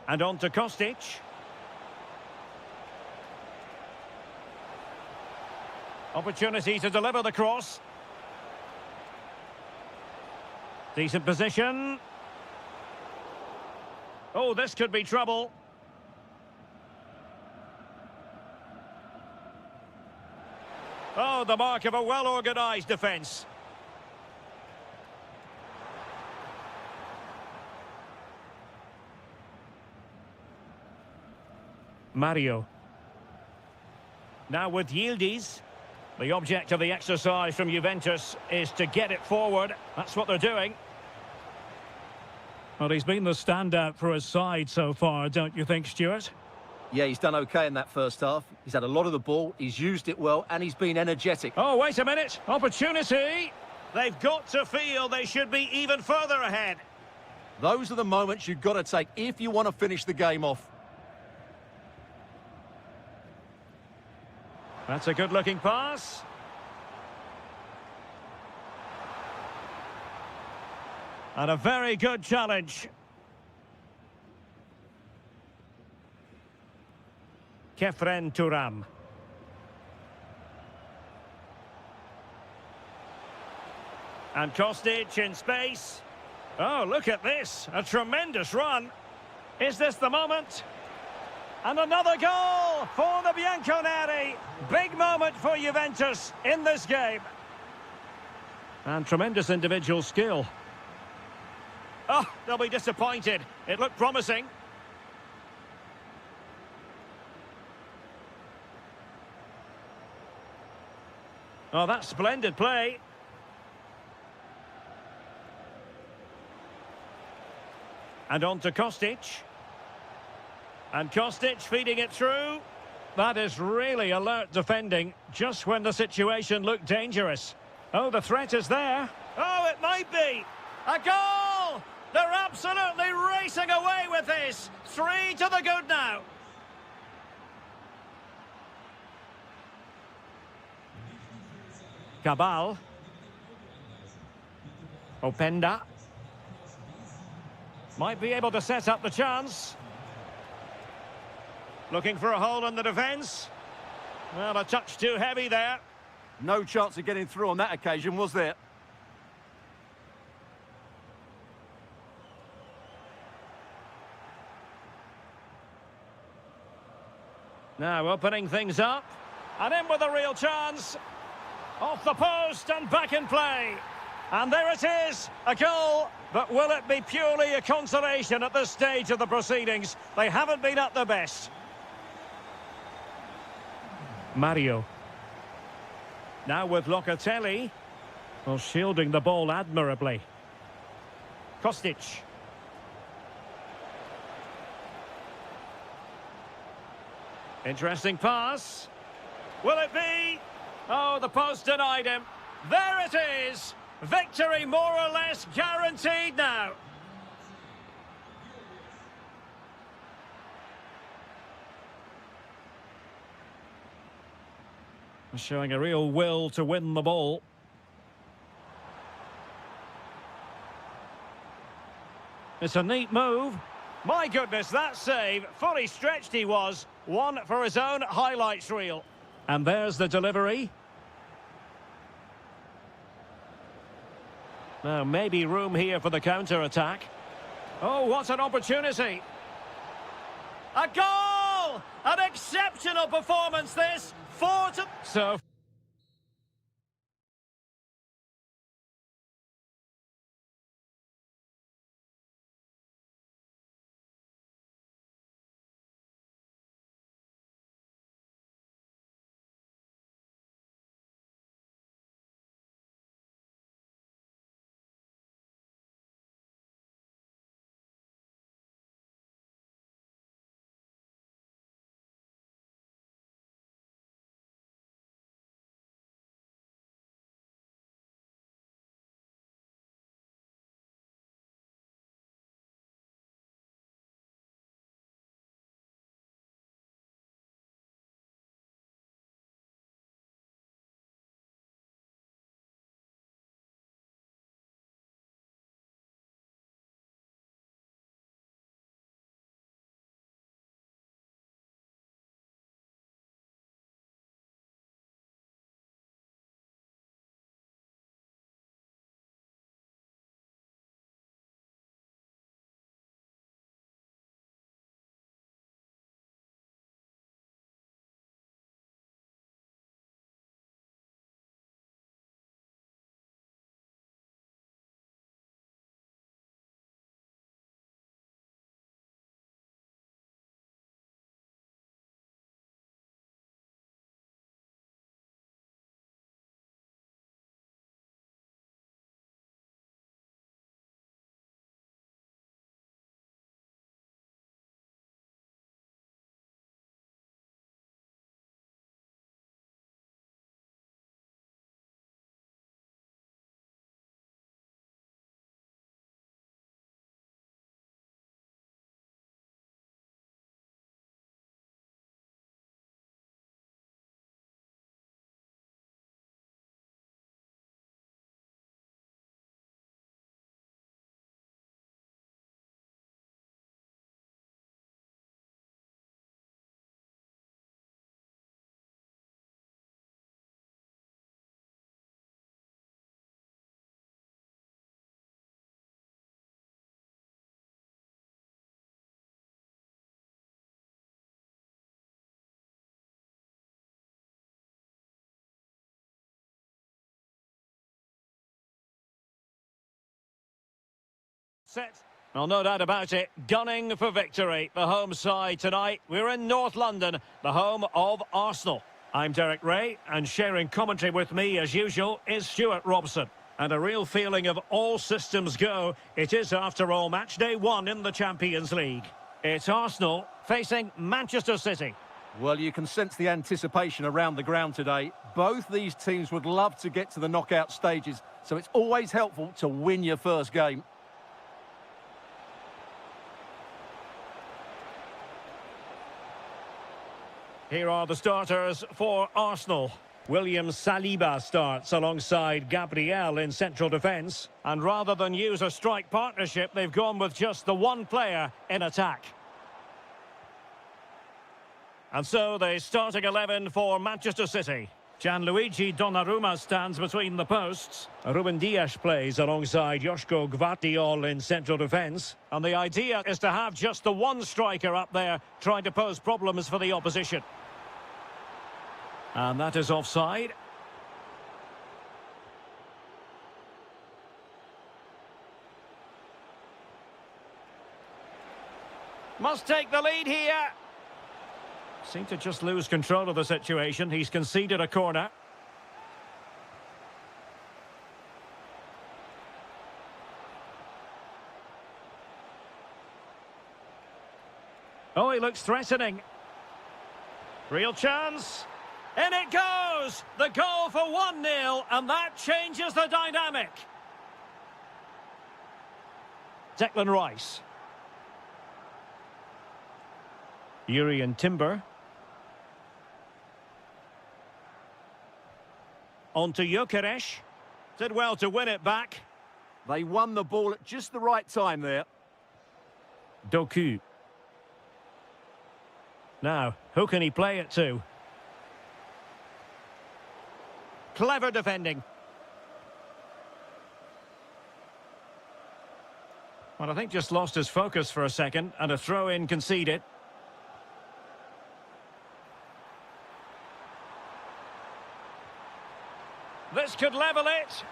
Speaker 1: And on to Kostic. Opportunity to deliver the cross. Decent position. Oh, this could be trouble. Oh, the mark of a well-organised defence. Mario. Now with Yildiz. The object of the exercise from Juventus is to get it forward. That's what they're doing. Well, he's been the standout for his side so far, don't you think, Stuart?
Speaker 2: Yeah, he's done okay in that first half. He's had a lot of the ball, he's used it well, and he's been energetic.
Speaker 1: Oh, wait a minute. Opportunity. They've got to feel they should be even further ahead.
Speaker 2: Those are the moments you've got to take if you want to finish the game off.
Speaker 1: That's a good-looking pass. And a very good challenge. Kefren Thuram. And Kostic in space. Oh, look at this. A tremendous run. Is this the moment? And another goal for the Bianconeri. Big moment for Juventus in this game. And tremendous individual skill. Oh, they'll be disappointed. It looked promising. Oh, that's splendid play. And on to Kostic. And Kostic feeding it through. That is really alert defending, just when the situation looked dangerous. Oh, the threat is there. Oh, it might be. A goal! They're absolutely racing away with this. 3 to the good now. Cabal. Openda. Might be able to set up the chance. Looking for a hole in the defence. Well, a touch too heavy there.
Speaker 2: No chance of getting through on that occasion, was there?
Speaker 1: Now opening things up. And in with a real chance. Off the post and back in play. And there it is, a goal. But will it be purely a consolation at this stage of the proceedings? They haven't been at their best. Mario. Now with Locatelli. Well, shielding the ball admirably. Kostic. Interesting pass. Will it be? Oh, the post denied him. There it is. Victory more or less guaranteed now. Showing a real will to win the ball. It's a neat move. My goodness, that save. Fully stretched he was. One for his own highlights reel. And there's the delivery. Now, maybe room here for the counter-attack. Oh, what an opportunity. A goal! An exceptional performance, this. 4 to... So... Set. Well, no doubt about it, gunning for victory. The home side tonight. We're in North London, the home of Arsenal. I'm Derek Ray, and sharing commentary with me, as usual, is Stuart Robson. And a real feeling of all systems go. It is, after all, match day 1 in the Champions League. It's Arsenal facing Manchester City.
Speaker 2: Well, you can sense the anticipation around the ground today. Both these teams would love to get to the knockout stages, so it's always helpful to win your first game.
Speaker 1: Here are the starters for Arsenal. William Saliba starts alongside Gabriel in central defence. And rather than use a strike partnership, they've gone with just the one player in attack. And so the starting 11 for Manchester City. Gianluigi Donnarumma stands between the posts. Ruben Dias plays alongside Joško Gvardiol in central defence. And the idea is to have just the one striker up there trying to pose problems for the opposition. And that is offside. Must take the lead here. Seemed to just lose control of the situation. He's conceded a corner. Oh, he looks threatening. Real chance. In it goes! The goal for 1-0, and that changes the dynamic. Declan Rice. Urian Timber. On to Gyökeres. Did well to win it back.
Speaker 2: They won the ball at just the right time there.
Speaker 1: Doku. Now, who can he play it to? Clever defending. Well, I think just lost his focus for a second, and a throw-in conceded. This could level it,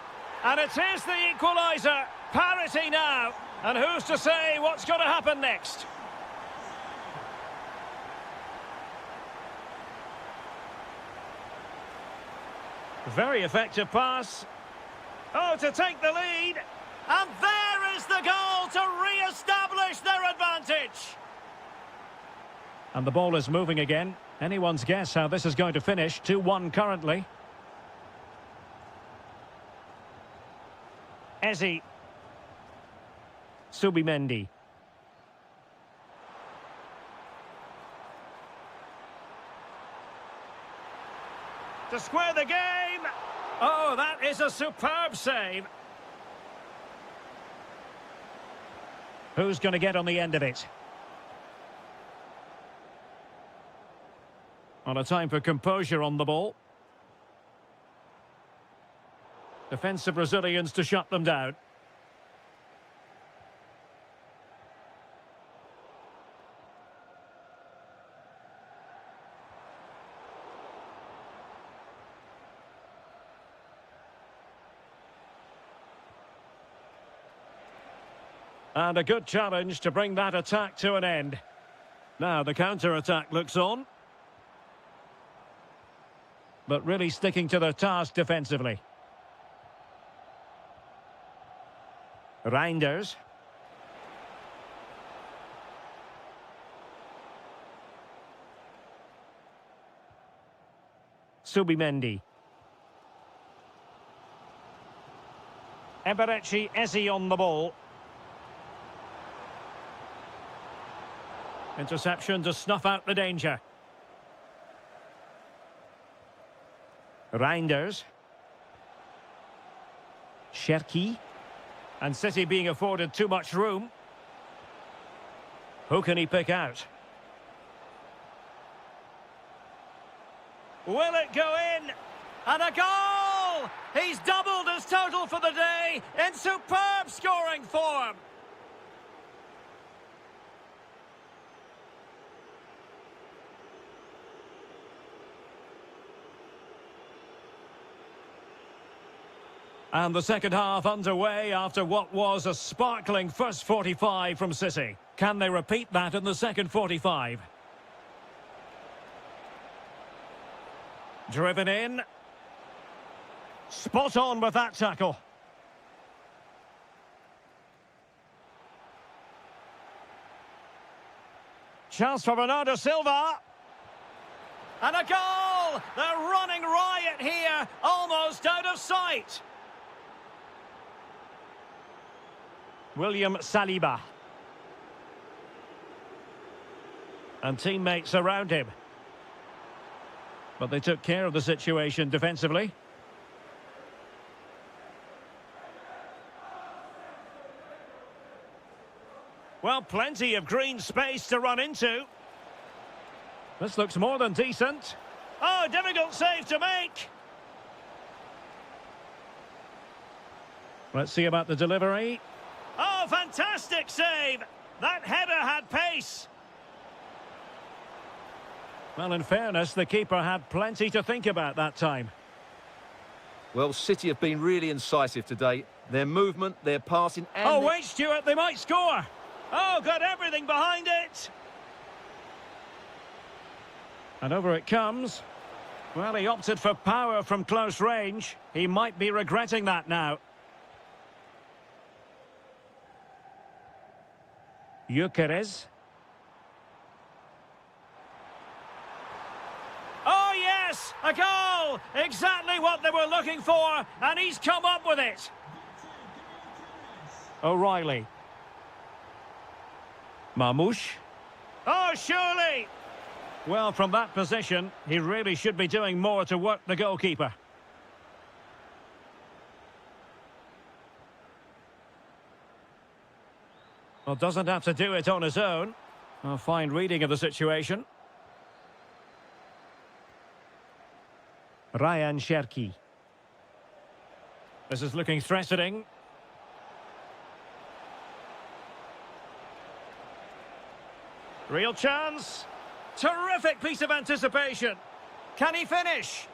Speaker 1: and it is the equaliser. Parity now, and who's to say what's going to happen next? Very effective pass. Oh, to take the lead. And there is the goal to re-establish their advantage. And the ball is moving again. Anyone's guess how this is going to finish. 2-1 currently. Eze. Subimendi. To square the game. Oh, that is a superb save. Who's going to get on the end of it? On a time for composure on the ball. Defensive Brazilians to shut them down. And a good challenge to bring that attack to an end. Now the counter-attack looks on. But really sticking to their task defensively. Reinders. Subimendi. Eberechi Eze on the ball. Interception to snuff out the danger. Reinders. Cherki. And City being afforded too much room. Who can he pick out? Will it go in? And a goal! He's doubled his total for the day in superb scoring form. And the second half underway after what was a sparkling first 45 from City. Can they repeat that in the second 45? Driven in. Spot on with that tackle. Chance for Bernardo Silva. And a goal! They're running riot here, almost out of sight. William Saliba. And teammates around him. But they took care of the situation defensively. Well, plenty of green space to run into. This looks more than decent. Oh, difficult save to make. Let's see about the delivery. Oh, fantastic save. That header had pace. Well, in fairness, the keeper had plenty to think about that time.
Speaker 2: Well, City have been really incisive today. Their movement, their passing and...
Speaker 1: Oh, wait, Stuart, they might score. Oh, got everything behind it. And over it comes. Well, he opted for power from close range. He might be regretting that now. Gyökeres. Oh, yes! A goal! Exactly what they were looking for, and he's come up with it. O'Reilly. Mamouche. Oh, surely! Well, from that position, he really should be doing more to work the goalkeeper. Well, doesn't have to do it on his own. A fine reading of the situation. Ryan Cherki. This is looking threatening. Real chance. Terrific piece of anticipation. Can he finish?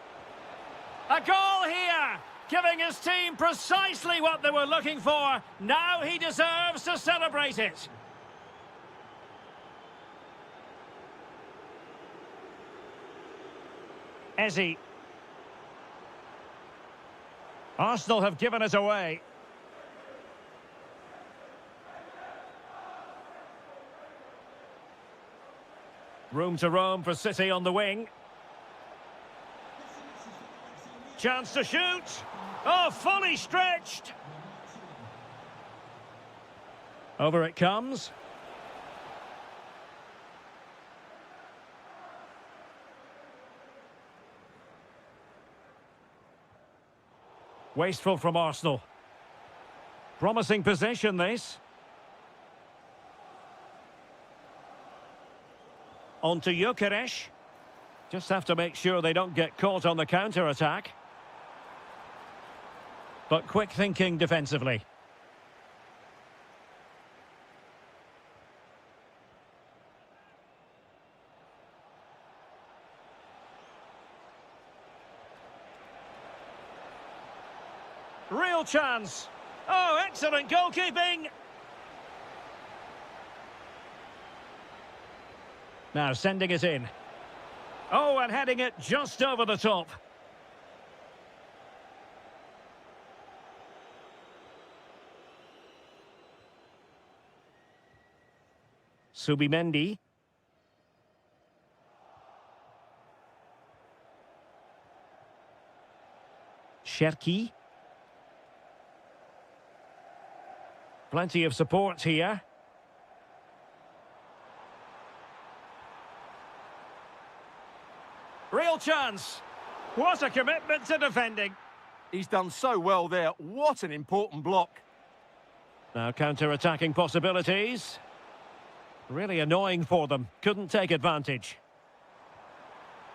Speaker 1: A goal here, giving his team precisely what they were looking for. Now he deserves to celebrate it. Eze. Arsenal have given it away. Room to roam for City on the wing. Chance to shoot. Oh, fully stretched. Over it comes. Wasteful from Arsenal. Promising possession, this. On to Gyökeres. Just have to make sure they don't get caught on the counter-attack. But quick thinking defensively. Real chance. Oh, excellent goalkeeping. Now sending it in. Oh, and heading it just over the top. Subimendi. Cherki. Plenty of support here. Real chance. What a commitment to defending.
Speaker 2: He's done so well there. What an important block.
Speaker 1: Now counter-attacking possibilities. Really annoying for them. Couldn't take advantage.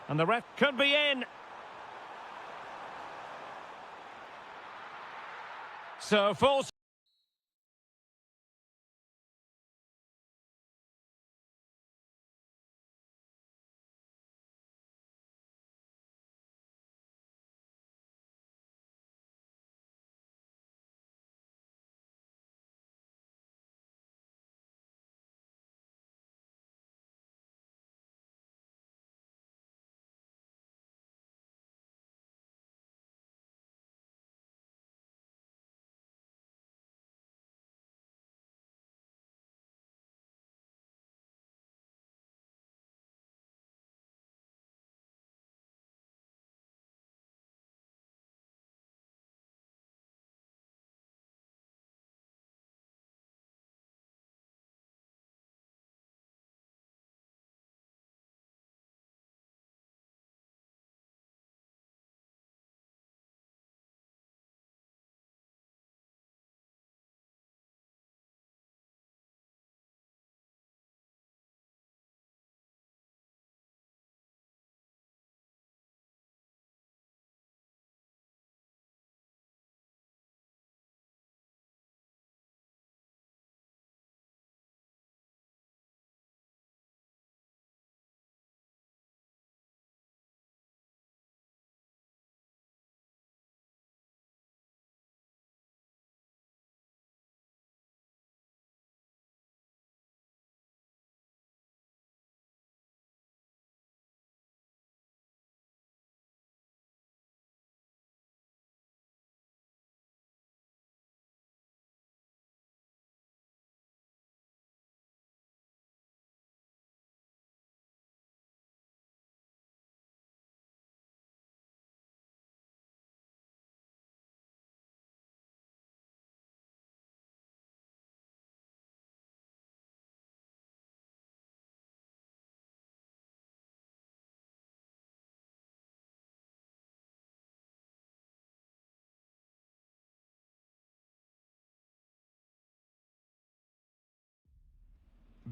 Speaker 1: And the ref could be in. So full...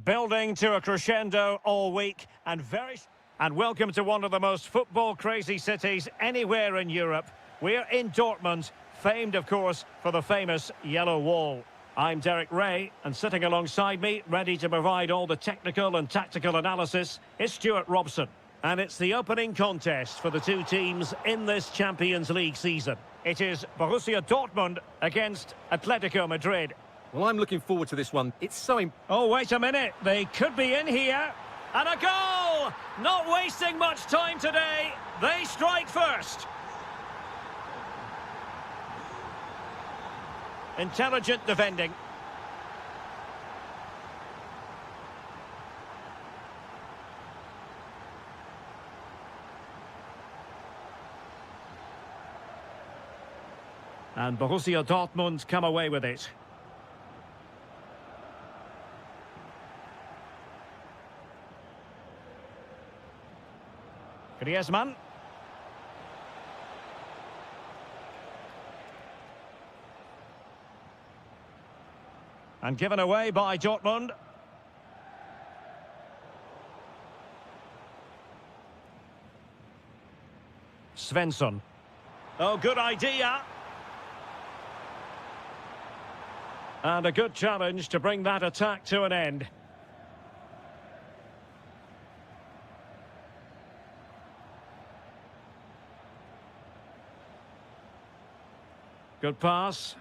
Speaker 1: Building to a crescendo all week and welcome to one of the most football crazy cities anywhere in Europe. We're in Dortmund, famed of course for the famous yellow wall. I'm Derek Ray, and sitting alongside me, ready to provide all the technical and tactical analysis, is Stuart Robson. And it's the opening contest for the two teams in this Champions League season. It is Borussia Dortmund against Atletico Madrid.
Speaker 2: Well, I'm looking forward to this one. It's so...
Speaker 1: Oh, wait a minute. They could be in here. And a goal! Not wasting much time today. They strike first. Intelligent defending. And Borussia Dortmund come away with it. Griezmann. And given away by Dortmund. Svensson. Oh, good idea. And a good challenge to bring that attack to an end. Good pass.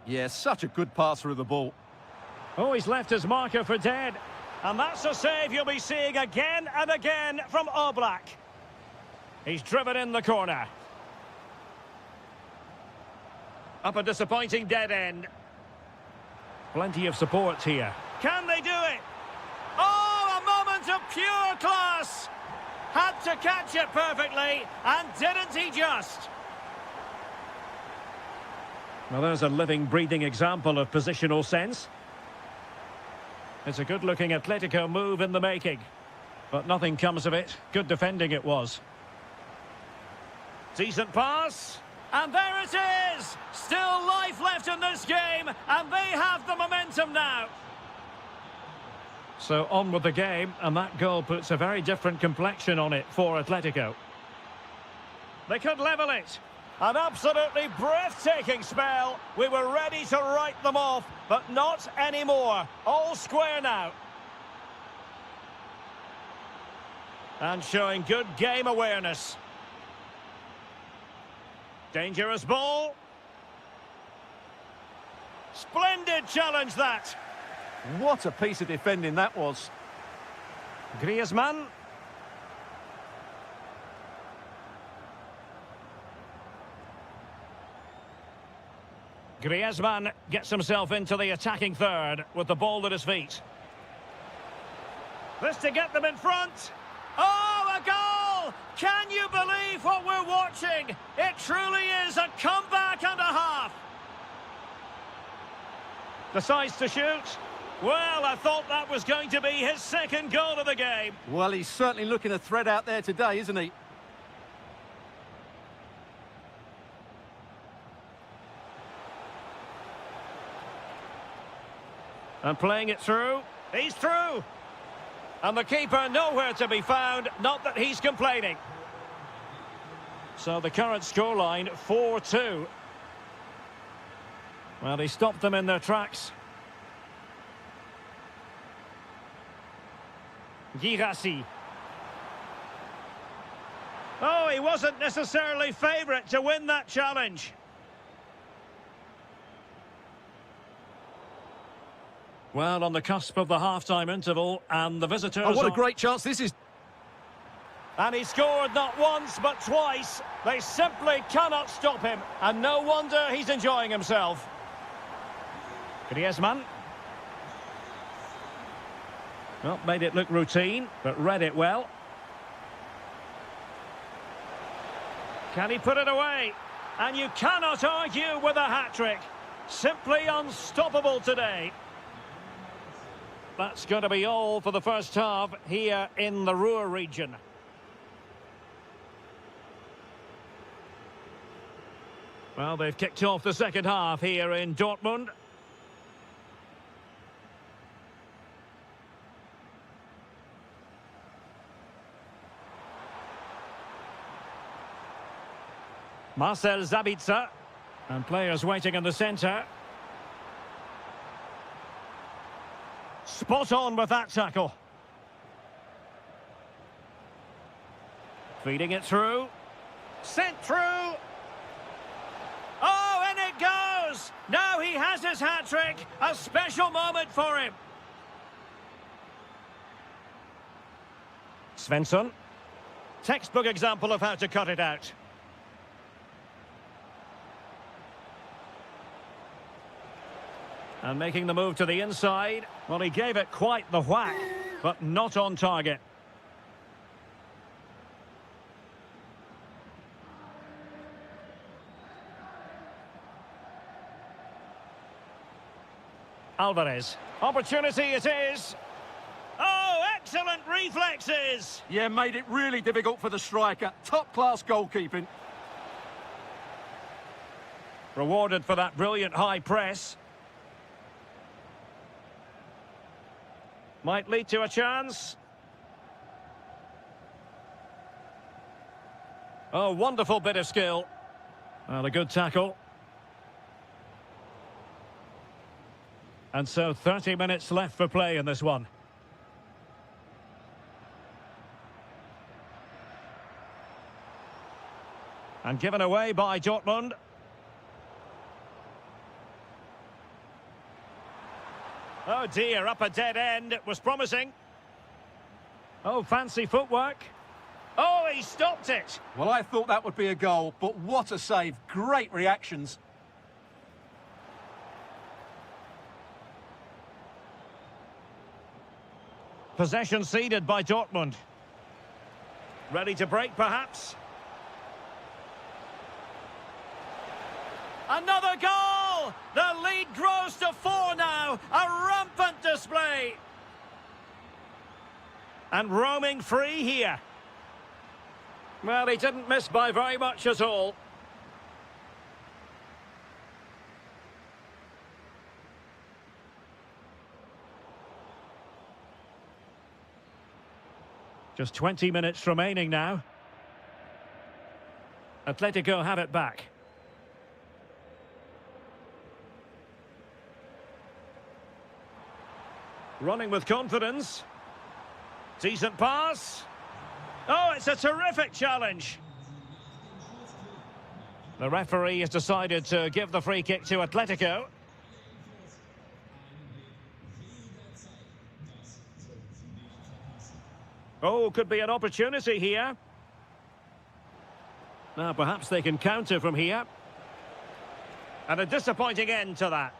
Speaker 2: Yeah, such a good passer of the ball.
Speaker 1: Oh, he's left his marker for dead. And that's a save you'll be seeing again and again from Oblak. He's driven in the corner. Up a disappointing dead end. Plenty of support here. Can they do it? Oh, a moment of pure class! Had to catch it perfectly, and didn't he just? Well, there's a living, breathing example of positional sense. It's a good-looking Atletico move in the making. But nothing comes of it. Good defending it was. Decent pass. And there it is! Still life left in this game, and they have the momentum now. So on with the game, and that goal puts a very different complexion on it for Atletico. They could level it. An absolutely breathtaking spell. We were ready to write them off, but not anymore. All square now. And showing good game awareness. Dangerous ball. Splendid challenge that.
Speaker 2: What a piece of defending that was.
Speaker 1: Griezmann. Griezmann gets himself into the attacking third with the ball at his feet. This to get them in front. Oh, a goal! Can you believe what we're watching? It truly is a comeback and a half. Decides to shoot. Well, I thought that was going to be his second goal of the game.
Speaker 2: Well, he's certainly looking a threat out there today, isn't he?
Speaker 1: And playing it through. He's through. And the keeper nowhere to be found. Not that he's complaining. So the current scoreline, 4-2. Well, he stopped them in their tracks. Girassi. Oh, he wasn't necessarily favourite to win that challenge. Well, on the cusp of the half-time interval, and the visitors...
Speaker 2: Oh, what a great chance this is.
Speaker 1: And he scored not once, but twice. They simply cannot stop him. And no wonder he's enjoying himself. Griezmann. Well, made it look routine, but read it well. Can he put it away? And you cannot argue with a hat-trick. Simply unstoppable today. That's going to be all for the first half here in the Ruhr region. Well, they've kicked off the second half here in Dortmund. Marcel Zabitzer. And players waiting in the centre. Spot on with that tackle. Feeding it through. Sent through. Oh, and it goes! Now he has his hat-trick. A special moment for him. Svensson. Textbook example of how to cut it out. And making the move to the inside. Well, he gave it quite the whack, but not on target. Alvarez. Opportunity it is. Oh, excellent reflexes!
Speaker 2: Yeah, made it really difficult for the striker. Top-class goalkeeping.
Speaker 1: Rewarded for that brilliant high press. Might lead to a chance. Oh, wonderful bit of skill. Well, a good tackle. And so 30 minutes left for play in this one. And given away by Dortmund. Oh dear, up a dead end. It was promising. Oh, fancy footwork. Oh, he stopped it.
Speaker 2: Well, I thought that would be a goal, but what a save. Great reactions.
Speaker 1: Possession ceded by Dortmund. Ready to break, perhaps? Another goal! The lead grows to 4 now. A rampant display. And roaming free here. Well, he didn't miss by very much at all. Just 20 minutes remaining now. Atletico have it back. Running with confidence. Decent pass. Oh, it's a terrific challenge. The referee has decided to give the free kick to Atletico. Oh, could be an opportunity here. Now, perhaps they can counter from here. And a disappointing end to that.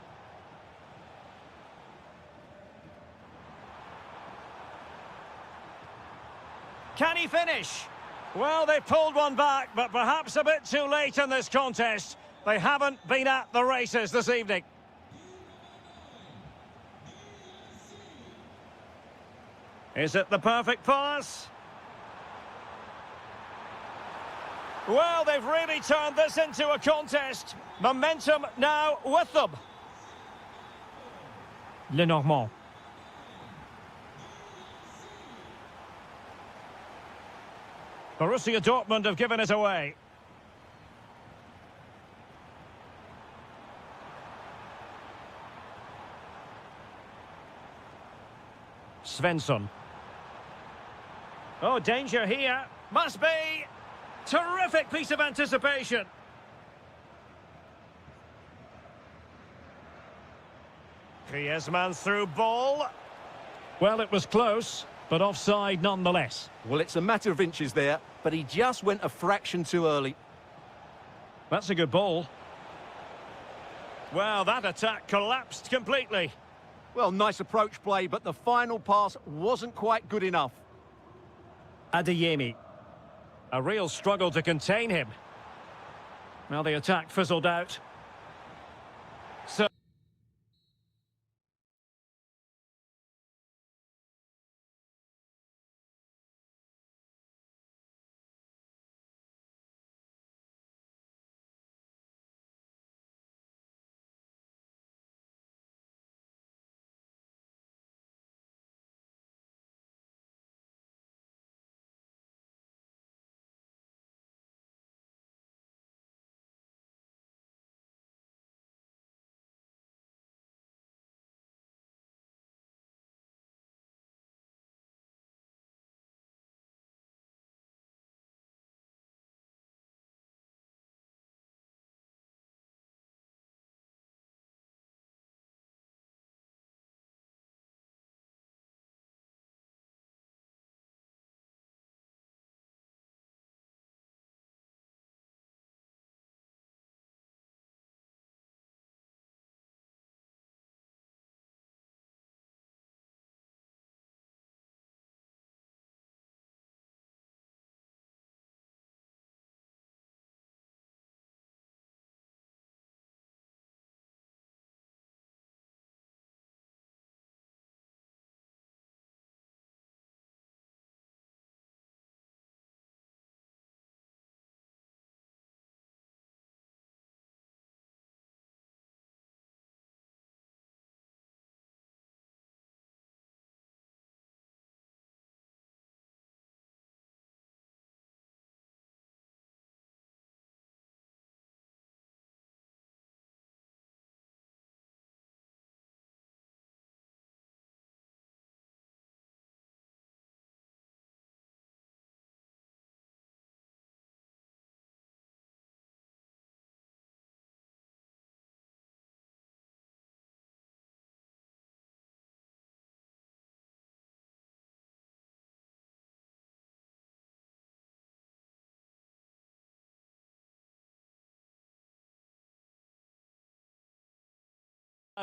Speaker 1: Can he finish? Well, they pulled one back, but perhaps a bit too late in this contest. They haven't been at the races this evening. Is it the perfect pass? Well, they've really turned this into a contest. Momentum now with them. Lenormand. Borussia Dortmund have given it away. Svensson. Oh, danger here. Must be. Terrific piece of anticipation. Griezmann's through ball. Well, it was close, but offside nonetheless.
Speaker 2: Well, it's a matter of inches there, but he just went a fraction too early.
Speaker 1: That's a good ball. Well, that attack collapsed completely.
Speaker 2: Well, nice approach play, but the final pass wasn't quite good enough.
Speaker 1: Adeyemi. A real struggle to contain him. Well, the attack fizzled out. So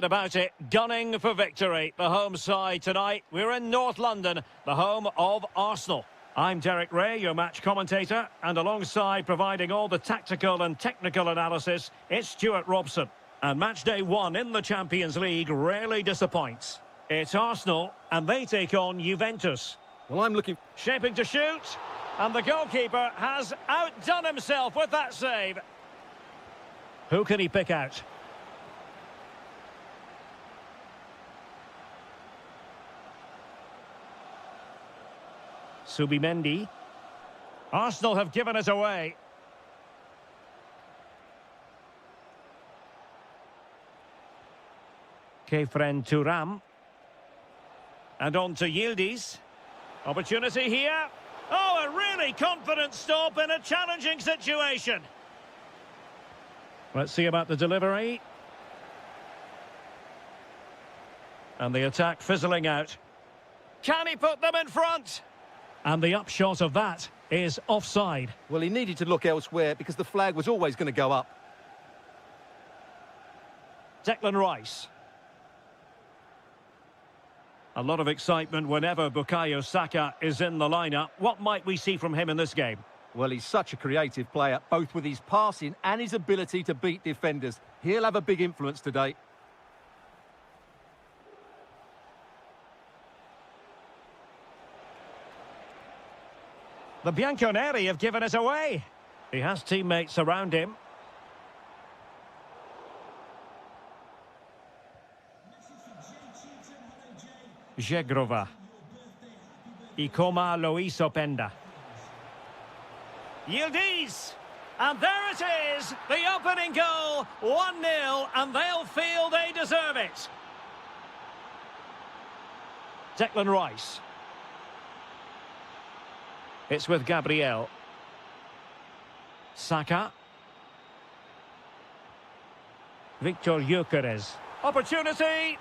Speaker 1: About it, gunning for victory. The home side tonight. We're in North London, the home of Arsenal. I'm Derek Ray, your match commentator, and alongside providing all the tactical and technical analysis, it's Stuart Robson. And match day 1 in the Champions League rarely disappoints. It's Arsenal, and they take on Juventus.
Speaker 2: Well, I'm looking...
Speaker 1: Shaping to shoot, and the goalkeeper has outdone himself with that save. Who can he pick out? Subimendi. Arsenal have given it away. Kefren Turam. And on to Yildiz. Opportunity here. Oh, a really confident stop in a challenging situation. Let's see about the delivery. And the attack fizzling out. Can he put them in front? And the upshot of that is offside.
Speaker 2: Well, he needed to look elsewhere because the flag was always going to go up.
Speaker 1: Declan Rice. A lot of excitement whenever Bukayo Saka is in the lineup. What might we see from him in this game?
Speaker 2: Well, he's such a creative player, both with his passing and his ability to beat defenders. He'll have a big influence today.
Speaker 1: The Bianconeri have given it away. He has teammates around him. Zegrova. Ikoma Lois Openda. Yildiz. And there it is. The opening goal. 1-0. And they'll feel they deserve it. Declan Rice. It's with Gabriel. Saka. Victor Gyökeres. Opportunity.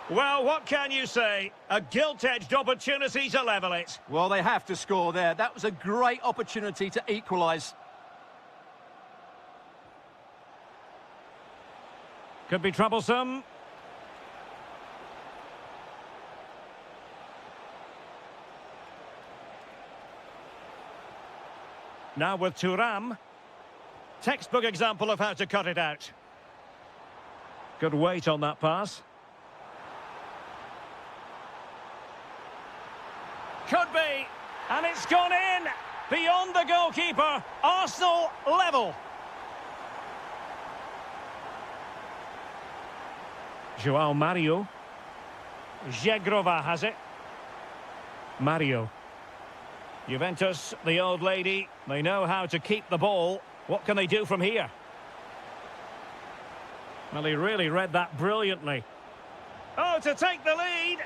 Speaker 1: Well, what can you say? A gilt-edged opportunity to level it.
Speaker 2: Well, they have to score there. That was a great opportunity to equalise.
Speaker 1: Could be troublesome. Now with Thuram. Textbook example of how to cut it out. Good weight on that pass. Could be. And it's gone in. Beyond the goalkeeper. Arsenal level. João Mario. Zegrova has it. Mario. Juventus, the old lady, they know how to keep the ball. What can they do from here? Well, he really read that brilliantly. Oh, to take the lead!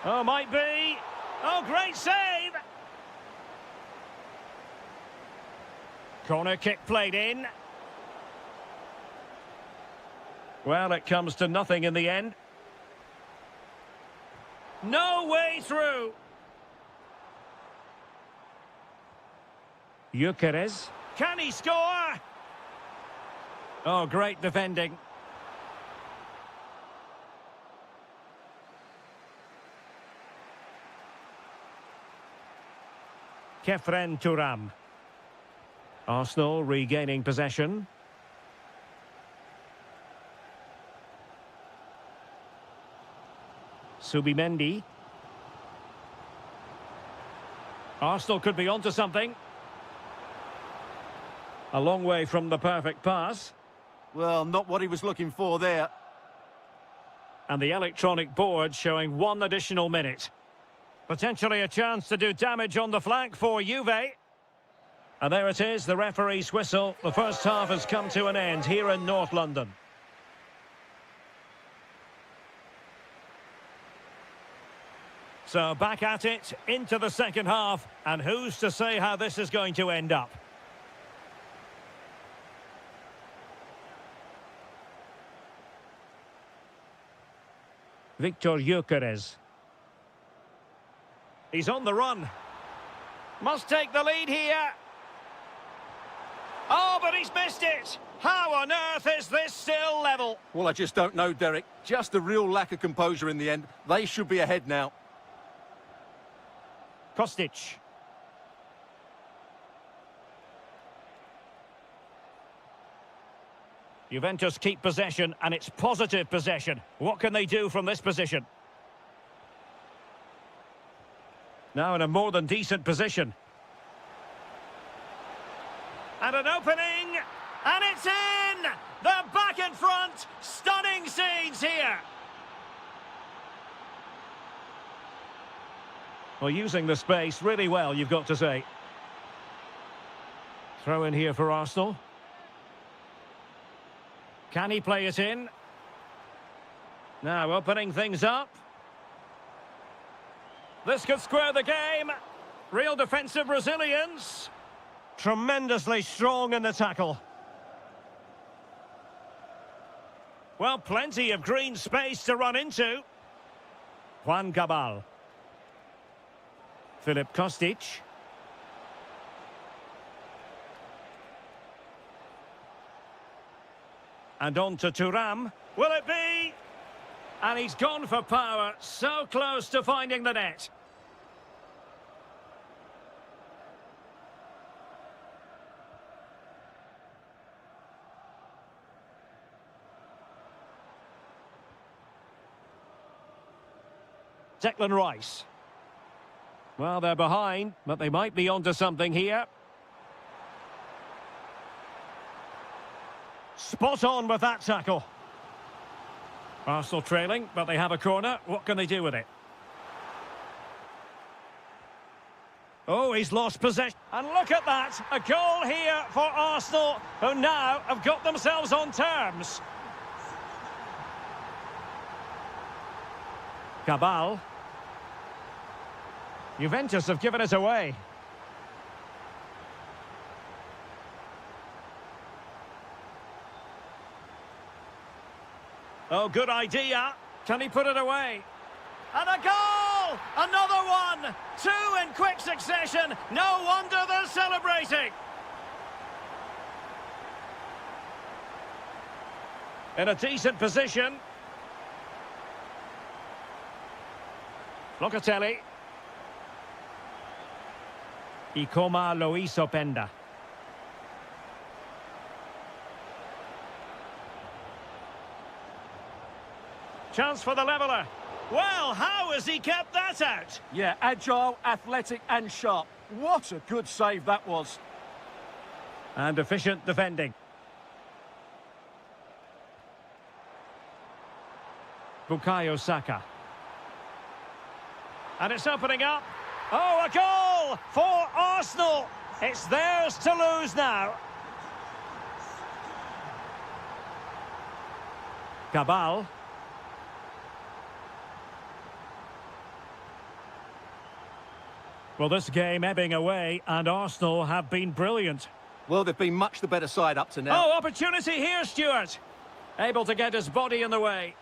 Speaker 1: Oh, might be. Oh, great save! Corner kick played in. Well, it comes to nothing in the end. No way through. Gyökeres. Can he score? Oh, great defending. Kefren Turam. Arsenal regaining possession. Subimendi. Arsenal could be onto something. A long way from the perfect pass.
Speaker 2: Well, not what he was looking for there.
Speaker 1: And the electronic board showing 1 additional minute. Potentially a chance to do damage on the flank for Juve. And there it is, the referee's whistle. The first half has come to an end here in North London. So back at it, into the second half. And who's to say how this is going to end up? Victor Gyökeres. He's on the run. Must take the lead here. Oh, but he's missed it. How on earth is this still level?
Speaker 2: Well, I just don't know, Derek. Just a real lack of composure in the end. They should be ahead now.
Speaker 1: Kostic. Juventus keep possession, and it's positive possession. What can they do from this position? Now in a more than decent position. And an opening, and it's in! They're back in front! Stunning scenes here! Well, using the space really well, you've got to say. Throw in here for Arsenal. Can he play it in? Now opening things up. This could square the game. Real defensive resilience. Tremendously strong in the tackle. Well, plenty of green space to run into. Juan Cabal. Filip Kostic. And on to Thuram. Will it be? And he's gone for power. So close to finding the net. Declan Rice. Well, they're behind, but they might be onto something here. Spot on with that tackle. Arsenal trailing, but they have a corner. What can they do with it? Oh, he's lost possession. And look at that. A goal here for Arsenal, who now have got themselves on terms. Cabal. Juventus have given it away. Oh, good idea. Can he put it away? And a goal! Another one! Two in quick succession. No wonder they're celebrating. In a decent position. Locatelli. Ikoma Lois Openda. Chance for the leveller. Well, how has he kept that out?
Speaker 2: Yeah, agile, athletic and sharp. What a good save that was.
Speaker 1: And efficient defending. Bukayo Saka. And it's opening up. Oh, a goal for Arsenal. It's theirs to lose now. Cabal. Well, this game ebbing away, and Arsenal have been brilliant.
Speaker 2: Well, they've been much the better side up to now.
Speaker 1: Oh, opportunity here, Stuart. Able to get his body in the way.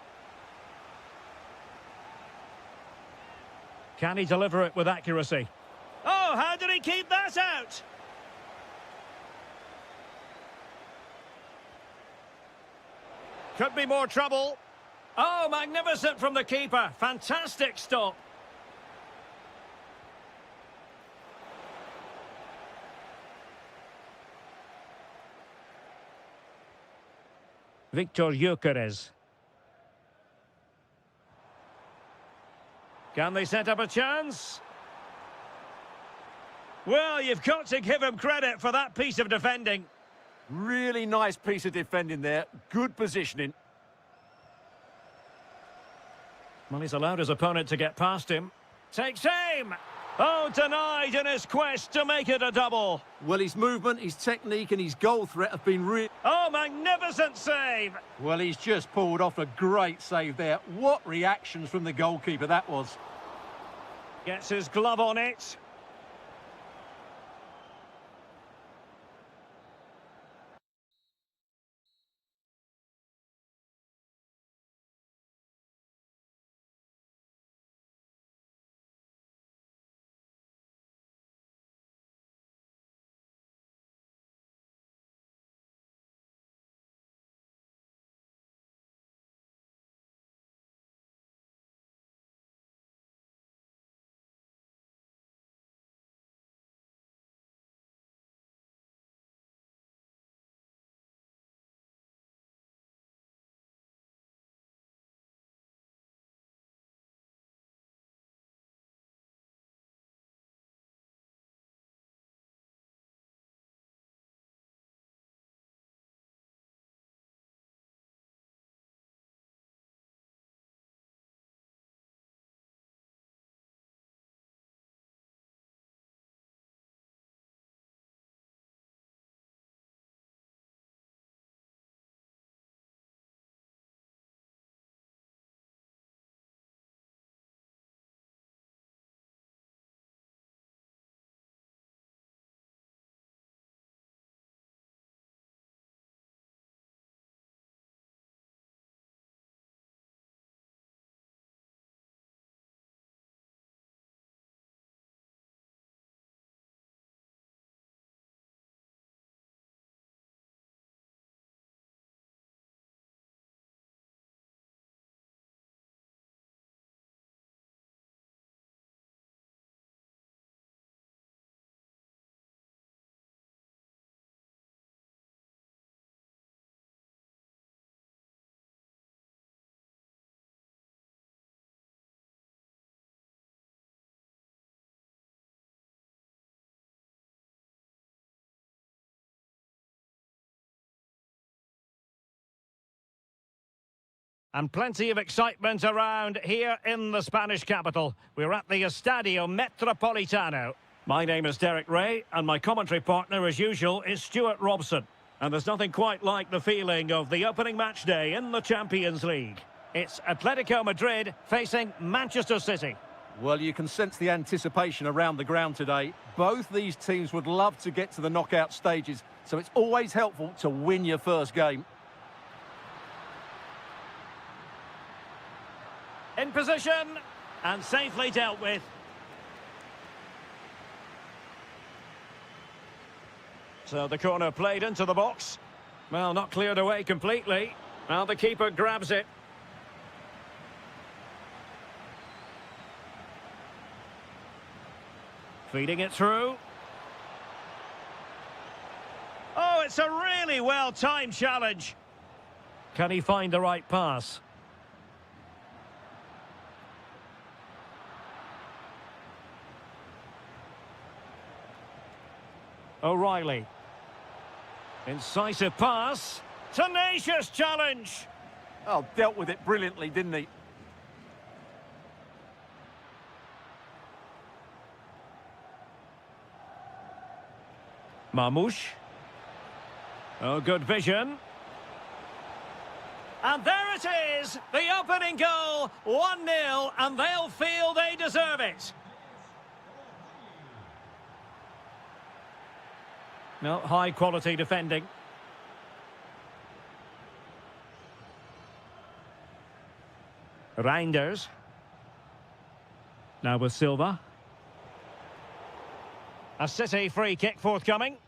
Speaker 1: Can he deliver it with accuracy? Oh, how did he keep that out? Could be more trouble. Oh, magnificent from the keeper. Fantastic stop. Victor Gyökeres. Can they set up a chance? Well, you've got to give him credit for that piece of defending.
Speaker 2: Really nice piece of defending there. Good positioning.
Speaker 1: Well, he's allowed his opponent to get past him. Takes aim! Oh, denied in his quest to make it a double.
Speaker 2: Well, his movement, his technique and his goal threat have been real.
Speaker 1: Oh, magnificent save!
Speaker 2: Well, he's just pulled off a great save there. What reactions from the goalkeeper that was.
Speaker 1: Gets his glove on it. And plenty of excitement around here in the Spanish capital. We're at the Estadio Metropolitano. My name is Derek Ray, and my commentary partner, as usual, is Stuart Robson. And there's nothing quite like the feeling of the opening match day in the Champions League. It's Atletico Madrid facing Manchester City.
Speaker 2: Well, you can sense the anticipation around the ground today. Both these teams would love to get to the knockout stages, so it's always helpful to win your first game.
Speaker 1: In position and safely dealt with. So the corner played into the box. Well, not cleared away completely. Now the keeper grabs it. Feeding it through. Oh, it's a really well-timed challenge. Can he find the right pass? O'Reilly. Incisive pass. Tenacious challenge.
Speaker 2: Oh, dealt with it brilliantly, didn't he?
Speaker 1: Marmoush. Oh, good vision. And there it is, the opening goal, 1-0, and they'll feel they deserve it. No, high-quality defending. Reinders. Now with Silva. A City free kick forthcoming.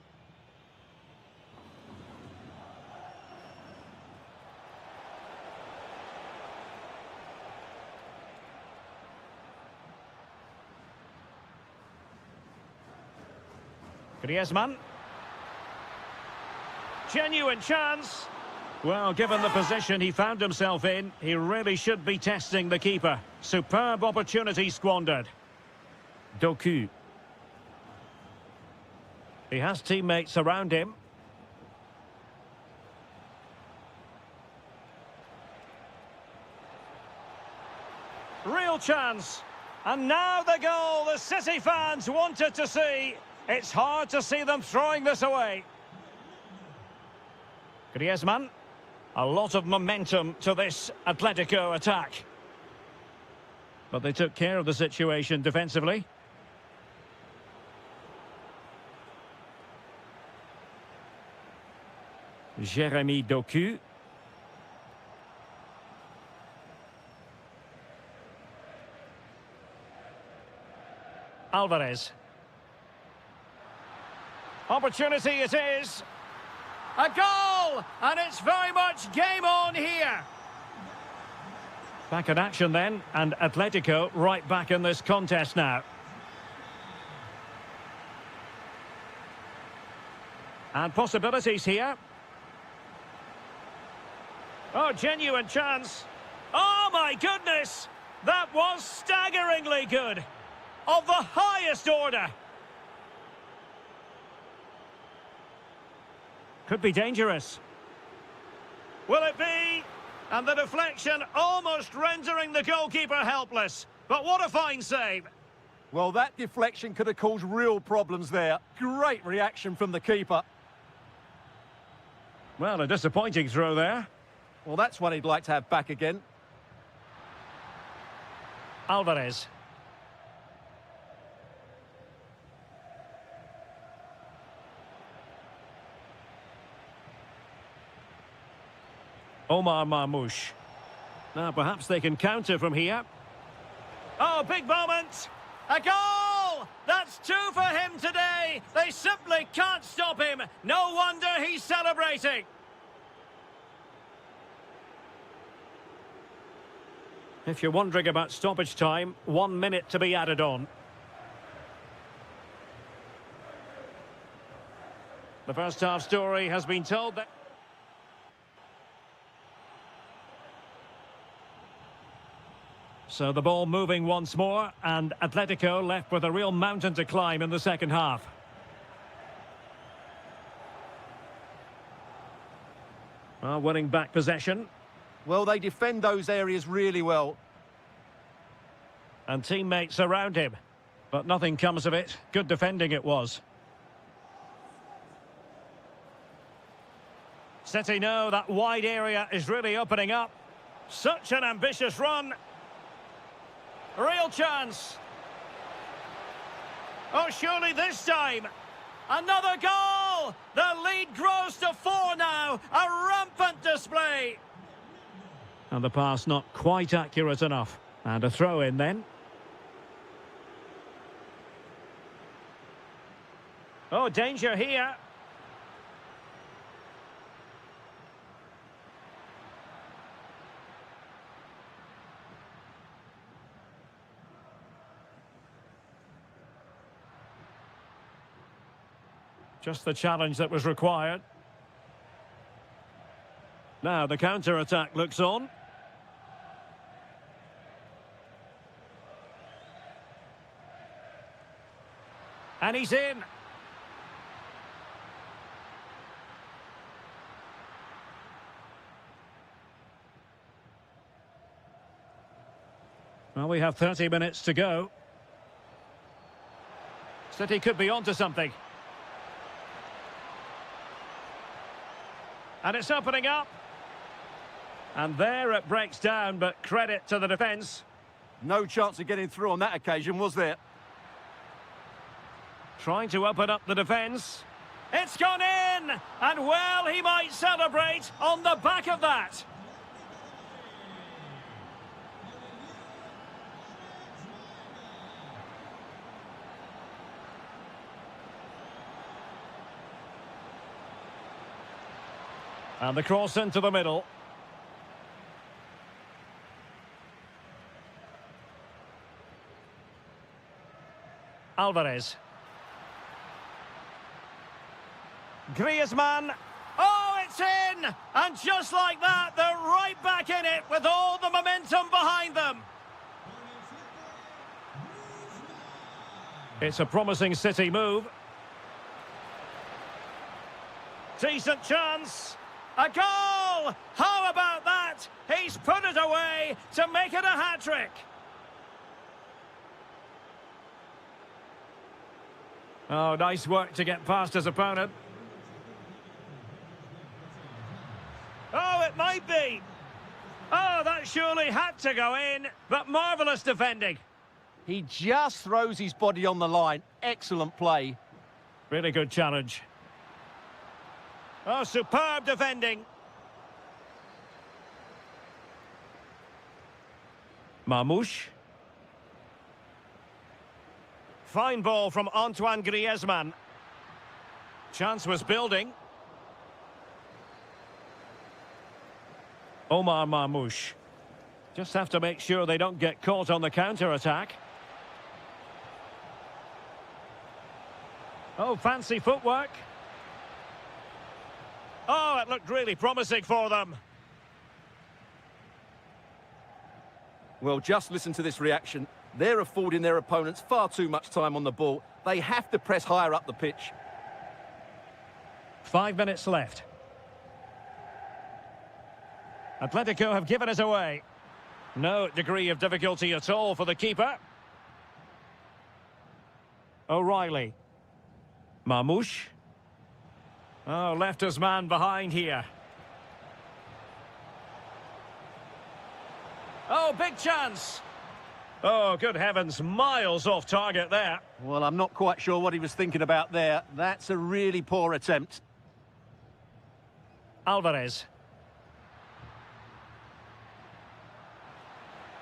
Speaker 1: Griezmann. Genuine chance. Well, given the position he found himself in, he really should be testing the keeper. Superb opportunity squandered. Doku. He has teammates around him. Real chance. And now the goal the City fans wanted to see. It's hard to see them throwing this away. Griezmann. A lot of momentum to this Atletico attack. But they took care of the situation defensively. Jeremy Doku. Alvarez. Opportunity it is. A goal! And it's very much game on here. Back in action then, and Atletico right back in this contest now. And possibilities here. Oh, genuine chance. Oh, my goodness! That was staggeringly good. Of the highest order. Could be dangerous. Will it be? And the deflection almost rendering the goalkeeper helpless. But what a fine save.
Speaker 2: Well, that deflection could have caused real problems there. Great reaction from the keeper.
Speaker 1: Well, a disappointing throw there.
Speaker 2: Well, that's one he'd like to have back again.
Speaker 1: Alvarez. Omar Marmoush. Now, perhaps they can counter from here. Oh, big moment! A goal! That's two for him today! They simply can't stop him! No wonder he's celebrating! If you're wondering about stoppage time, 1 minute to be added on. The first half story has been told that... So the ball moving once more, and Atletico left with a real mountain to climb in the second half. Well, winning back possession.
Speaker 2: Well, they defend those areas really well.
Speaker 1: And teammates around him. But nothing comes of it. Good defending it was. City know that wide area is really opening up. Such an ambitious run. Real chance. Oh, surely this time. Another goal! The lead grows to 4 now. A rampant display. And the pass not quite accurate enough. And a throw in then. Oh, danger here. Just the challenge that was required. Now the counter-attack looks on. And he's in. Well, we have 30 minutes to go. City could be onto something. And it's opening up. And there it breaks down, but credit to the defence.
Speaker 2: No chance of getting through on that occasion, was there?
Speaker 1: Trying to open up the defence. It's gone in! And well, he might celebrate on the back of that. And the cross into the middle. Alvarez. Griezmann. Oh, it's in! And just like that, they're right back in it with all the momentum behind them. It's a promising City move. Decent chance. A goal! How about that? He's put it away to make it a hat-trick. Oh, nice work to get past his opponent. Oh, it might be. Oh, that surely had to go in, but marvellous defending.
Speaker 2: He just throws his body on the line. Excellent play.
Speaker 1: Really good challenge. Oh, superb defending. Marmouche. Fine ball from Antoine Griezmann. Chance was building. Omar Marmouche. Just have to make sure they don't get caught on the counter-attack. Oh, fancy footwork. Oh, it looked really promising for them.
Speaker 2: Well, just listen to this reaction. They're affording their opponents far too much time on the ball. They have to press higher up the pitch.
Speaker 1: 5 minutes left. Atletico have given it away. No degree of difficulty at all for the keeper. O'Reilly. Marmouche. Oh, left his man behind here. Oh, big chance. Oh, good heavens, miles off target there.
Speaker 2: Well, I'm not quite sure what he was thinking about there. That's a really poor attempt.
Speaker 1: Alvarez.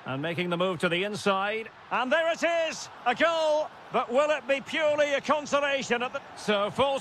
Speaker 1: And making the move to the inside. And there it is! A goal! But will it be purely a consolation at the... So full...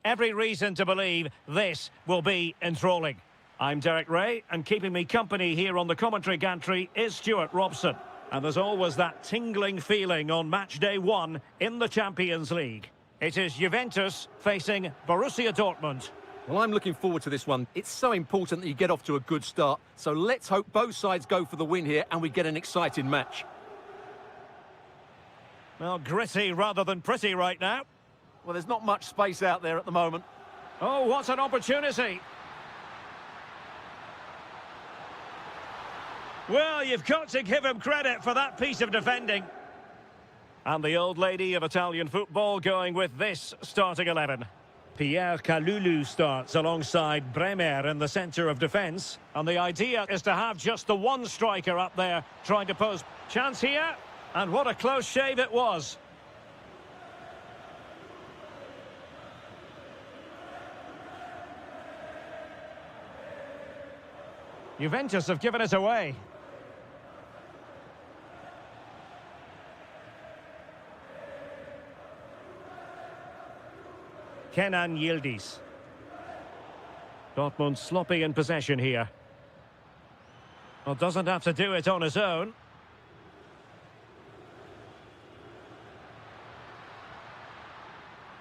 Speaker 1: Every reason to believe this will be enthralling. I'm Derek Ray, and keeping me company here on the commentary gantry is Stuart Robson. And there's always that tingling feeling on match day one in the Champions League. It is Juventus facing Borussia Dortmund.
Speaker 2: Well, I'm looking forward to this one. It's so important that you get off to a good start. So let's hope both sides go for the win here and we get an exciting match.
Speaker 1: Well, gritty rather than pretty right now.
Speaker 2: Well, there's not much space out there at the moment.
Speaker 1: Oh, what an opportunity. Well, you've got to give him credit for that piece of defending. And the old lady of Italian football going with this starting 11. Pierre Kalulu starts alongside Bremer in the centre of defence. And the idea is to have just the one striker up there trying to pose. Chance here. And what a close shave it was. Juventus have given it away. Kenan Yildiz. Dortmund sloppy in possession here. Well, doesn't have to do it on his own.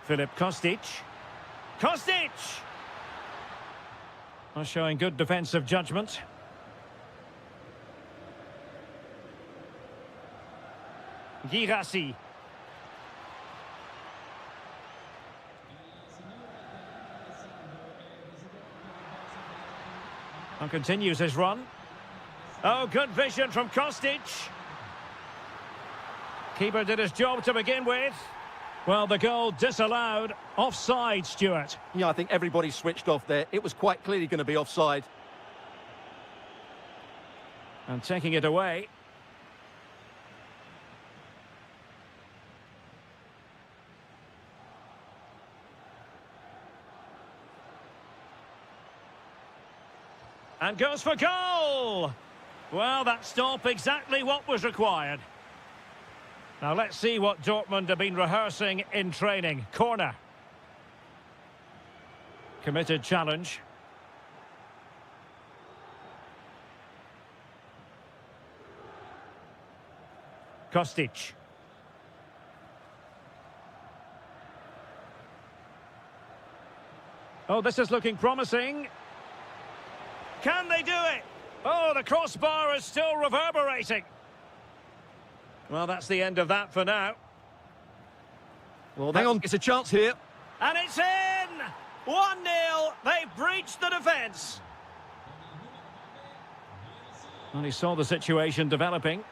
Speaker 1: Filip Kostic. Kostic! Well, showing good defensive judgment. Girassi. And continues his run. Oh, good vision from Kostic. Keeper did his job to begin with. Well, the goal disallowed. Offside, Stuart.
Speaker 2: Yeah, I think everybody switched off there. It was quite clearly going to be offside.
Speaker 1: And taking it away. And goes for goal! Well, that stop exactly what was required. Now let's see what Dortmund have been rehearsing in training. Corner. Committed challenge. Kostic. Oh, this is looking promising. Can they do it? Oh, the crossbar is still reverberating. Well, that's the end of that for now.
Speaker 2: Well, hang on, it's a chance here.
Speaker 1: And it's in! 1-0. They've breached the defence. And he saw the situation developing.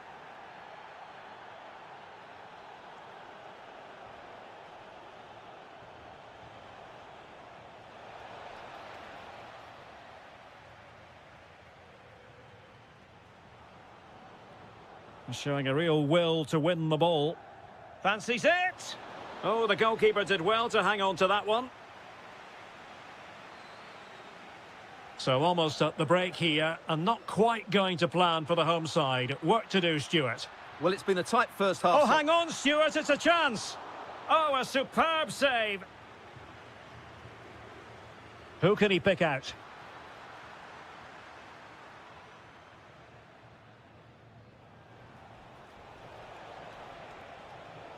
Speaker 1: Showing a real will to win the ball. Fancies it! Oh, the goalkeeper did well to hang on to that one. So almost at the break here, and not quite going to plan for the home side. Work to do, Stuart.
Speaker 2: Well, it's been a tight first half.
Speaker 1: Oh, hang on, Stuart, it's a chance! Oh, a superb save! Who can he pick out?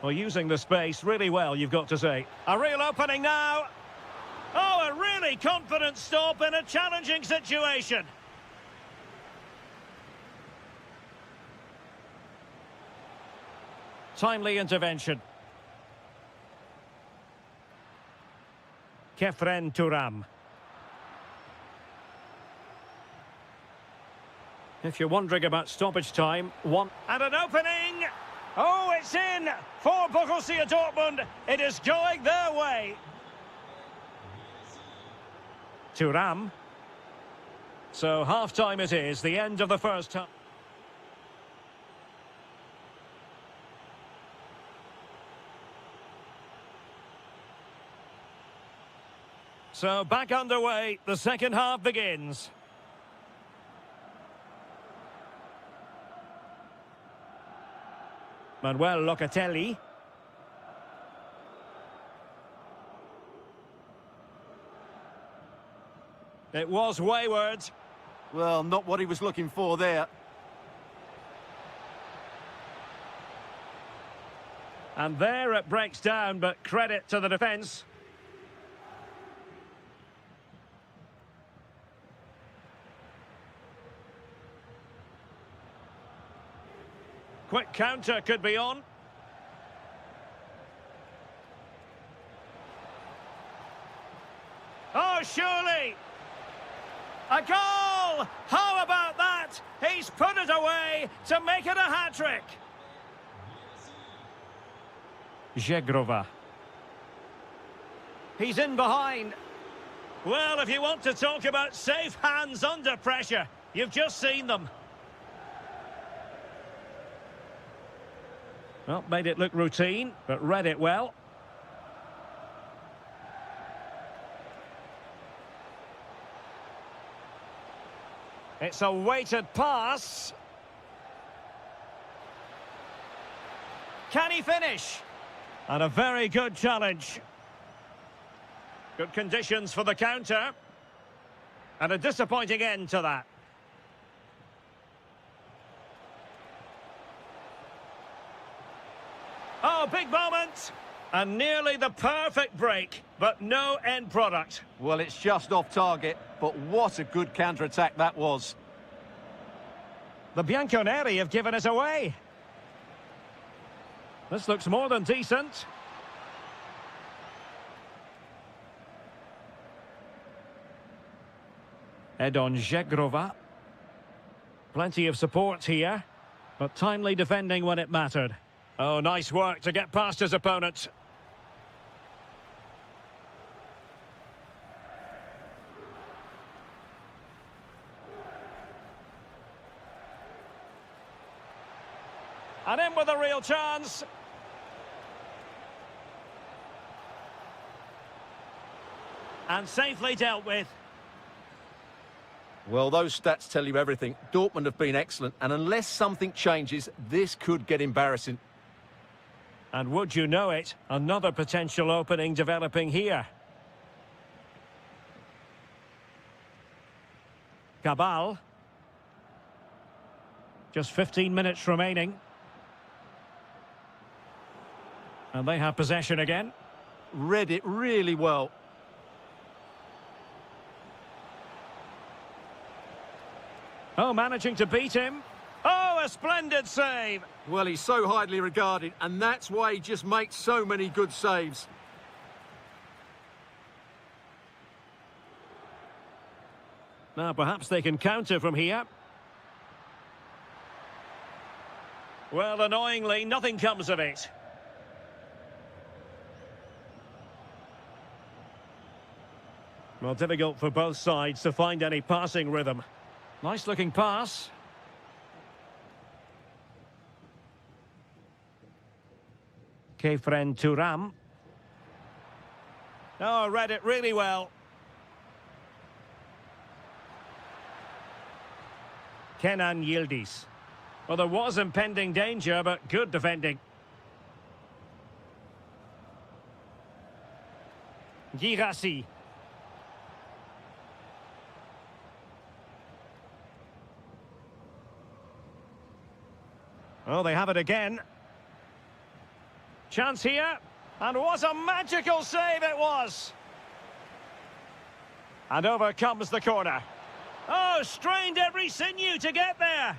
Speaker 1: Well, using the space really well, you've got to say. A real opening now. Oh, a really confident stop in a challenging situation. Timely intervention. Kefren Turam. If you're wondering about stoppage time, one... And an opening! Oh, it's in for Borussia Dortmund. It is going their way. Thuram. So half-time it is, the end of the first half. So back underway, the second half begins. Manuel Locatelli. It was wayward.
Speaker 2: Well, not what he was looking for there.
Speaker 1: And there it breaks down, but credit to the defence. Quick counter could be on. Oh, surely! A goal! How about that? He's put it away to make it a hat-trick. Zegrova. He's in behind. Well, if you want to talk about safe hands under pressure, you've just seen them. Well, made it look routine, but read it well. It's a weighted pass. Can he finish? And a very good challenge. Good conditions for the counter. And a disappointing end to that. Oh, big moment. And nearly the perfect break, but no end product.
Speaker 2: Well, it's just off target, but what a good counter-attack that was.
Speaker 1: The Bianconeri have given us away. This looks more than decent. Edon Zegrova. Plenty of support here, but timely defending when it mattered. Oh, nice work to get past his opponent. And in with a real chance. And safely dealt with.
Speaker 2: Well, those stats tell you everything. Dortmund have been excellent, and unless something changes, this could get embarrassing.
Speaker 1: And would you know it, another potential opening developing here. Cabal. Just 15 minutes remaining. And they have possession again.
Speaker 2: Read it really well.
Speaker 1: Oh, managing to beat him. Oh, a splendid save.
Speaker 2: Well, he's so highly regarded, and that's why he just makes so many good saves.
Speaker 1: Now, perhaps they can counter from here. Well, annoyingly, nothing comes of it. Well, difficult for both sides to find any passing rhythm. Nice-looking pass. Kefren Turam. Oh, read it really well. Kenan Yildiz. Well, there was impending danger, but good defending. Girassi. Oh, they have it again. Chance here. And what a magical save it was. And over comes the corner. Oh, strained every sinew to get there.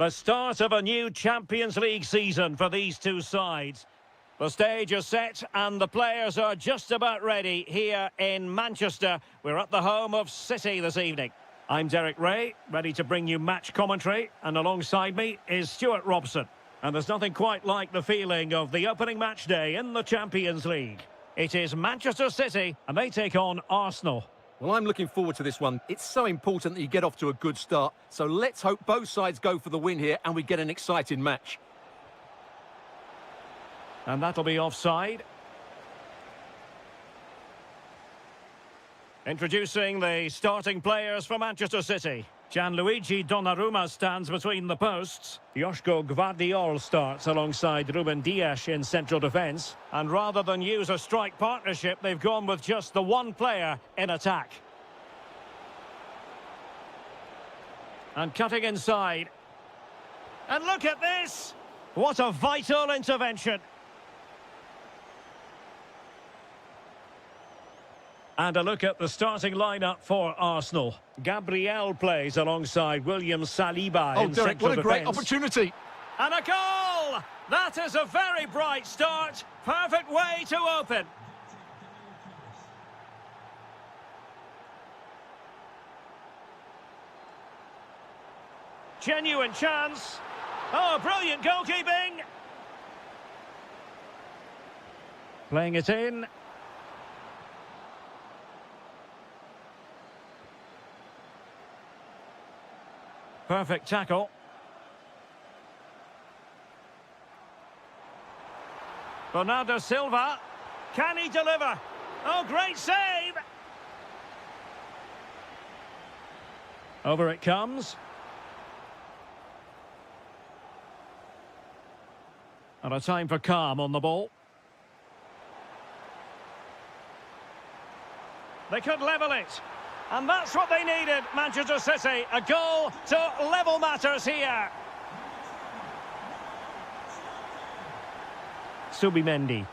Speaker 1: The start of a new Champions League season for these two sides. The stage is set and the players are just about ready here in Manchester. We're at the home of City this evening. I'm Derek Ray, ready to bring you match commentary, and alongside me is Stuart Robson. And there's nothing quite like the feeling of the opening match day in the Champions League. It is Manchester City and they take on Arsenal.
Speaker 2: Well, I'm looking forward to this one. It's so important that you get off to a good start. So let's hope both sides go for the win here and we get an exciting match.
Speaker 1: And that'll be offside. Introducing the starting players for Manchester City. Gianluigi Donnarumma stands between the posts. Joško Gvardiol starts alongside Ruben Dias in central defence. And rather than use a strike partnership, they've gone with just the one player in attack. And cutting inside. And look at this! What a vital intervention. And a look at the starting lineup for Arsenal. Gabriel plays alongside William Saliba in
Speaker 2: Derek,
Speaker 1: central
Speaker 2: what a great
Speaker 1: defence.
Speaker 2: opportunity.
Speaker 1: And a goal! That is a very bright start. Perfect way to open. Genuine chance. Oh, brilliant goalkeeping. Playing it in. Perfect tackle. Bernardo Silva. Can he deliver? Oh, great save! Over it comes. And a time for calm on the ball. They could level it. And that's what they needed, Manchester City. A goal to level matters here. Subimendi.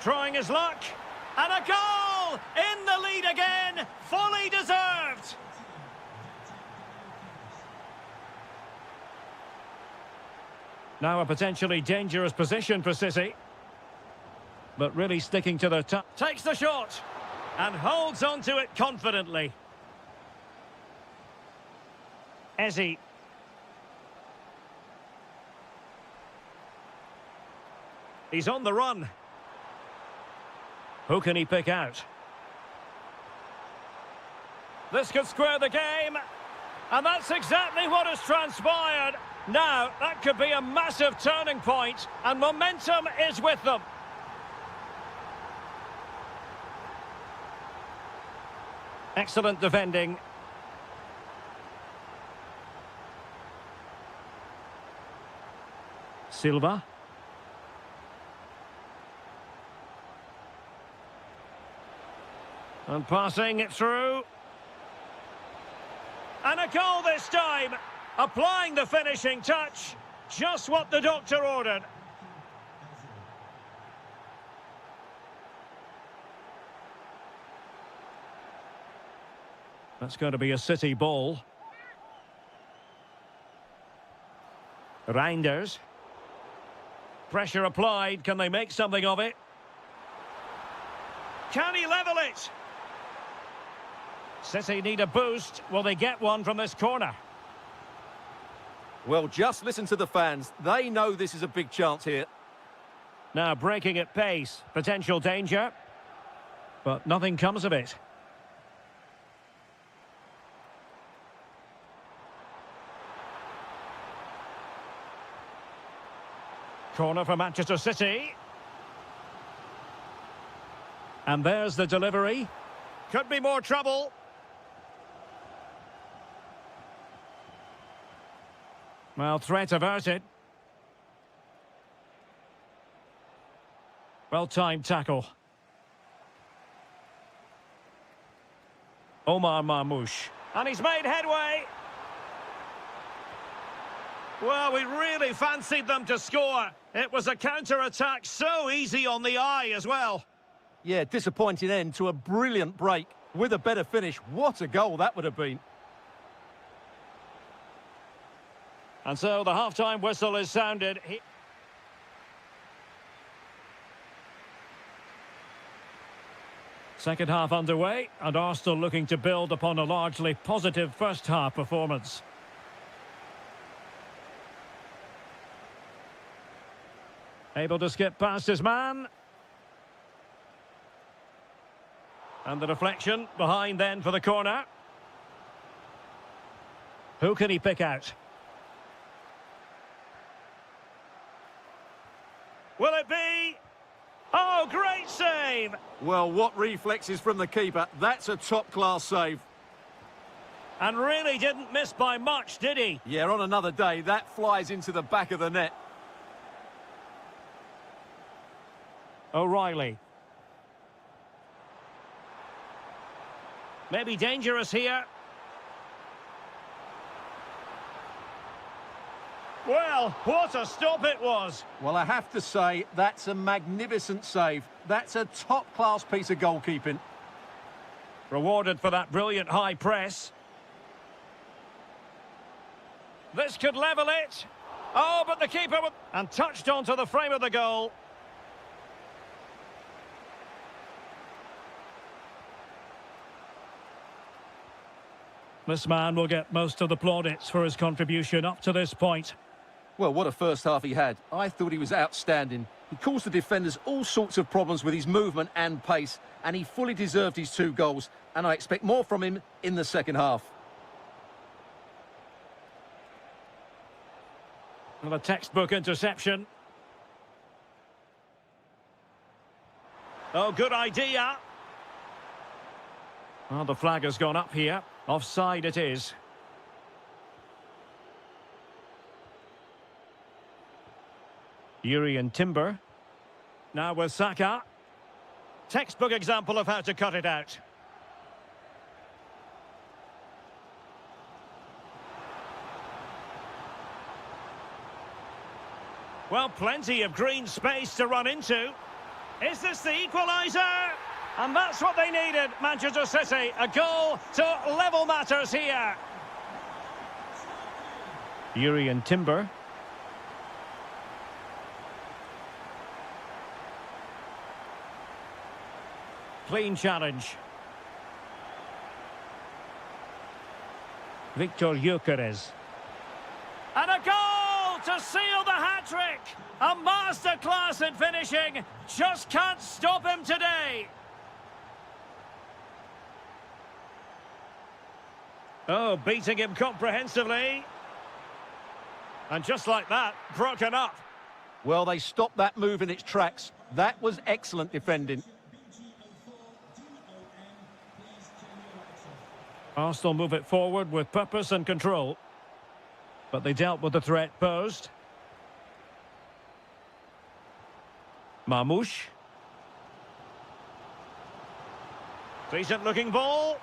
Speaker 1: Trying his luck. And a goal! In the lead again. Fully deserved. Now a potentially dangerous position for City. But really sticking to their takes the shot and holds on to it confidently. Eze. He's on the run. Who can he pick out? This could square the game. And that's exactly what has transpired. Now, that could be a massive turning point, and momentum is with them. Excellent defending. Silva. And passing it through. And a goal this time. Applying the finishing touch. Just what the doctor ordered. That's going to be a City ball. Reinders. Pressure applied. Can they make something of it? Can he level it? City need a boost. Will they get one from this corner?
Speaker 2: Well, just listen to the fans. They know this is a big chance here.
Speaker 1: Now breaking at pace. Potential danger. But nothing comes of it. Corner for Manchester City. And there's the delivery. Could be more trouble. Well, threat averted. Well-timed tackle. Omar Marmoush. And he's made headway. Well, we really fancied them to score. It was a counter-attack so easy on the eye as well.
Speaker 2: Yeah, disappointing end to a brilliant break. With a better finish, what a goal that would have been.
Speaker 1: And so the half-time whistle is sounded. Second half underway, and Arsenal looking to build upon a largely positive first half performance. Able to skip past his man. And the deflection behind then for the corner. Who can he pick out? Will it be? Oh, great save!
Speaker 2: Well, what reflexes from the keeper. That's a top-class save.
Speaker 1: And really didn't miss by much, did he?
Speaker 2: Yeah, on another day, that flies into the back of the net.
Speaker 1: O'Reilly. Maybe dangerous here. Well, what a stop it was.
Speaker 2: Well, I have to say, that's a magnificent save. That's a top-class piece of goalkeeping.
Speaker 1: Rewarded for that brilliant high press. This could level it. Oh, but the keeper... And touched onto the frame of the goal. This man will get most of the plaudits for his contribution up to this point.
Speaker 2: Well, what a first half he had. I thought he was outstanding. He caused the defenders all sorts of problems with his movement and pace, and he fully deserved his 2 goals, and I expect more from him in the second half.
Speaker 1: And a textbook interception. Oh, good idea. Well, the flag has gone up here. Offside it is. Yuri and Timber. Now with Saka. Textbook example of how to cut it out. Well, plenty of green space to run into. Is this the equaliser? And that's what they needed, Manchester City. A goal to level matters here. Yuri and Timber. Clean challenge. Victor Gyökeres. And a goal to seal the hat-trick. A masterclass in finishing. Just can't stop him today. Oh, beating him comprehensively. And just like that, broken up.
Speaker 2: Well, they stopped that move in its tracks. That was excellent defending.
Speaker 1: Arsenal move it forward with purpose and control. But they dealt with the threat posed. Mamouche. Decent looking ball.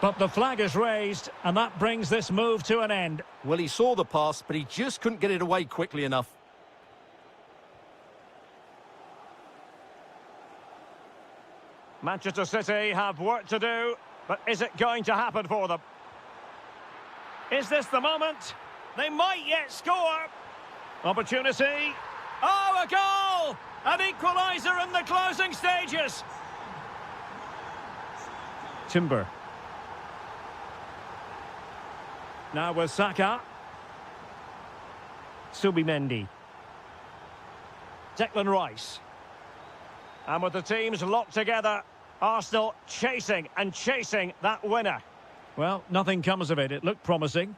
Speaker 1: But the flag is raised, and that brings this move to an end.
Speaker 2: Well, he saw the pass, but he just couldn't get it away quickly enough.
Speaker 1: Manchester City have work to do, but is it going to happen for them? Is this the moment? They might yet score. Opportunity. Oh, a goal! An equaliser in the closing stages. Timber. Now with Saka. Subimendi. Declan Rice. And with the teams locked together, Arsenal chasing and chasing that winner. Well, nothing comes of it. It looked promising.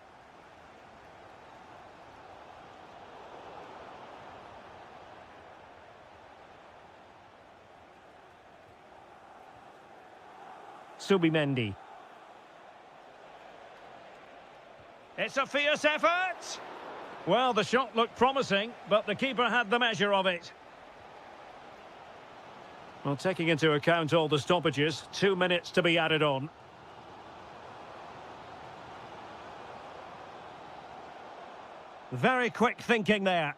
Speaker 1: Subimendi. It's a fierce effort. Well, the shot looked promising, but the keeper had the measure of it. Well, taking into account all the stoppages, 2 minutes to be added on. Very quick thinking there.